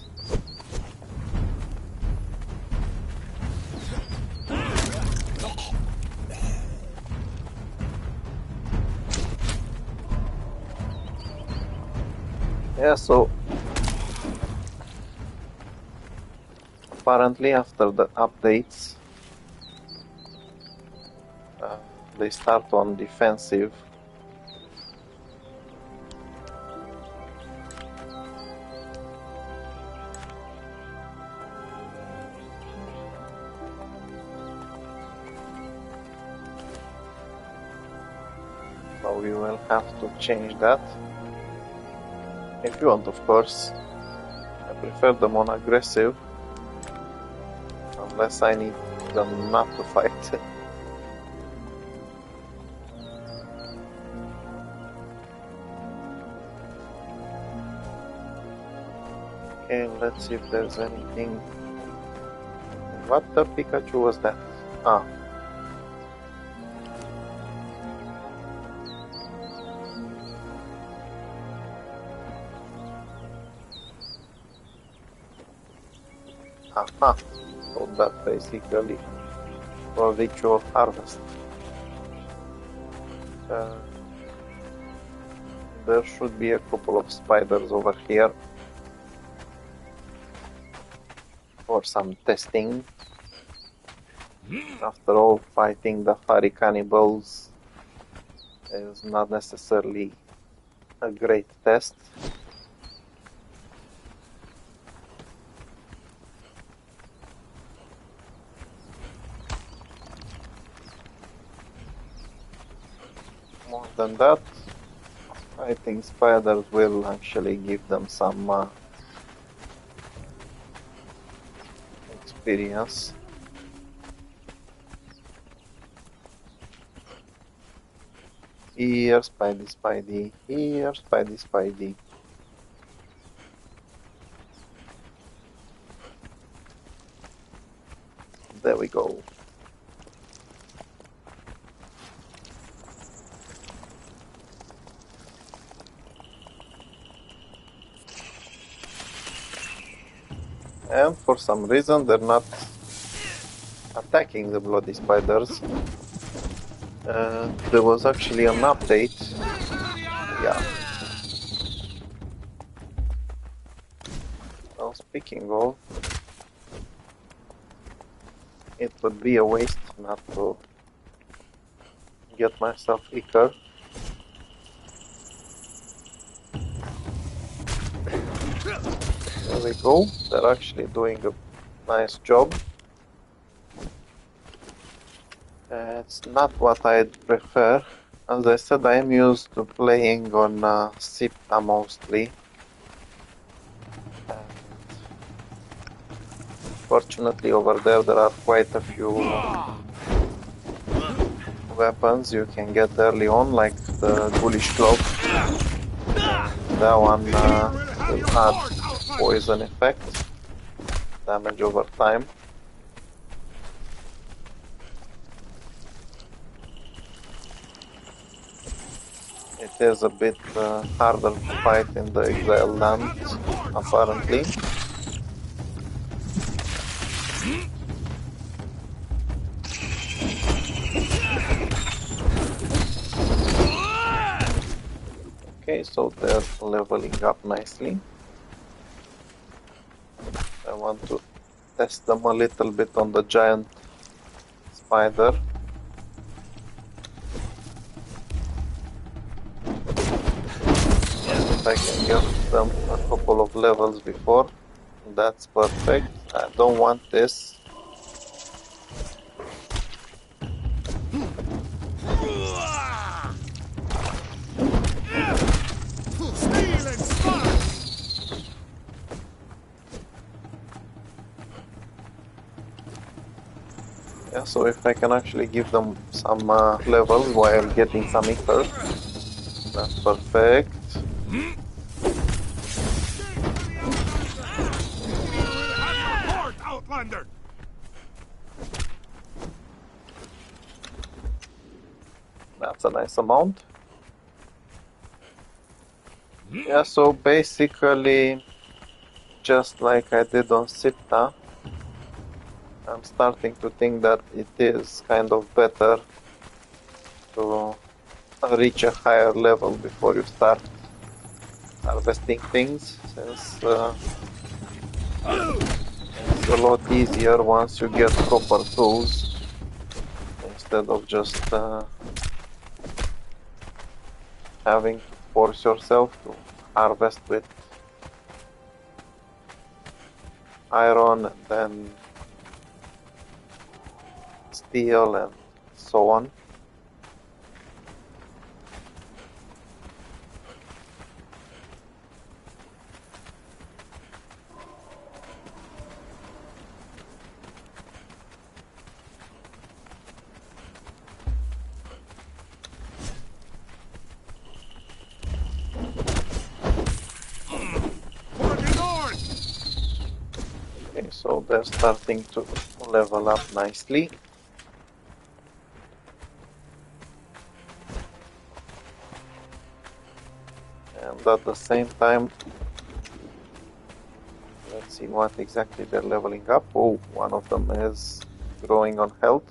Yeah, so apparently after the updates they start on defensive. So we will have to change that. If you want, of course. I prefer them on aggressive. Unless I need them not to fight. Okay, let's see if there's anything. What the Pikachu was that? Ah. Aha. So that's basically for ritual harvest. There should be a couple of spiders over here for some testing. After all, fighting the furry cannibals is not necessarily a great test. More than that, fighting spiders will actually give them some experience. Here, Spidey, Spidey. Here, Spidey, Spidey. There we go. And for some reason they're not attacking the bloody spiders. There was actually an update. Yeah. Well, speaking of, it would be a waste not to get myself Icar. There we go. They're actually doing a nice job. It's not what I'd prefer. As I said, I am used to playing on Sipta mostly. And fortunately over there are quite a few weapons you can get early on, like the Ghoulish Cloak. That one will add poison effect, damage over time. It is a bit harder to fight in the Exiled Lands, apparently. Okay, so they're leveling up nicely. I want to test them a little bit on the giant spider. I can get them a couple of levels before. That's perfect. I don't want this. Steel and spark! Yeah, so if I can actually give them some levels while getting some ether, that's perfect. Outlander! That's a nice amount. Yeah, so basically, just like I did on Sipta, I'm starting to think that it is kind of better to reach a higher level before you start harvesting things, since it's a lot easier once you get proper tools instead of just having to force yourself to harvest with iron and then steel and so on. Okay, so they're starting to level up nicely. And at the same time, let's see what exactly they're leveling up. Oh, one of them is growing on health.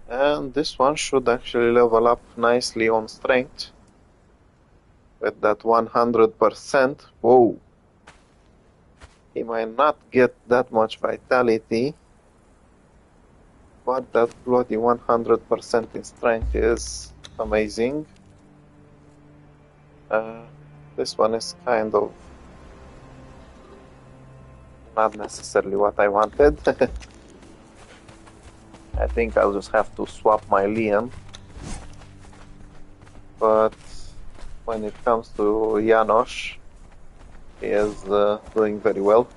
And this one should actually level up nicely on strength with that 100%. Whoa! He might not get that much vitality, but that bloody 100% in strength is amazing. This one is kind of not necessarily what I wanted. I think I'll just have to swap my Lian. But when it comes to Janosch, he is doing very well.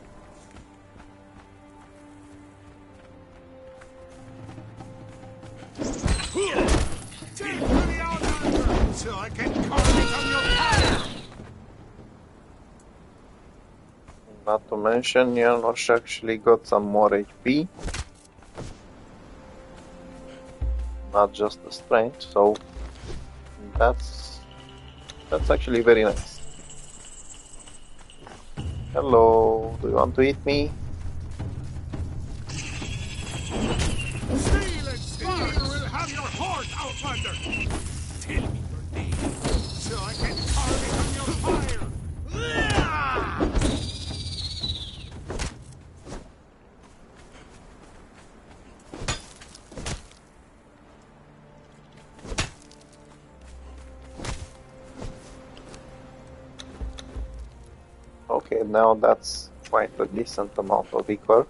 So I can carve it on your fire! Not to mention, Janosch actually got some more HP. Not just the strength, so that's actually very nice. Hello, do you want to eat me? Steel and spark will have your heart, Outlander! Tell me your name, so I can carve it on your fire! Okay, now that's quite a decent amount of ichor.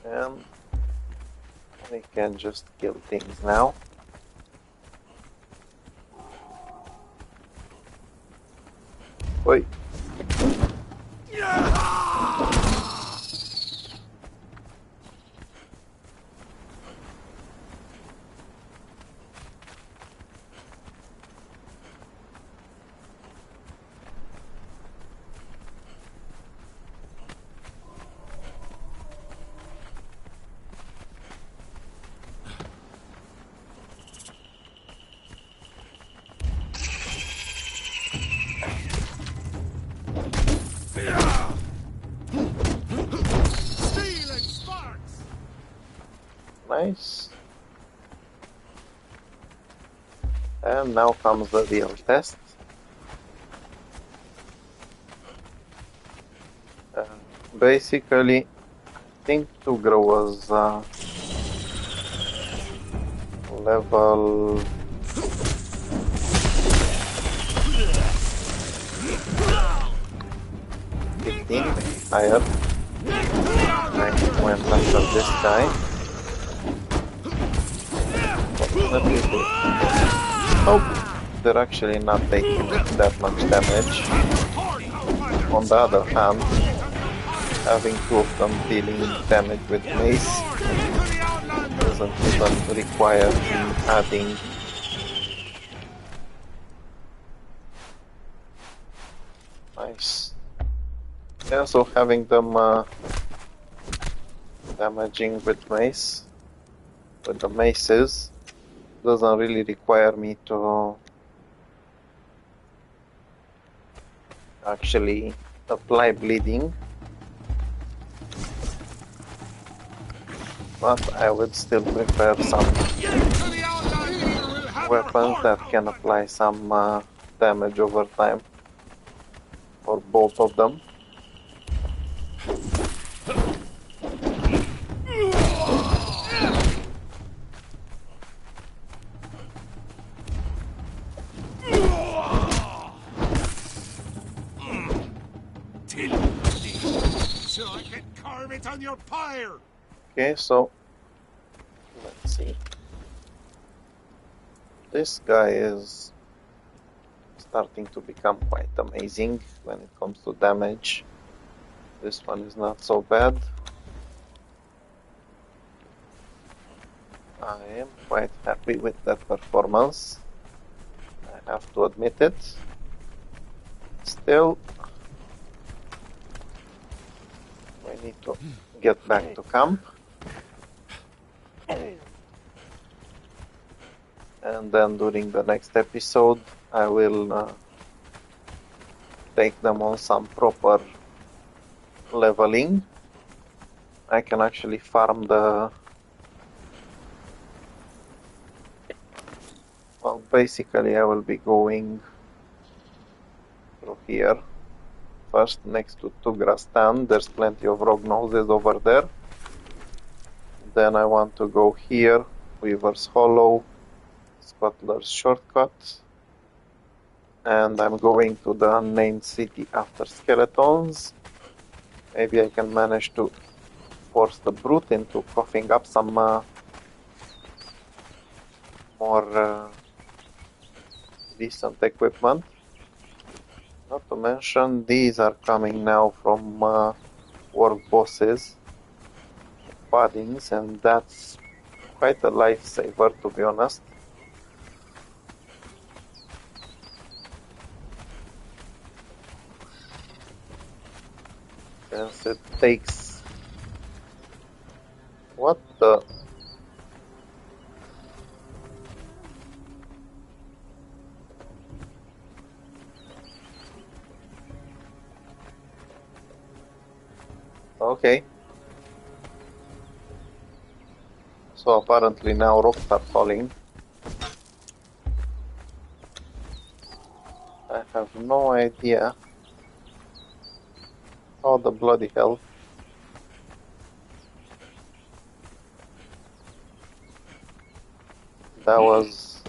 And we can just kill things now. Wait. Nice. And now comes the real test. Basically, I think Tugra was level 15 higher. I went after this guy. Let me see. Oh, they're actually not taking that much damage. On the other hand, having two of them dealing damage with mace doesn't even require me adding nice. Yeah, so having them damaging with mace, with the maces, doesn't really require me to actually apply bleeding. But I would still prefer some weapons that can apply some damage over time for both of them. So I can carve it on your pyre. Okay, so let's see. This guy is starting to become quite amazing when it comes to damage. This one is not so bad. I am quite happy with that performance. I have to admit it. Still, we need to get back to camp. And then during the next episode, I will take them on some proper leveling. I can actually farm the... Well, basically I will be going through here. First, next to Tugra stand, there's plenty of rogue noses over there. Then I want to go here, Weaver's Hollow, Scuttler's Shortcut. And I'm going to the unnamed city after skeletons. Maybe I can manage to force the brute into coughing up some more decent equipment. Not to mention, these are coming now from world bosses, paddings, and that's quite a lifesaver, to be honest. Since it takes... What the... Okay. So apparently now rocks are falling. I have no idea how the bloody hell that was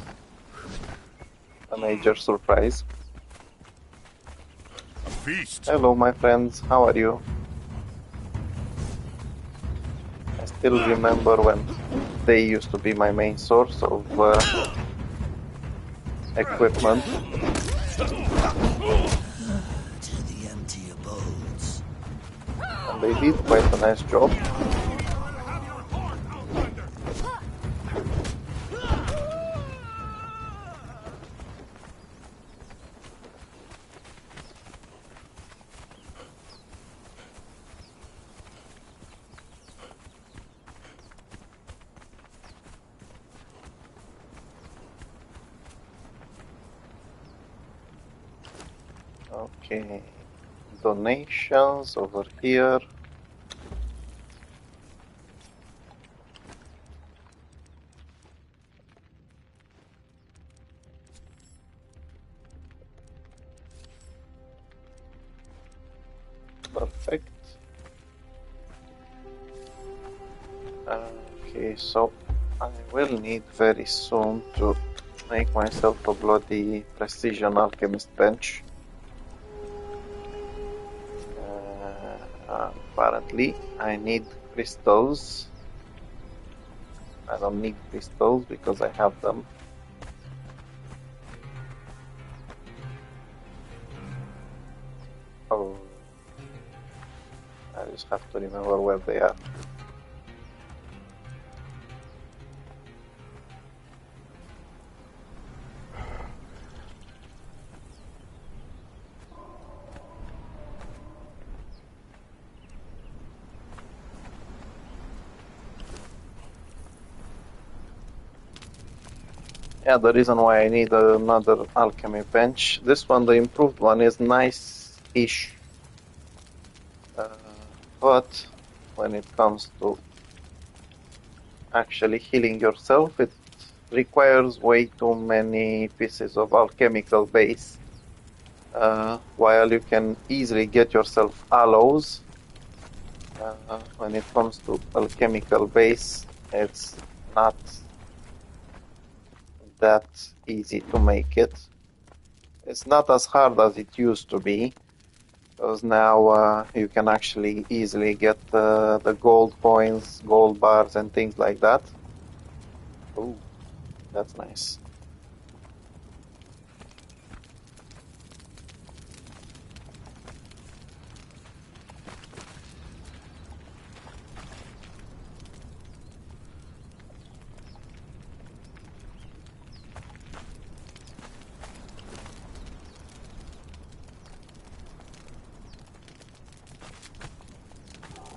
a major surprise. A feast. Hello my friends, how are you? I still remember when they used to be my main source of equipment. To the empty abodes. And they did quite a nice job. Okay, donations over here. Okay, so I will need very soon to make myself a bloody precision alchemist bench. Apparently, I need crystals. I don't need crystals because I have them. Oh, I just have to remember where they are. Yeah, the reason why I need another alchemy bench. This one, the improved one, is nice-ish. But when it comes to actually healing yourself, it requires way too many pieces of alchemical base. While you can easily get yourself aloes, when it comes to alchemical base, it's not that easy to make it. It's not as hard as it used to be, because now you can actually easily get the gold coins, gold bars, and things like that. Ooh, that's nice.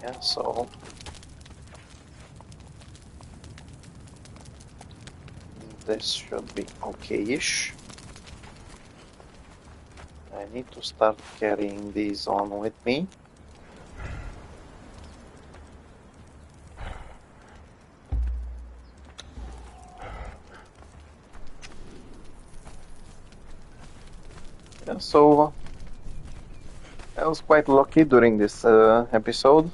Yeah, so this should be okay-ish. I need to start carrying these on with me. Yeah, so I was quite lucky during this episode.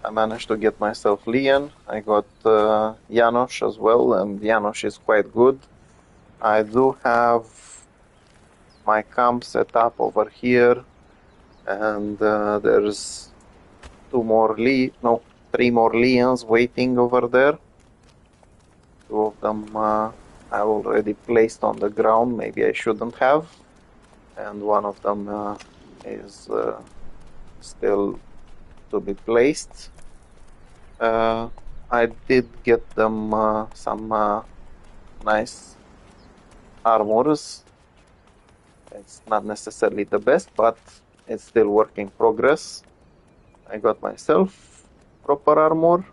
I managed to get myself Lian. I got Janos as well, and Janos is quite good. I do have my camp set up over here, and there's three more Lians waiting over there. Two of them I already placed on the ground, maybe I shouldn't have, and one of them is still to be placed. I did get them some nice armors. It's not necessarily the best, but it's still work in progress. I got myself proper armor.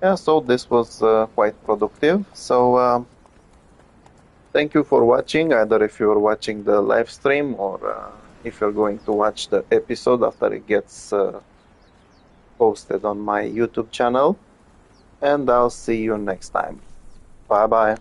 Yeah, so this was quite productive. So thank you for watching, either if you're watching the live stream or if you're going to watch the episode after it gets posted on my YouTube channel. And I'll see you next time. Bye bye.